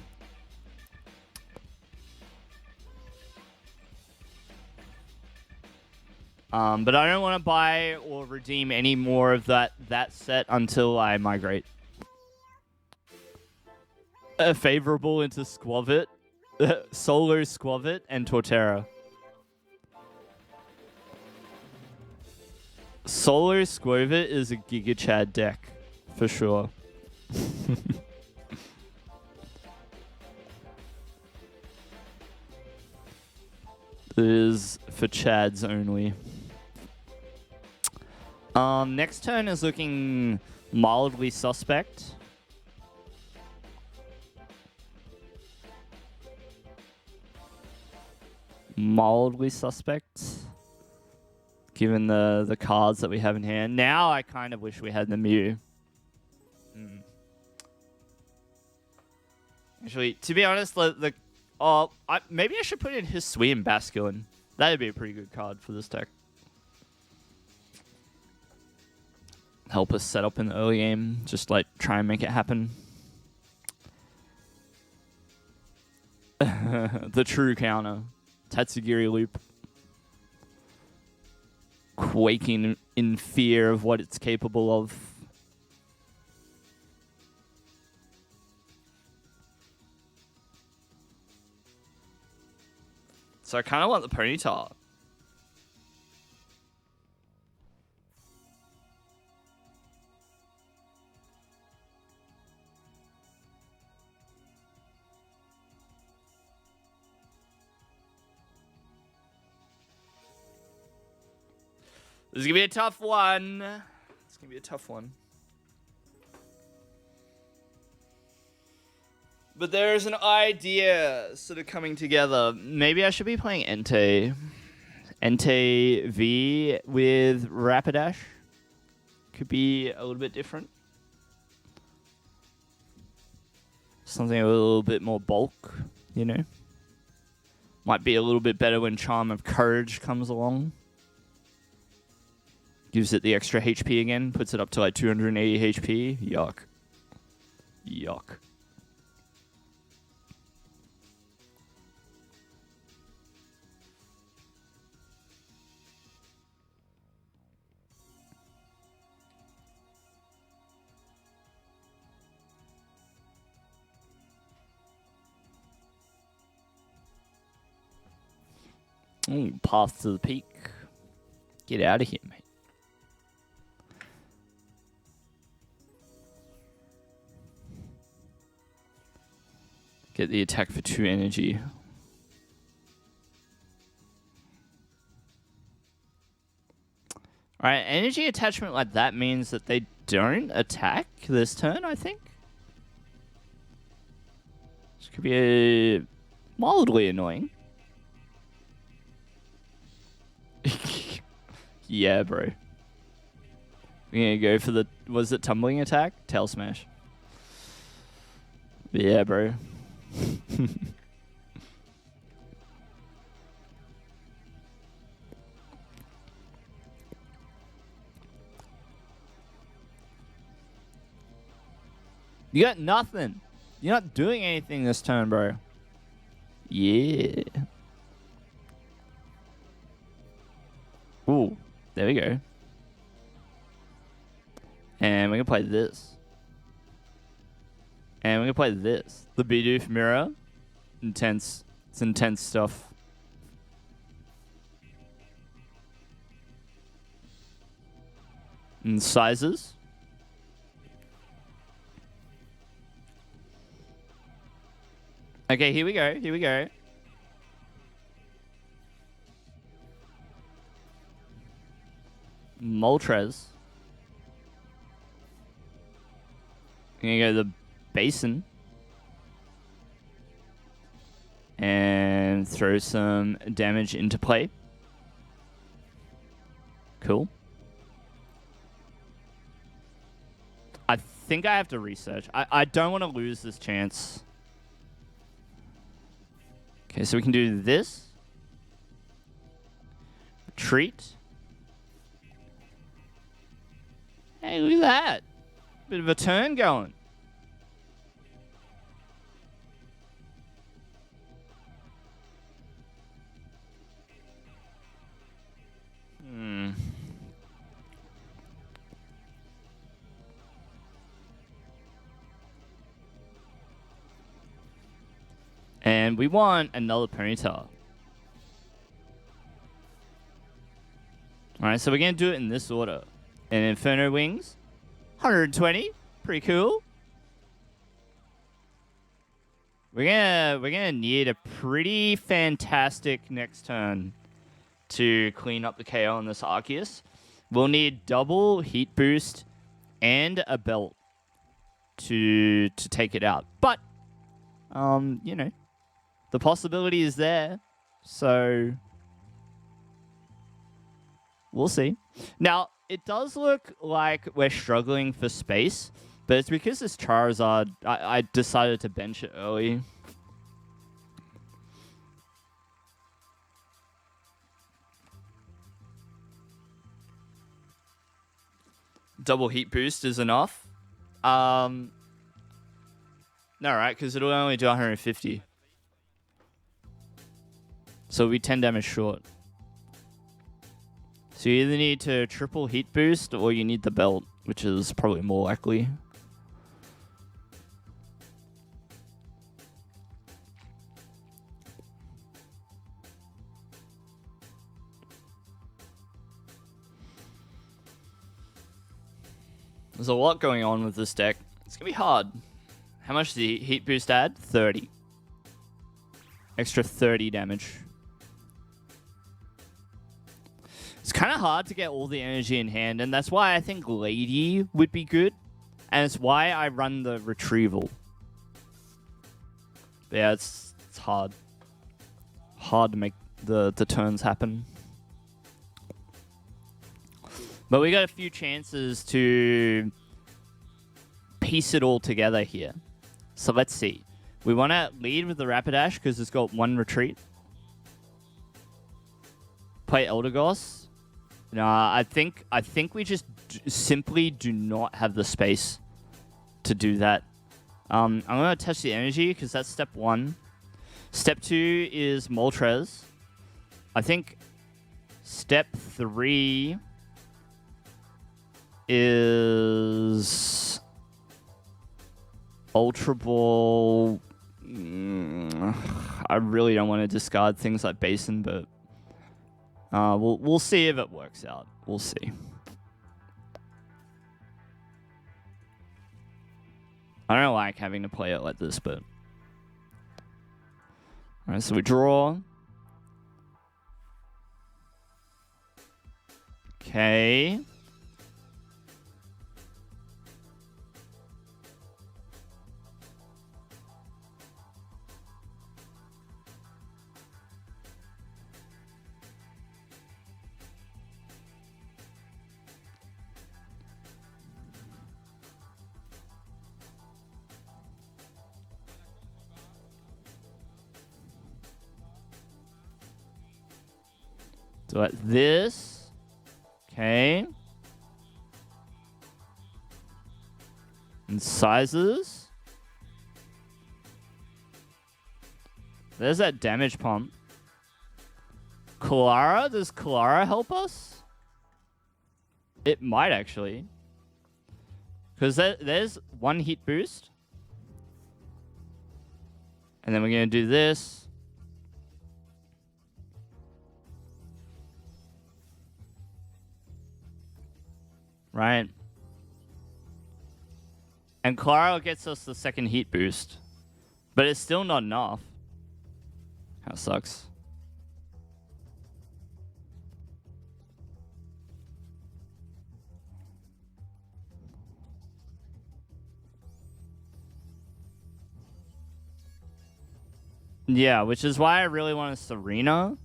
But I don't want to buy or redeem any more of that set until I migrate. Favorable into Squavit, Solo Squavit, and Torterra. Solo Squavit is a Giga Chad deck, for sure. It is for Chads only. Next turn is looking mildly suspect. Mildly suspect. Given the cards that we have in hand. Now I kind of wish we had the Mew. Actually, to be honest, maybe I should put in Hisuian Basculin. That'd be a pretty good card for this deck. Help us set up in the early game. Just like try and make it happen. The true counter. Tatsugiri loop. Quaking in fear of what it's capable of. So I kind of want the Ponyta. This is going to be a tough one. It's going to be a tough one. But there's an idea sort of coming together. Maybe I should be playing Entei. Entei V with Rapidash. Could be a little bit different. Something a little bit more bulk, you know? Might be a little bit better when Charm of Courage comes along. Gives it the extra HP again. Puts it up to like 280 HP. Yuck. Yuck. Ooh, path to the peak. Get out of here, mate. Get the attack for 2 energy. Alright, energy attachment like that means that they don't attack this turn, I think. This could be mildly annoying. Yeah, bro. We're gonna go for the... Was it tumbling attack? Tail smash. Yeah, bro. You got nothing. You're not doing anything this turn, bro. Yeah. Ooh, there we go. And we're gonna play this. And we're gonna play this. The Bidoof Mirror. Intense. It's intense stuff. And sizes. Okay, here we go. Here we go. Moltres. I'm gonna go to the Basin. And throw some damage into play. Cool. I think I have to research. I don't want to lose this chance. Okay, so we can do this. Retreat. Hey, look at that. Bit of a turn going. And we want another Ponyta. Alright, so we're going to do it in this order. And Inferno Wings, 120, pretty cool. We're gonna need a pretty fantastic next turn to clean up the KO on this Arceus. We'll need double heat boost and a belt to take it out. But you know, the possibility is there. So we'll see. Now, it does look like we're struggling for space, but it's because this Charizard, I decided to bench it early. Double heat boost is enough. No, right? Because it'll only do 150. So it'll be 10 damage short. So you either need to triple heat boost or you need the belt, which is probably more likely. There's a lot going on with this deck. It's going to be hard. How much did the heat boost add? 30. Extra 30 damage. It's kind of hard to get all the energy in hand, and that's why I think Lady would be good, and it's why I run the Retrieval. But yeah, it's hard. Hard to make the turns happen. But we got a few chances to piece it all together here. So let's see. We want to lead with the Rapidash because it's got one retreat. Play Eldegoss. No, I think we just simply do not have the space to do that. I'm going to touch the energy because that's step 1. Step 2 is Moltres. I think step 3 is Ultra Ball. I really don't want to discard things like Basin, but we'll see if it works out. We'll see. I don't like having to play it like this, but alright, so we draw. Okay. So like this. Okay. And sizes. There's that damage pump. Clara? Does Clara help us? It might actually. Because there's one hit boost. And then we're going to do this. Right. And Clara gets us the second heat boost. But it's still not enough. That sucks. Yeah, which is why I really want a Serena.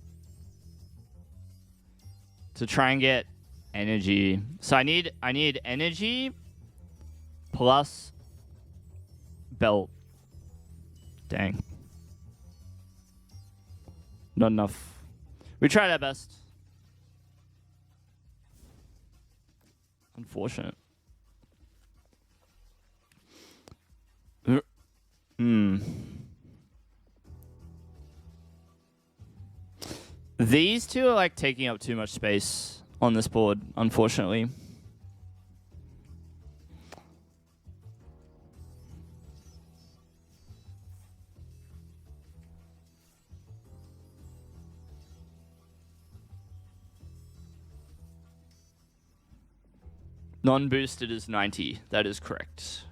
To try and get energy. So I need energy plus belt. Dang. Not enough. We tried our best. Unfortunate. These two are like taking up too much space on this board, unfortunately. Non-boosted is 90. That is correct.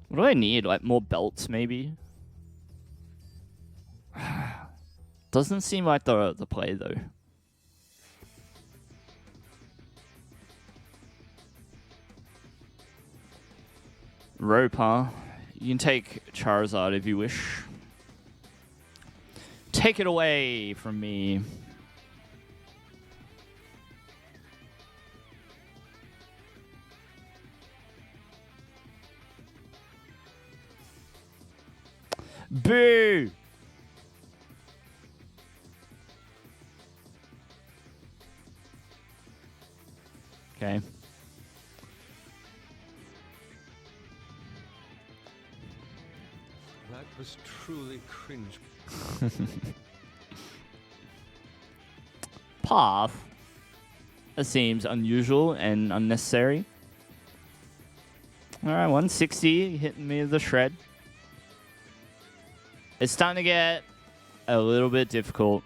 What do I need? Like more belts, maybe? Doesn't seem like the play, though. Rope, huh? You can take Charizard if you wish. Take it away from me. Boo! Okay. That was truly cringe. Path. That seems unusual and unnecessary. Alright, 160 hitting me with the shred. It's starting to get a little bit difficult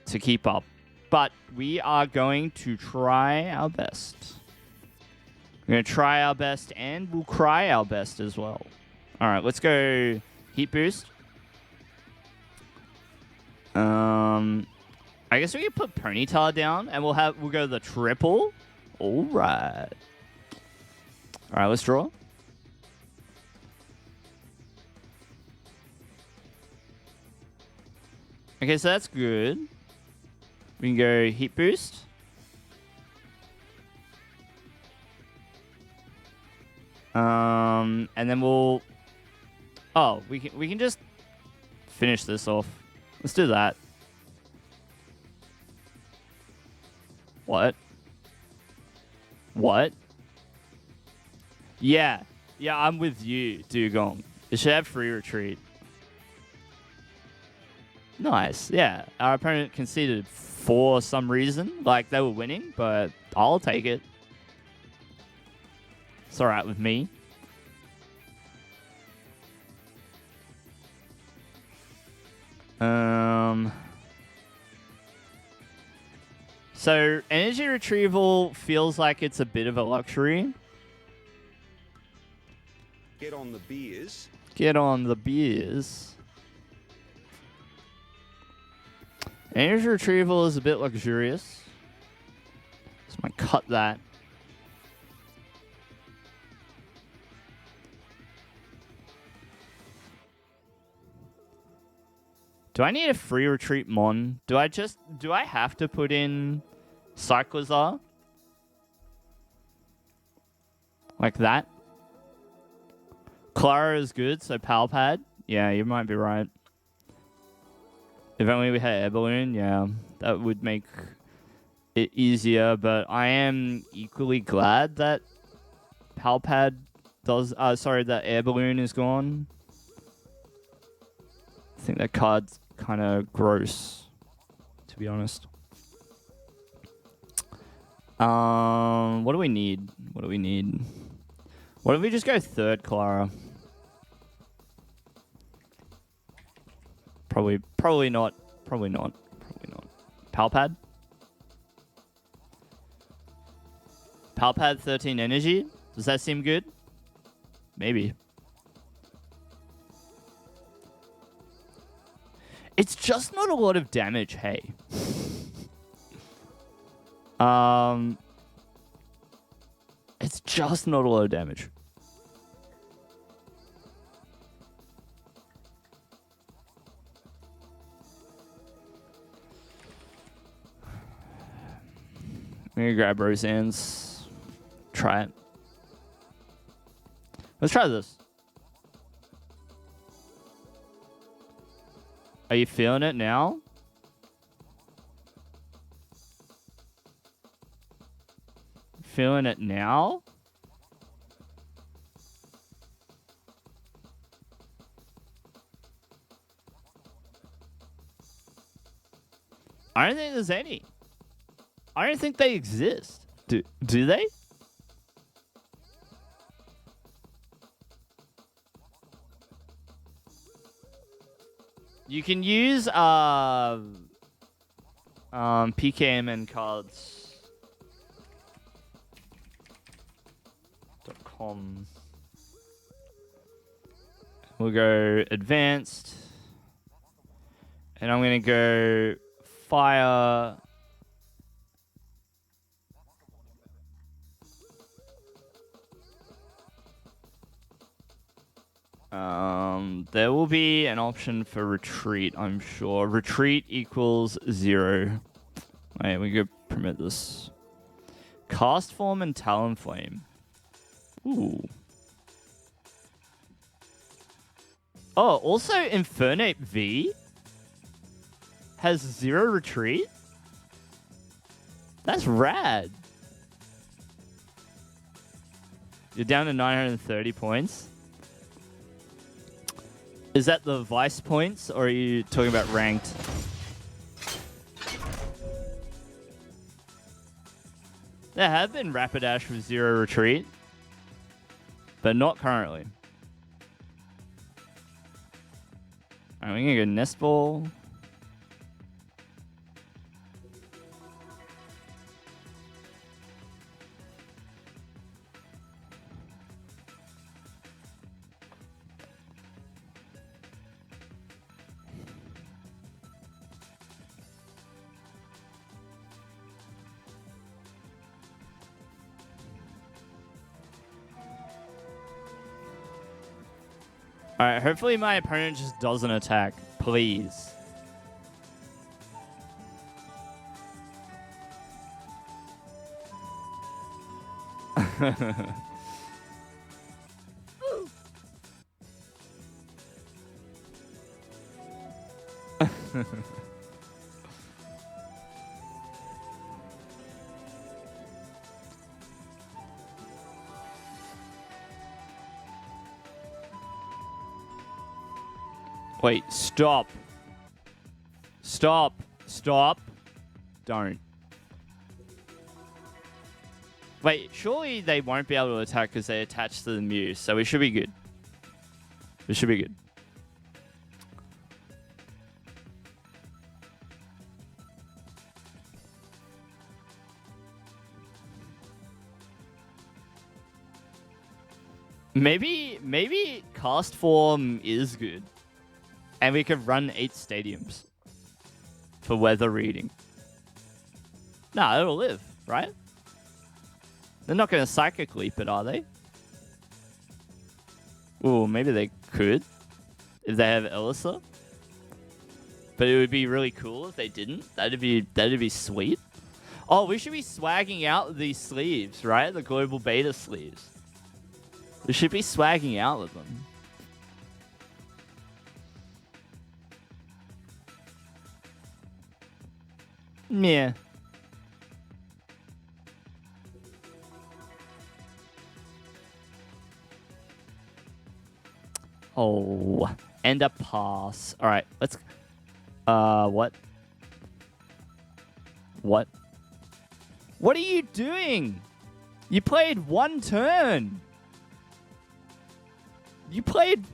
to keep up. But we are going to try our best. We're going to try our best and we'll cry our best as well. Alright, let's go heat boost. I guess we can put Ponyta down and we'll go the triple. Alright. Alright, let's draw. Okay, so that's good. We can go heat boost. And then we'll... Oh, we can just finish this off. Let's do that. What? What? Yeah. Yeah, I'm with you, Dugong. It should have free retreat. Nice. Yeah. Our opponent conceded for some reason. Like, they were winning, but I'll take it. It's alright with me. So, energy retrieval feels like it's a bit of a luxury. Get on the beers. Get on the beers. Energy retrieval is a bit luxurious. So I might cut that. Do I need a free retreat Mon? Do I have to put in Cyclizar? Like that? Clara is good, so Palpad? Yeah, you might be right. If only we had Air Balloon, yeah, that would make it easier, but I am equally glad that Palpad does. Sorry, the air balloon is gone. I think that card's kind of gross, to be honest. What do we need? What do we need? What if we just go third, Clara? Probably not. Probably not. Probably not. Palpad? Palpad 13 energy? Does that seem good? Maybe. It's just not a lot of damage, hey. It's just not a lot of damage. I'm gonna grab Roseanne's. Try it. Let's try this. Are you feeling it now? Feeling it now? I don't think there's any. I don't think they exist. Do they? You can use PKMN cards. .com. We'll go advanced. And I'm going to go fire. There will be an option for retreat, I'm sure. Retreat equals 0. Wait, we go permit this. Cast form and Talonflame. Ooh. Oh, also Infernate V has 0 retreat? That's rad. You're down to 930 points. Is that the Vice points, or are you talking about ranked? There have been Rapidash with 0 retreat, but not currently. Alright, we're gonna go Nest Ball. Alright, hopefully my opponent just doesn't attack. Please. Wait, stop. Stop. Stop. Don't. Wait, surely they won't be able to attack because they attach to the Muse, so we should be good. We should be good. Maybe cast form is good. And we could run 8 stadiums for weather reading. Nah, it'll live, right? They're not going to Psychic Leap it, are they? Ooh, maybe they could. If they have Elisa. But it would be really cool if they didn't. That'd be sweet. Oh, we should be swagging out these sleeves, right? The Global Beta sleeves. We should be swagging out with them. Yeah. Oh, and a pass. All right, let's. What? What? What are you doing? You played one turn. You played.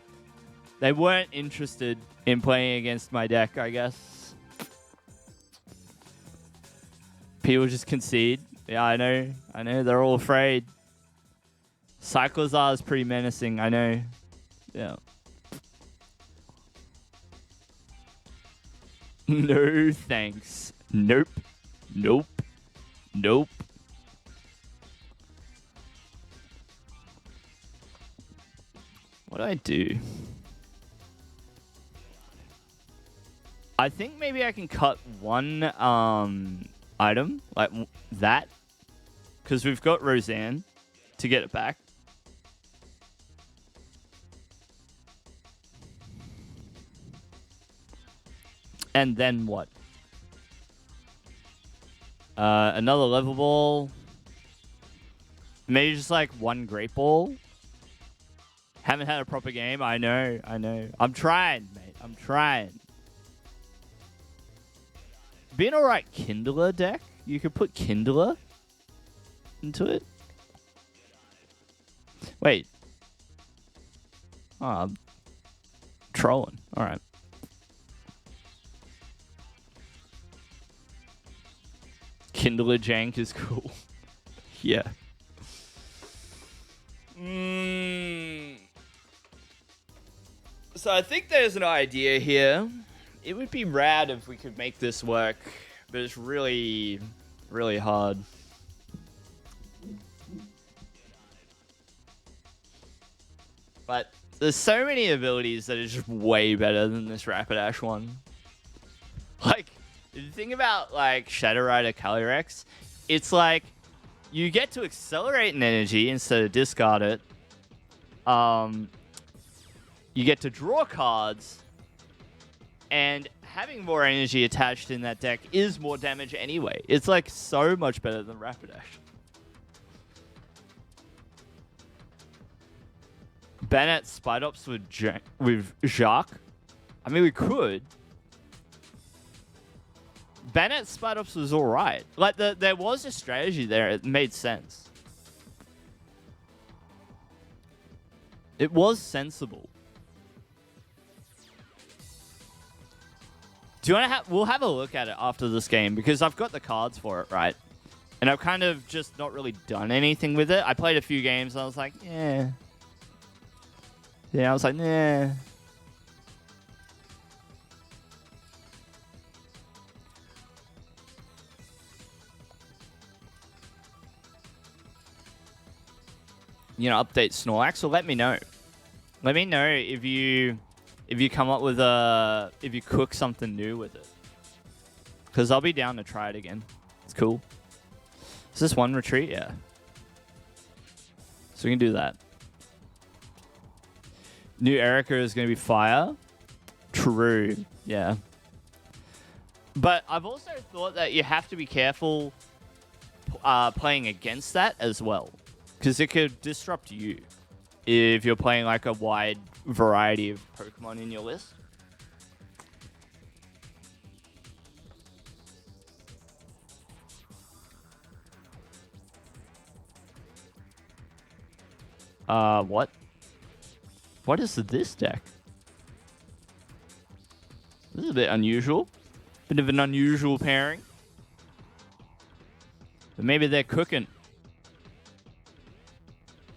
They weren't interested in playing against my deck, I guess. People just concede. Yeah, I know. I know. They're all afraid. Cyclozar is pretty menacing. I know. Yeah. No thanks. Nope. Nope. Nope. What do I do? I think maybe I can cut one item like that, because we've got Roseanne to get it back. And then what? Another level ball. Maybe just like one great ball. Haven't had a proper game. I know. I know. I'm trying, mate. I'm trying. Be an alright Kindler deck. You could put Kindler into it. Wait. Oh, I'm trolling. Alright. Kindler jank is cool. Yeah. So I think there's an idea here. It would be rad if we could make this work, but it's really, really hard. But there's so many abilities that are just way better than this Rapidash one. Like, if you think about like Shadow Rider Calyrex, it's like you get to accelerate an energy instead of discard it. You get to draw cards, and having more energy attached in that deck is more damage anyway. It's like so much better than Rapidash. Ban Spidops with Jacques. I mean, we could. Ban Spidops was alright. Like, there was a strategy there. It made sense. It was sensible. Do you want to we'll have a look at it after this game, because I've got the cards for it, right? And I've kind of just not really done anything with it. I played a few games and I was like, yeah. Yeah, I was like, nah. You know, update Snorlax, so let me know. Let me know if you come up with if you cook something new with it. Because I'll be down to try it again. It's cool. Is this one retreat? Yeah. So we can do that. New Erica is going to be fire. True. Yeah. But I've also thought that you have to be careful playing against that as well. Because it could disrupt you if you're playing like a wide variety of Pokemon in your list. What? What is this deck? This is a bit unusual. Bit of an unusual pairing. But maybe they're cooking.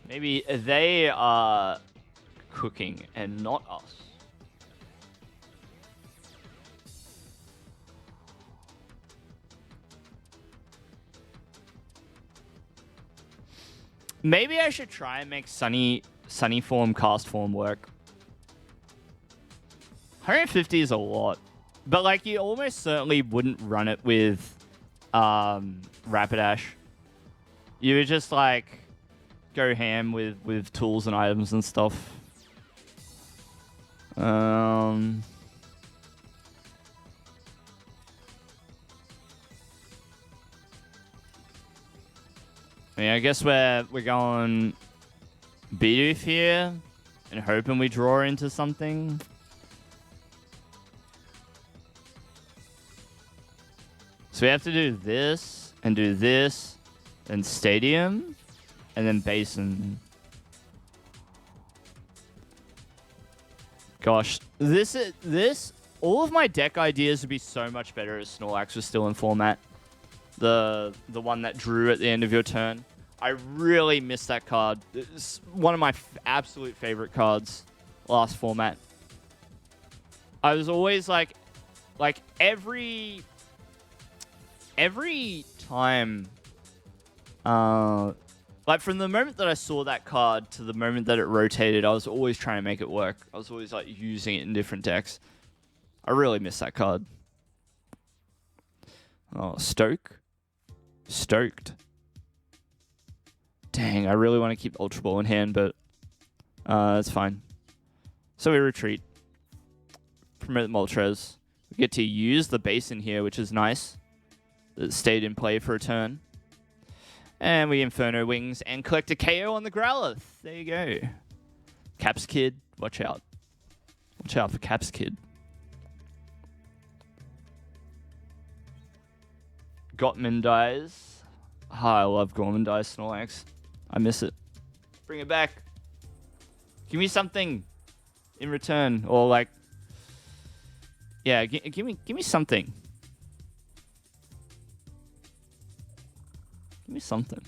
Maybe they are cooking and not us. Maybe I should try and make Sunny form, cast form work. 150 is a lot. But like, you almost certainly wouldn't run it with Rapidash. You would just like go ham with tools and items and stuff. I mean, I guess we're going Bidoof here. and hoping we draw into something. So we have to do this and do this, then Stadium, and then Basin. Gosh, all of my deck ideas would be so much better if Snorlax was still in format. The one that drew at the end of your turn. I really miss that card. It's one of my absolute favorite cards last format. I was always like every time, like from the moment that I saw that card to the moment that it rotated, I was always trying to make it work. I was always like using it in different decks. I really miss that card. Oh, Stoked. Dang, I really want to keep Ultra Ball in hand, but that's fine. So we retreat. Promote Moltres. We get to use the Basin here, which is nice. It stayed in play for a turn. And we Inferno Wings and collect a KO on the Growlithe. There you go. Caps Kid, watch out. Watch out for Caps Kid. Gottman dies. I love Gorman dies Snorlax. I miss it. Bring it back. Give me something in return, or like, yeah, give me something. Give me something.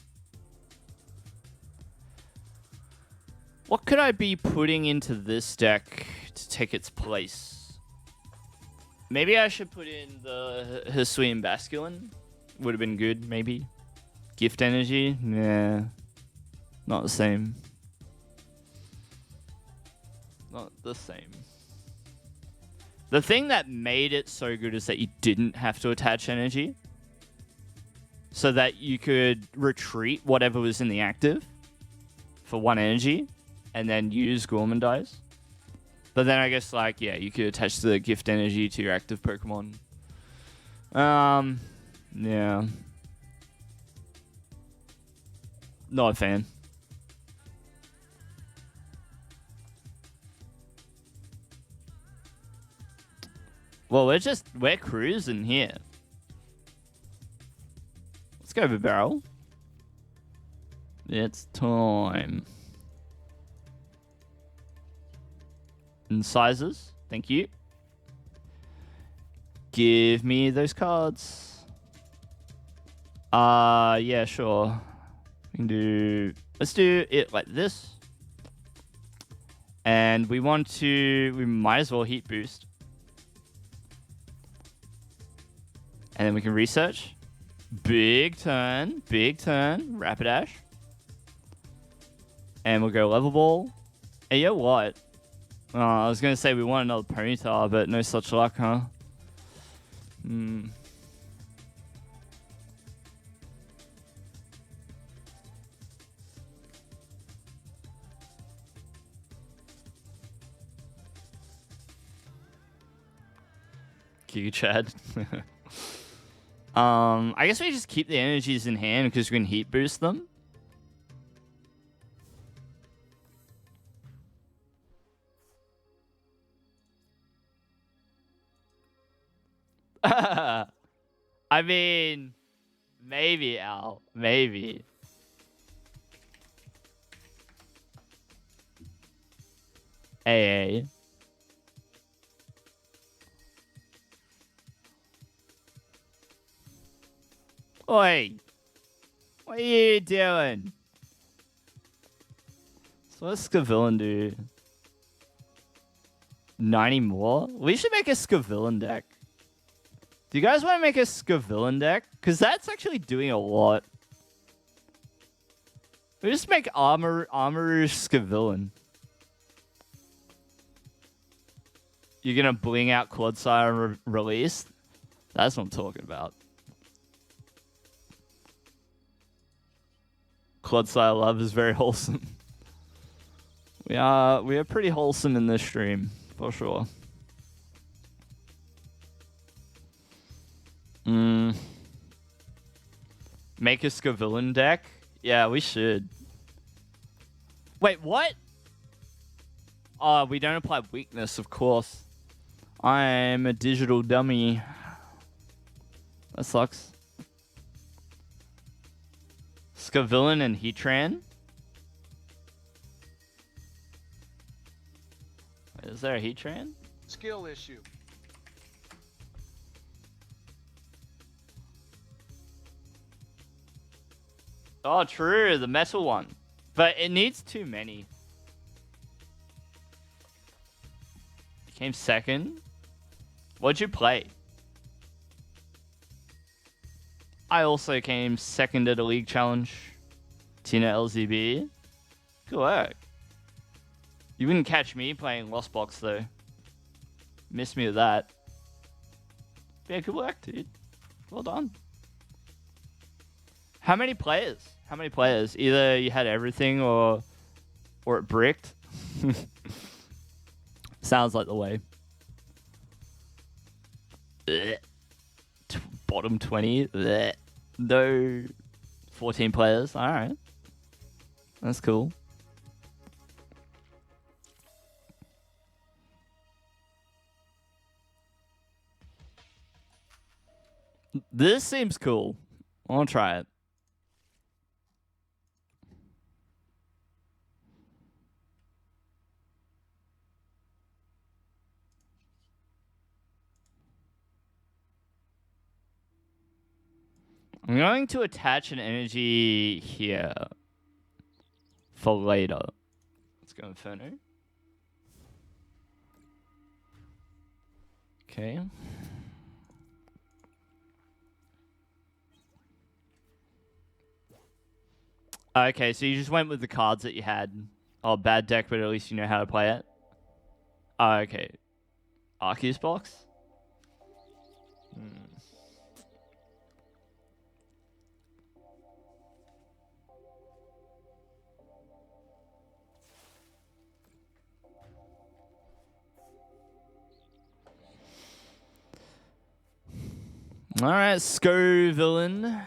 What could I be putting into this deck to take its place? Maybe I should put in the Hisuian Basculin. Would have been good, maybe. Gift Energy? Nah. Not the same. Not the same. The thing that made it so good is that you didn't have to attach energy. So that you could retreat whatever was in the active for 1 energy and then use Gourmandize. But then I guess, like, yeah, you could attach the gift energy to your active Pokemon. Yeah. Not a fan. Well, we're cruising here. Let's go over barrel. It's time. Incisors, thank you. Give me those cards. Yeah, sure. We can do... Let's do it like this. And we might as well heat boost. And then we can research. Big turn, Rapidash. And we'll go level ball. Hey, you know what? I was going to say we want another Ponyta, but no such luck, huh? Giga Chad. I guess we just keep the energies in hand because we can heat boost them. I mean, maybe, Al. Maybe. AA. Oi. What are you doing? So what's Scovillain do? 90 more? We should make a Scovillain deck. Do you guys want to make a Scovillain deck? Because that's actually doing a lot. We just make Armor Scovillain. You're going to bling out Clodsire and release? That's what I'm talking about. Clodsire love is very wholesome. We are pretty wholesome in this stream, for sure. Make a Scovillain deck? Yeah, we should. Wait, what? Oh, we don't apply weakness, of course. I'm a digital dummy. That sucks. Scovillain and Heatran. Wait, is there a Heatran? Skill issue. Oh, true, the metal one. But it needs too many. You came second. What'd you play? I also came second at a league challenge. Tina LZB. Good work. You wouldn't catch me playing Lost Box though. Missed me with that. Yeah, good work, dude. Well done. How many players? How many players? Either you had everything or it bricked. Sounds like the way. Bottom 20. No 14 players. Alright. That's cool. This seems cool. I want to try it. I'm going to attach an energy here for later. Let's go Inferno. Okay. Okay, so you just went with the cards that you had. Oh, bad deck, but at least you know how to play it. Oh, okay. Arceus box? Alright, Scovillain.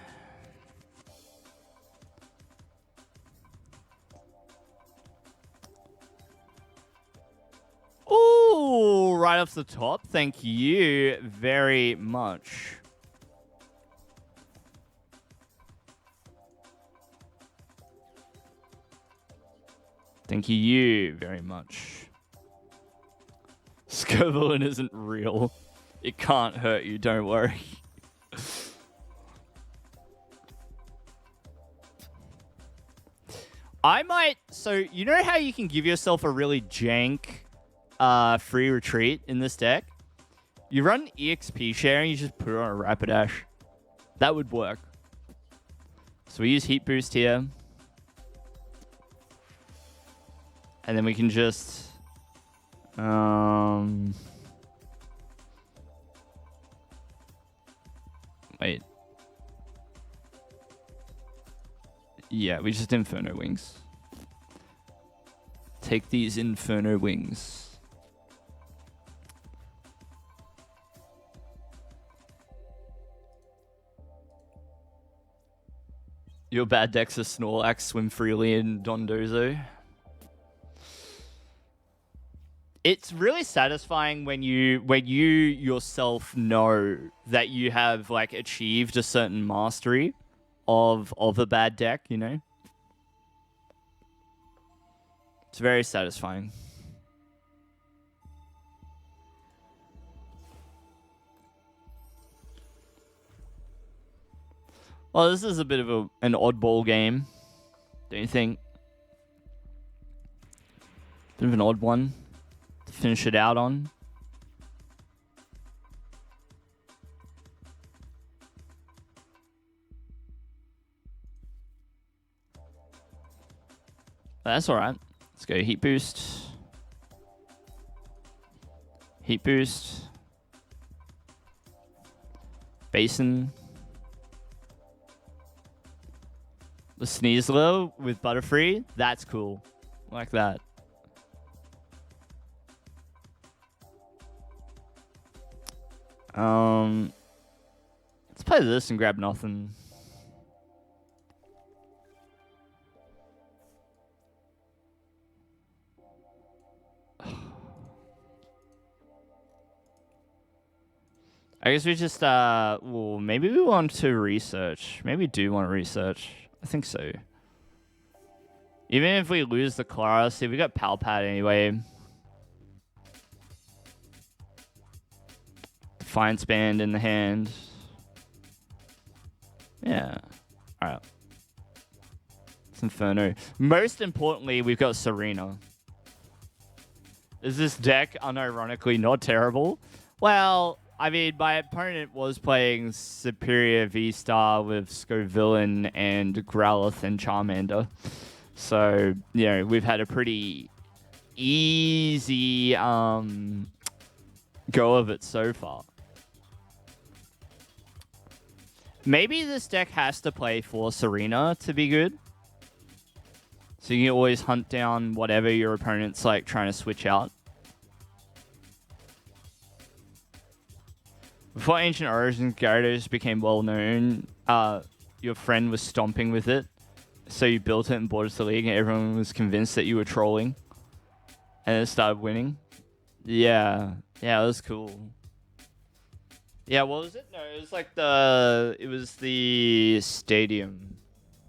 Ooh, right off the top. Thank you very much. Thank you very much. Scovillain isn't real. It can't hurt you, don't worry. I might... So, you know how you can give yourself a really jank free retreat in this deck? You run EXP sharing, you just put it on a Rapidash. That would work. So we use Heat Boost here. And then we can just... Wait. Yeah, we just Inferno Wings. Take these Inferno Wings. Your bad decks are Snorlax, Swim Freely, and Dondozo. It's really satisfying when you yourself know that you have like achieved a certain mastery of a bad deck, you know? It's very satisfying. Well, this is a bit of an oddball game, don't you think? Bit of an odd one to finish it out on. That's alright. Let's go Heat Boost. Heat Boost. Basin. The Sneasler with Butterfree. That's cool. Like that. Let's play this and grab nothing. I guess we just, well, maybe we want to research. Maybe we do want to research. I think so. Even if we lose the Clara, see, we got Palpad anyway. Defiance Band in the hand. Yeah. Alright. It's Inferno. Most importantly, we've got Serena. Is this deck unironically not terrible? Well, I mean, my opponent was playing Superior V-Star with Scovillain and Growlithe and Charmander. So, you know, we've had a pretty easy go of it so far. Maybe this deck has to play for Serena to be good. So you can always hunt down whatever your opponent's like trying to switch out. Before Ancient Origins, Gyarados became well known. Your friend was stomping with it. So you built it and brought it to the league and everyone was convinced that you were trolling. And it started winning. Yeah. Yeah, that was cool. Yeah, what was it? No, it was like it was the stadium.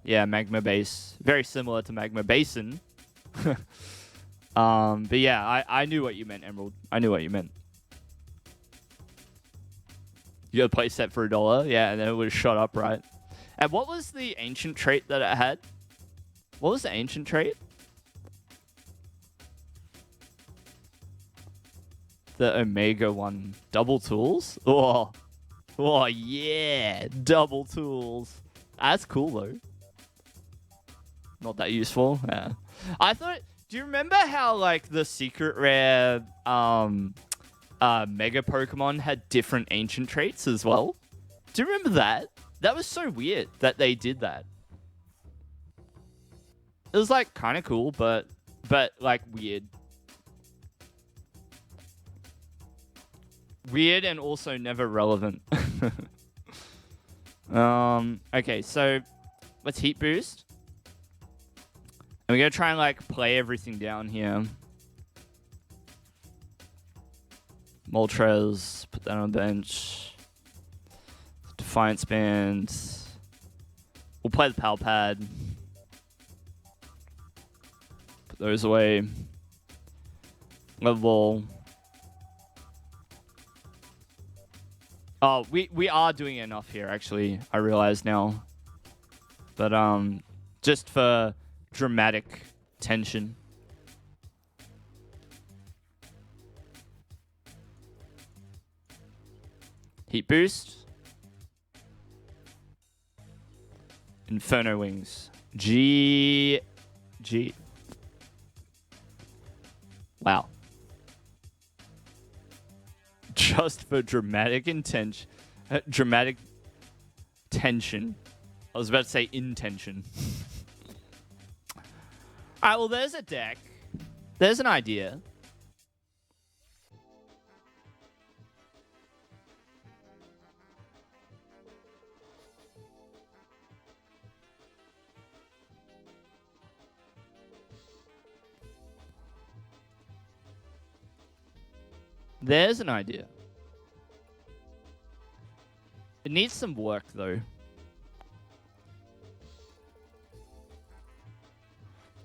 Yeah, Magma Base. Very similar to Magma Basin. But yeah, I knew what you meant, Emerald. I knew what you meant. You got a play set for $1. Yeah, and then it would have shot up, right? And what was the ancient trait that it had? What was the ancient trait? The Omega one. Double tools? Oh. Oh, yeah. Double tools. That's cool, though. Not that useful. Yeah. I thought... Do you remember how, like, the secret rare Mega Pokemon had different ancient traits as well? Do you remember that? That was so weird that they did that. It was, like, kind of cool, but like, weird. Weird and also never relevant. Okay, so let's Heat Boost. And we're going to try and, like, play everything down here. Moltres, put that on the bench. Defiance Band. We'll play the Palpad. Put those away. Level Ball. Oh, we are doing enough here, actually. I realize now. But, just for dramatic tension. Heat Boost. Inferno Wings. G. Wow. Just for dramatic intention. Dramatic tension. I was about to say intention. Alright, well, there's a deck. There's an idea. There's an idea. It needs some work, though.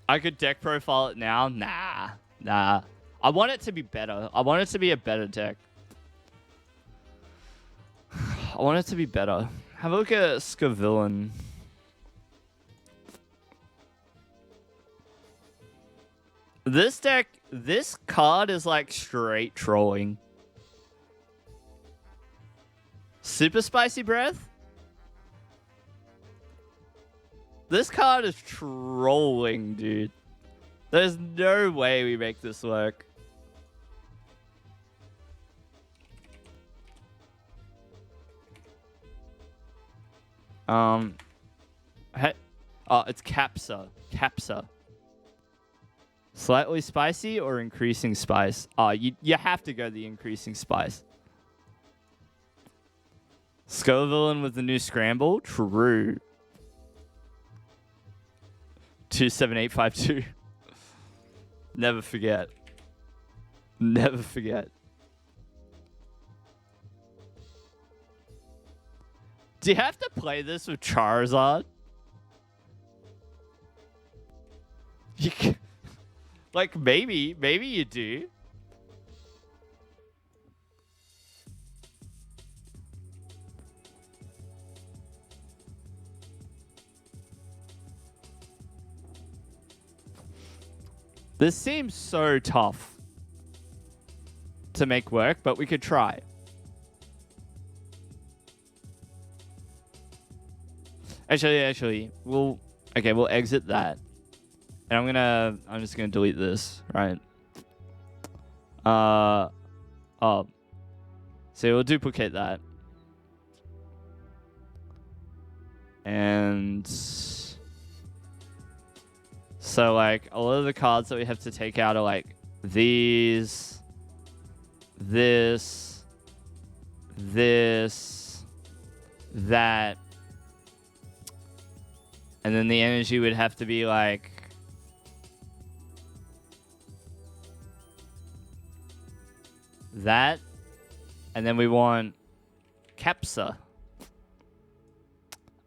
I could deck profile it now? Nah. I want it to be better. I want it to be a better deck. I want it to be better. Have a look at Scovillain. This deck, this card is like straight trolling. Super Spicy Breath? This card is trolling, dude. There's no way we make this work. Hey, oh, it's Capsa. Slightly spicy or increasing spice? Oh, you have to go the increasing spice. Scovillain with the new scramble? True. 27852. Never forget. Never forget. Do you have to play this with Charizard? Like, maybe you do. This seems so tough to make work, but we could try. Actually, we'll exit that. And I'm just gonna delete this, right? So we'll duplicate that. And so like a lot of the cards that we have to take out are like these, this, that. And then the energy would have to be like that. And then we want Capsa.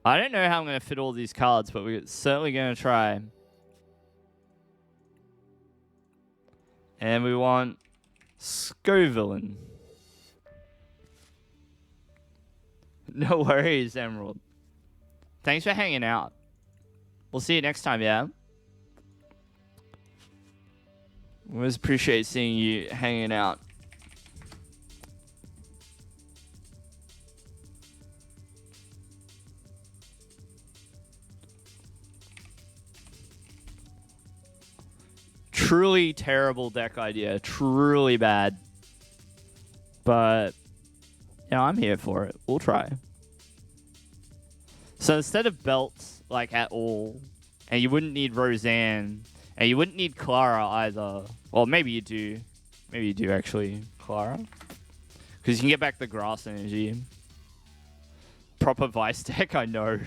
I don't know how I'm going to fit all these cards, but we're certainly going to try. And we want Scovillain. No worries, Emerald. Thanks for hanging out. We'll see you next time, yeah? Always appreciate seeing you hanging out. Truly terrible deck idea. Truly bad. But, you know, I'm here for it. We'll try. So instead of belts, like, at all, and you wouldn't need Roseanne, and you wouldn't need Clara either. Well, maybe you do. Maybe you do, actually, Clara. Because you can get back the grass energy. Proper Vice deck, I know.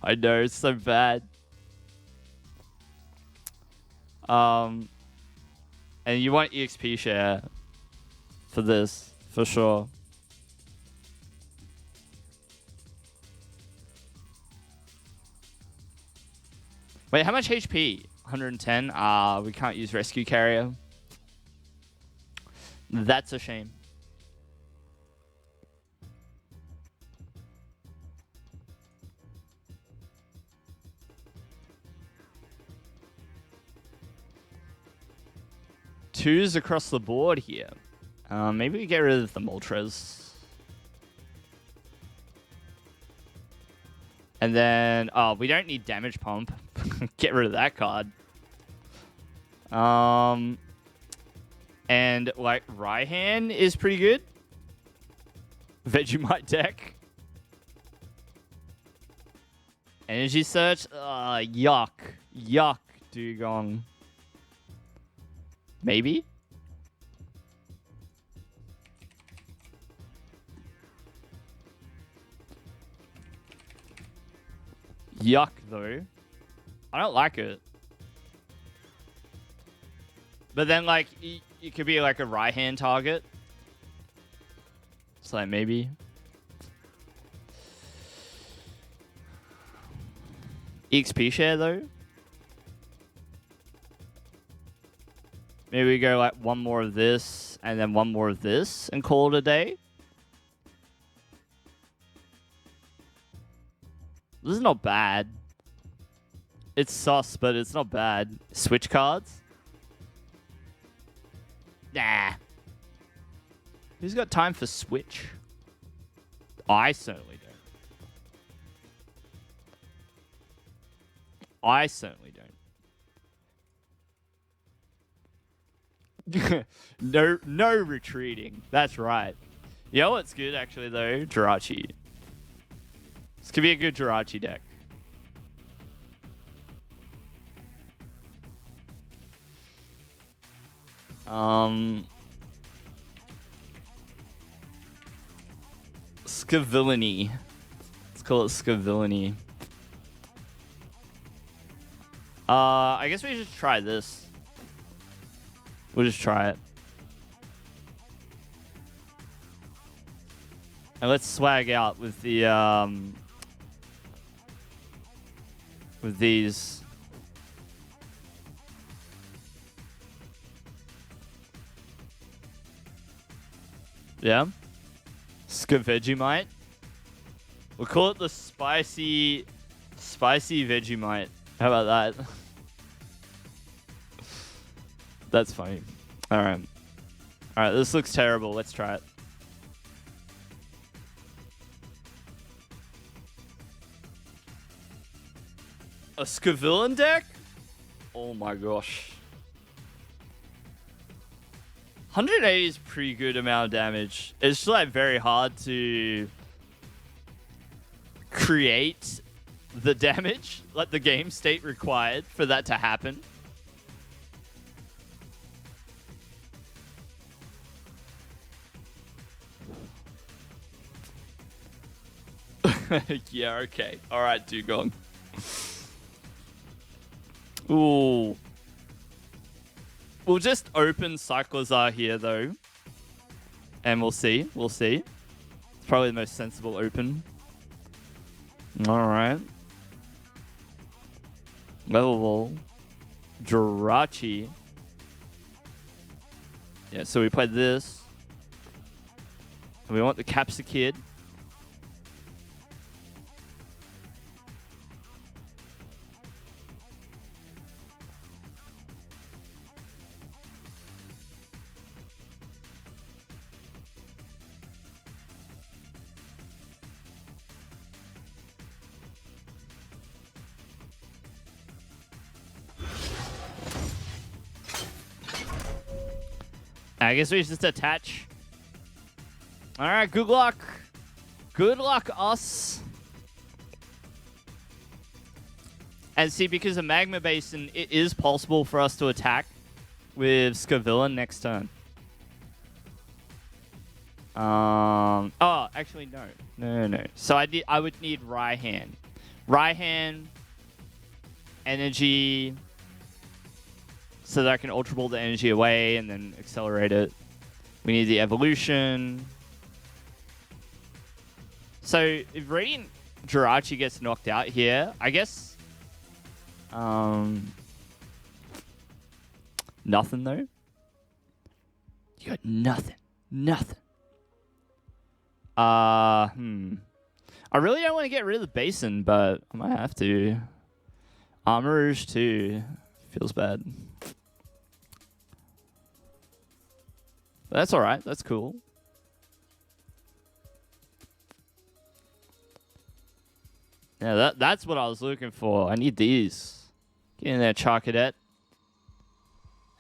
I know, it's so bad. And you want EXP share for this, for sure. Wait, how much HP? 110? We can't use Rescue Carrier. That's a shame. Twos across the board here. Maybe we get rid of the Moltres. And then, oh, we don't need Damage Pump. Get rid of that card. And, like, Raihan is pretty good. Vegemite deck. Energy Search. Yuck. Yuck, Dugong. Maybe? Yuck, though. I don't like it. But then, like, it could be like a right-hand target. It's like, maybe. EXP share, though. Maybe we go like one more of this and then one more of this and call it a day. This is not bad. It's sus, but it's not bad. Switch cards? Nah. Who's got time for Switch? I certainly don't. I certainly don't. No retreating. That's right. You know what's good, actually, though? Jirachi. This could be a good Jirachi deck. Scovillain. Let's call it Scovillain. I guess we should try this. We'll just try it. And let's swag out with the with these. Yeah. Vegemite. We'll call it the spicy Vegemite. How about that? That's funny. Alright. Alright, this looks terrible. Let's try it. A Scovillain deck? Oh my gosh. 180 is pretty good amount of damage. It's just like very hard to create the damage, like the game state required for that to happen. Yeah, okay. Alright, Dugong. Ooh. We'll just open Cyclozar here, though. And we'll see. We'll see. It's probably the most sensible open. Alright. Level Jirachi. Yeah, so we played this. And we want the Capsicid. I guess we just attach. Alright, good luck. Good luck, us. And see, because of Magma Basin, it is possible for us to attack with Scovillain next turn. Oh, actually, no. No. So I would need Raihan. Raihan, energy, so that I can Ultra Ball the energy away and then accelerate it. We need the evolution. So if Radiant Jirachi gets knocked out here, I guess nothing though. You got nothing. Nothing. I really don't want to get rid of the Basin, but I might have to. Armourouge too. Feels bad. But that's alright. That's cool. Yeah, that's what I was looking for. I need these. Get in there, Charcadet.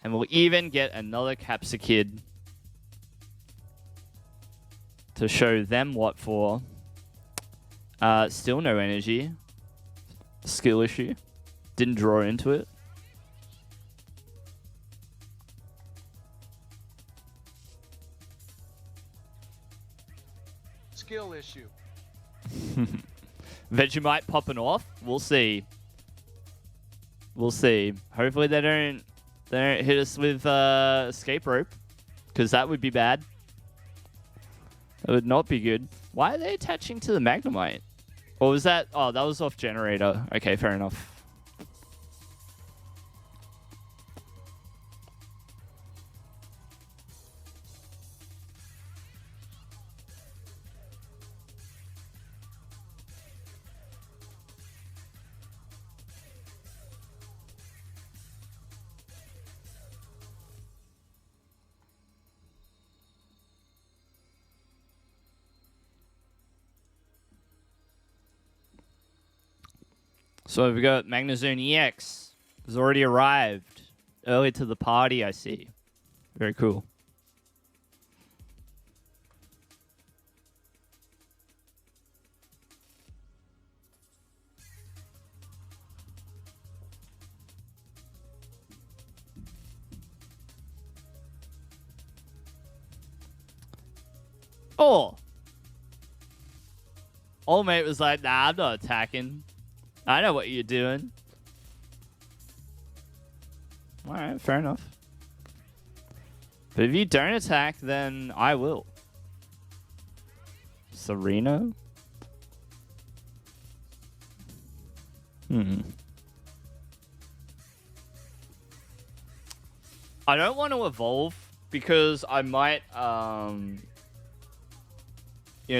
And we'll even get another Capsicid to show them what for. Still no energy. Skill issue. Didn't draw into it. Skill issue. Vegemite popping off. We'll see. We'll see. Hopefully they don't hit us with escape rope, because that would be bad. That would not be good. Why are they attaching to the Magnemite? Or was that? Oh, that was off generator. Okay, fair enough. So we've got Magnezone EX. Has already arrived. Early to the party, I see. Very cool. Oh! Old mate was like, nah, I'm not attacking. I know what you're doing. Alright, fair enough. But if you don't attack, then I will. Serena? I don't want to evolve because I might,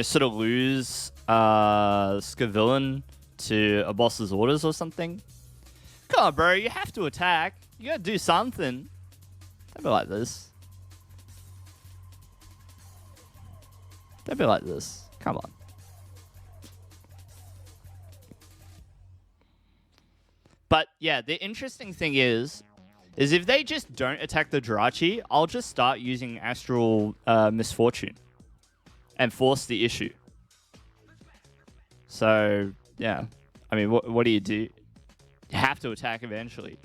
sort of lose Scovillain to a boss's orders or something. Come on, bro, you have to attack. You gotta do something. Don't be like this. Don't be like this. Come on. But yeah, the interesting thing is if they just don't attack the Jirachi, I'll just start using Astral Misfortune and force the issue. So, yeah. I mean, what do? You have to attack eventually.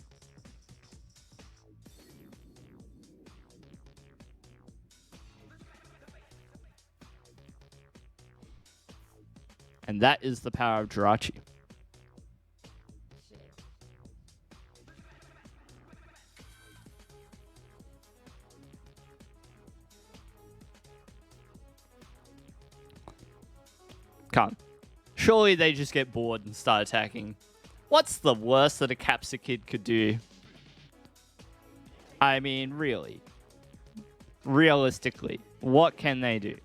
And that is the power of Jirachi. Can't. Surely they just get bored and start attacking. What's the worst that a Capsa kid could do? I mean, really. Realistically, what can they do?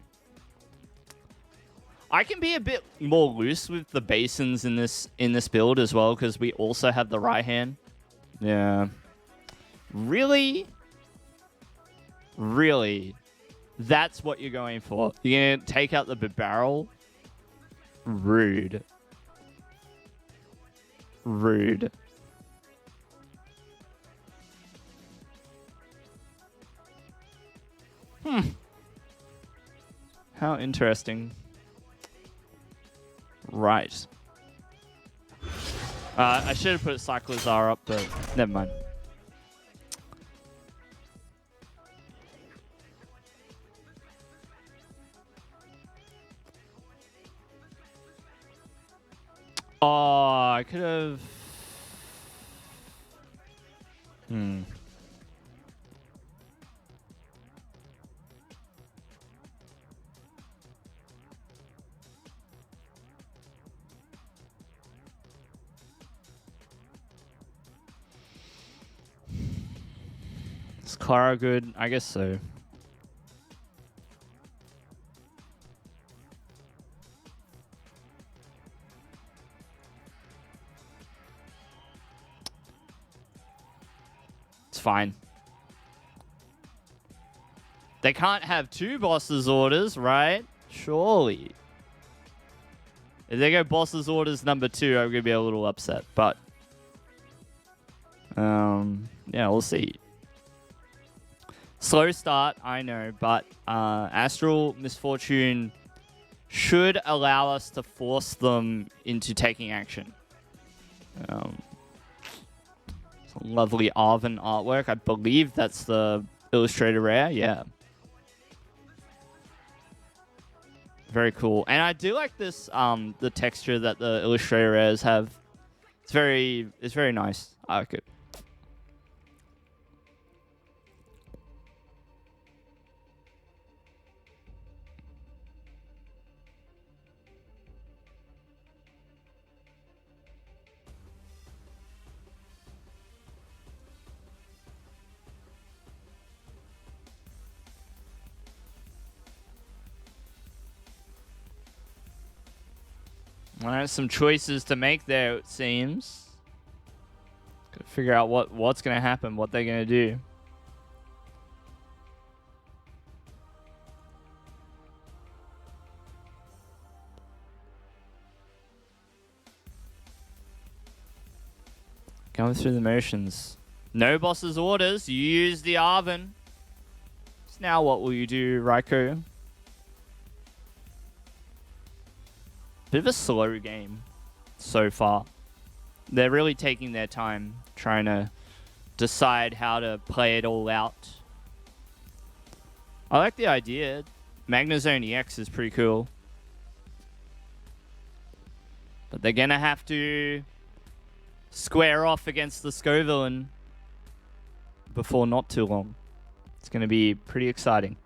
I can be a bit more loose with the basins in this build as well, because we also have the right hand. Yeah. Really? Really? That's what you're going for? You're going to take out the barrel? Rude. Rude. How interesting. Right. I should have put Cyclozar up, but never mind. Oh, I could have... Is Clara good? I guess so. It's fine. They can't have two bosses' orders, right? Surely. If they go bosses' orders number 2, I'm going to be a little upset, but... yeah, we'll see. Slow start, I know, but Astral Misfortune should allow us to force them into taking action. Some lovely Arven artwork. I believe that's the Illustrator Rare. Yeah. Very cool. And I do like this, the texture that the Illustrator Rares have. It's very nice. I like it. Alright, some choices to make there, it seems. Gotta figure out what's gonna happen, what they're gonna do. Going through the motions. No boss's orders, you use the Arven. So now what will you do, Raikou? Bit of a slow game so far. They're really taking their time trying to decide how to play it all out. I like the idea. Magnezone EX is pretty cool. But they're going to have to square off against the Scovillain before not too long. It's going to be pretty exciting.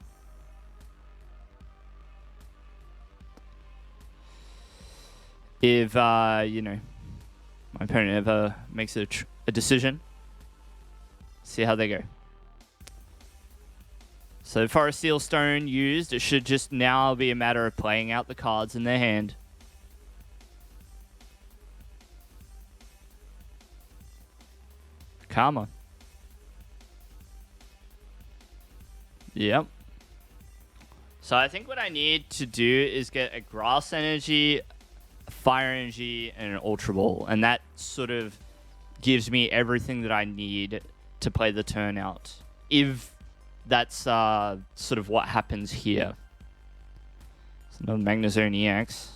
if you know, my opponent ever makes a decision. See how they go. So Forest Seal Stone used. It should just now be a matter of playing out the cards in their hand. Come on. Yep. So I think what I need to do is get a Grass Energy, a Fire Energy, and an Ultra Ball. And that sort of gives me everything that I need to play the turn out. If that's sort of what happens here. So another Magnezone EX.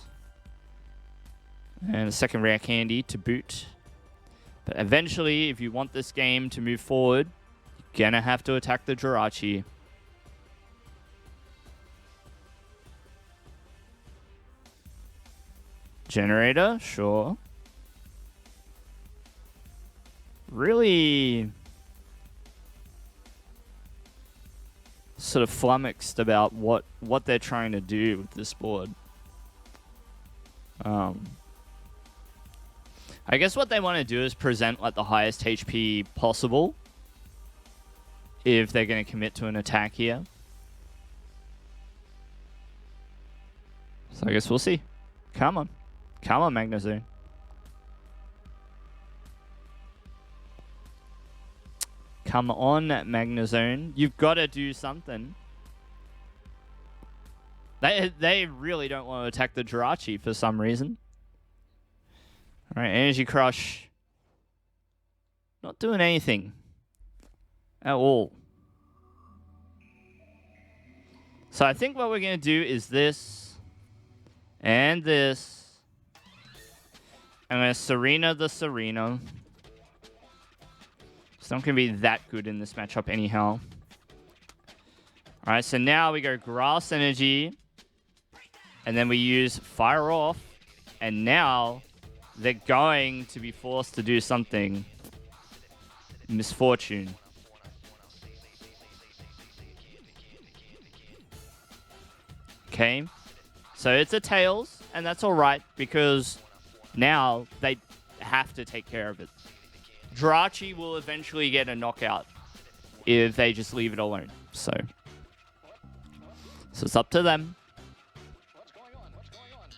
And a second Rare Candy to boot. But eventually, if you want this game to move forward, you're gonna have to attack the Jirachi. Generator, sure. Really sort of flummoxed about what they're trying to do with this board. I guess what they want to do is present like the highest HP possible if they're going to commit to an attack here. So I guess we'll see. Come on. Come on, Magnezone. Come on, Magnezone. You've got to do something. They really don't want to attack the Jirachi for some reason. Alright, Energy Crush. Not doing anything. At all. So I think what we're going to do is this. And this. I'm going to Serena the Serena. It's not going to be that good in this matchup anyhow. Alright, so now we go Grass Energy. And then we use Fire Off. And now they're going to be forced to do something. Misfortune. Okay. So it's a Tails, and that's alright because now they have to take care of it. Jirachi will eventually get a knockout if they just leave it alone. So it's up to them. What's going on? What's going on?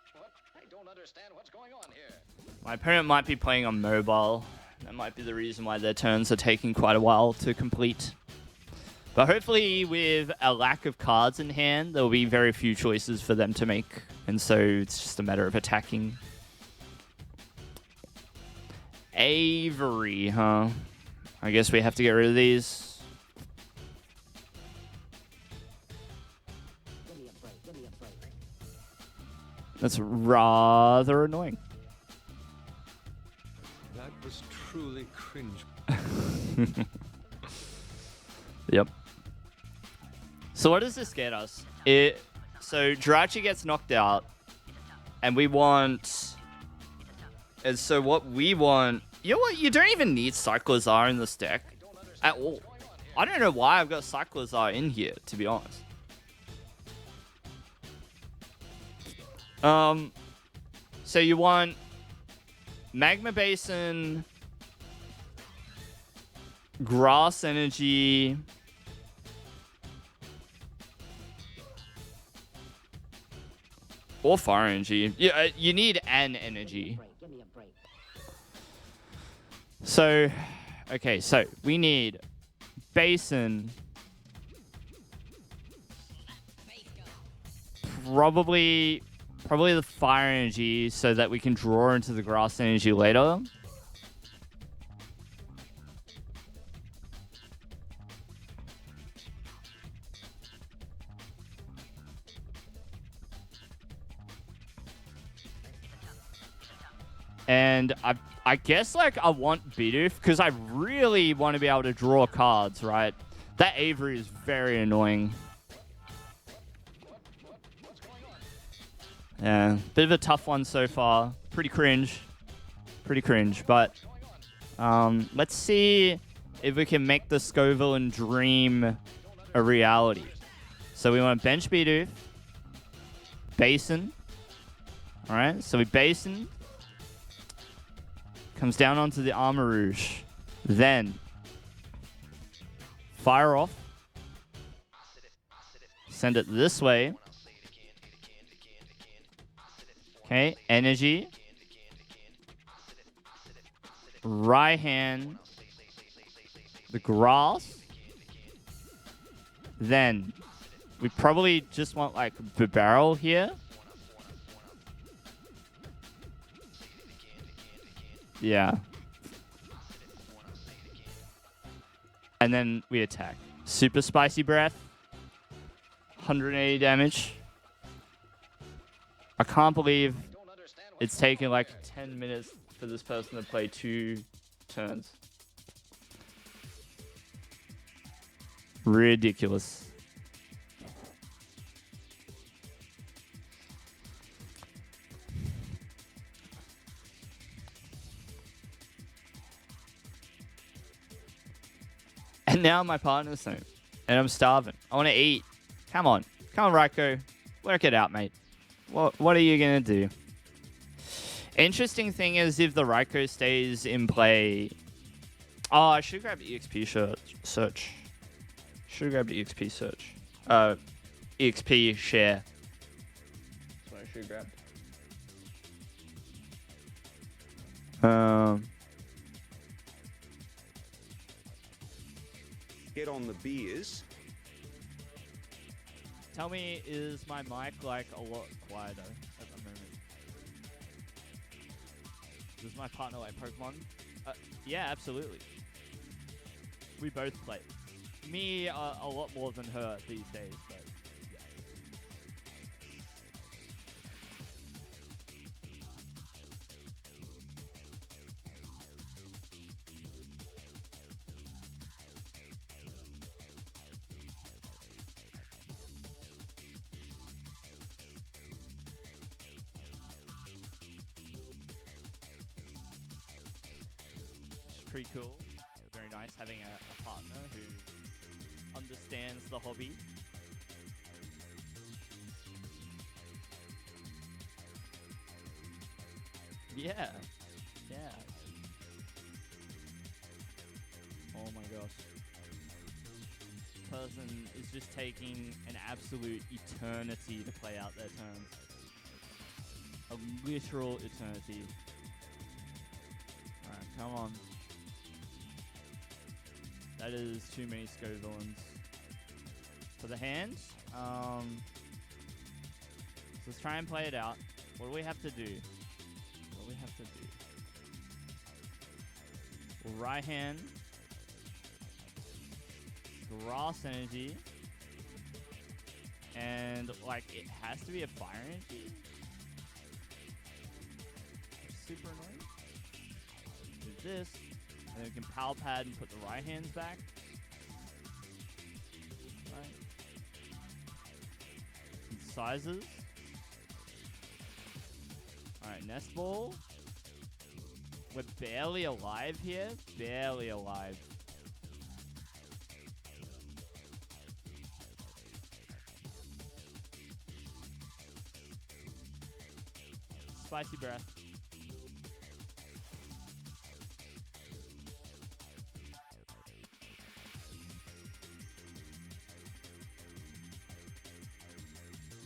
What? I don't understand what's going on here. My opponent might be playing on mobile. That might be the reason why their turns are taking quite a while to complete. But hopefully with a lack of cards in hand, there will be very few choices for them to make. And so it's just a matter of attacking. Avery, huh? I guess we have to get rid of these. That's rather annoying. That was truly cringe. Yep. So what does this get us? So Jirachi gets knocked out, and we want... And so what we want... You know what? You don't even need Cyclozar in this deck at all. I don't know why I've got Cyclozar in here, to be honest. So you want Magma Basin, Grass Energy, or Fire Energy. Yeah, you need an energy. So, okay, so we need Basin. Probably the Fire Energy so that we can draw into the Grass Energy later. And I guess, like, I want Bidoof because I really want to be able to draw cards, right? That Avery is very annoying. Yeah, bit of a tough one so far. Pretty cringe. But let's see if we can make the Scovillain dream a reality. So we want to bench Bidoof. basin. All right, so we basin. Comes down onto the Armarouge. Then fire off. Send it this way. Okay, energy. Right hand. The grass. Then we probably just want like the barrel here. Yeah. And then we attack. Super spicy breath. 180 damage. I can't believe it's taken like 10 minutes for this person to play 2 turns. Ridiculous. And now my partner's home. And I'm starving. I want to eat. Come on. Come on, Raiko. Work it out, mate. What are you going to do? Interesting thing is if the Raiko stays in play... Oh, I should grab EXP search. Should grab EXP search. EXP share. That's what I should grab. Get on the beers. Tell me, is my mic like a lot quieter at the moment? Does my partner like Pokemon? Yeah, absolutely. We both play. Me, a lot more than her these days, but yeah. It's pretty cool. Very nice having a partner who understands the hobby. Yeah. Yeah. Oh my gosh. Person is just taking an absolute eternity to play out their turns. A literal eternity. Alright, come on. That is too many Scovillains. For the hand, so let's try and play it out. What do we have to do? What do we have to do? Well, right hand. Grass energy. And, like, it has to be a fire energy. Super annoying. Do this. And then we can power pad and put the right hands back. Right. And sizes. Alright, nest ball. We're barely alive here. Barely alive. Spicy breath.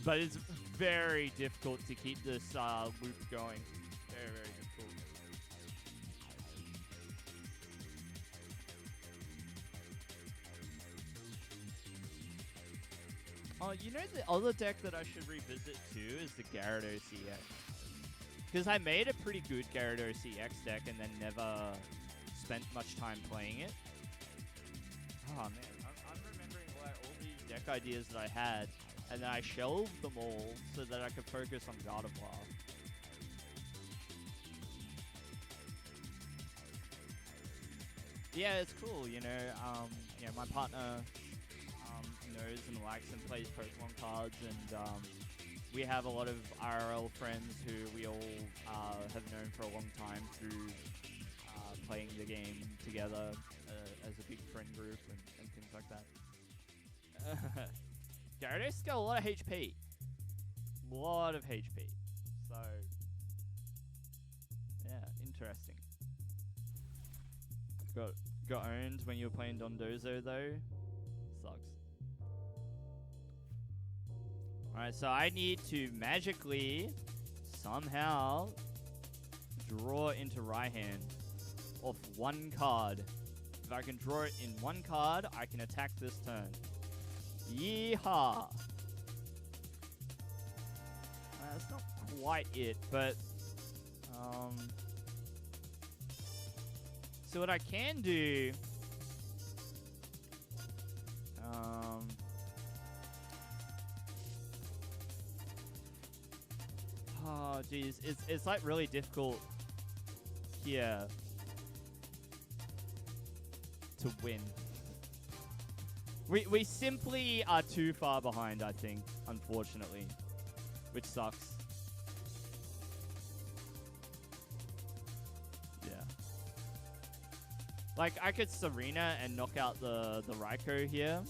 But it's very difficult to keep this loop going. Very, very difficult. Oh, you know the other deck that I should revisit too is the Gardevoir CX. Because I made a pretty good Gardevoir CX deck and then never spent much time playing it. Oh man, I'm remembering like all these deck ideas that I had. And then I shelved them all so that I could focus on Gardevoir. Yeah, it's cool, you know. My partner knows and likes and plays Pokemon cards, and we have a lot of IRL friends who we all have known for a long time through playing the game together as a big friend group and things like that. Gyarados got a lot of HP. lot of HP. So, yeah, interesting. Got owned when you were playing Dondozo though. Sucks. Alright, so I need to magically somehow draw into Raihan off one card. If I can draw it in one card, I can attack this turn. Yeehaw! That's not quite it, but so what I can do, oh geez, it's like really difficult here to win. We simply are too far behind, I think, unfortunately, which sucks. Yeah. Like, I could Serena and knock out the Raikou here.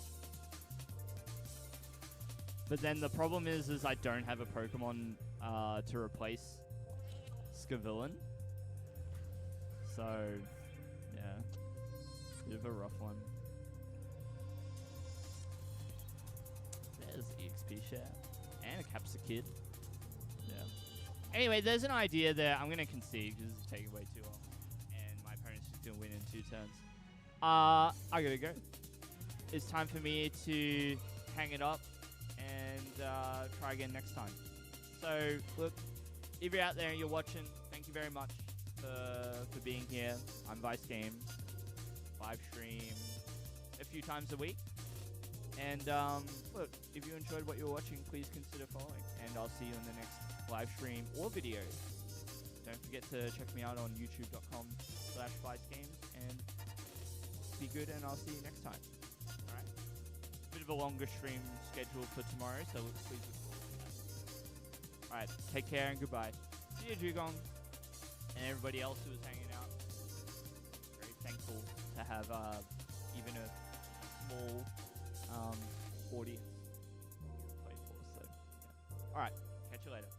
But then the problem is I don't have a Pokemon to replace Scovillain. So, yeah. Bit of a rough one. There's the EXP share. And a Capsicid. Yeah. Anyway, there's an idea there. I'm going to concede because this is taking way too long. And my opponent's just going to win in 2 turns. I gotta go. It's time for me to hang it up and try again next time. So, look, if you're out there and you're watching, thank you very much for being here. I'm Vice Games. Live stream a few times a week. And look, if you enjoyed what you're watching, please consider following. And I'll see you in the next live stream or video. Don't forget to check me out on youtube.com/ViceGames. And be good, and I'll see you next time. Alright? Bit of a longer stream scheduled for tomorrow, so please look forward to that. Alright, take care and goodbye. See you, Jugong. And everybody else who was hanging out. Very thankful to have even a small audience play for. So, yeah. Alright, catch you later.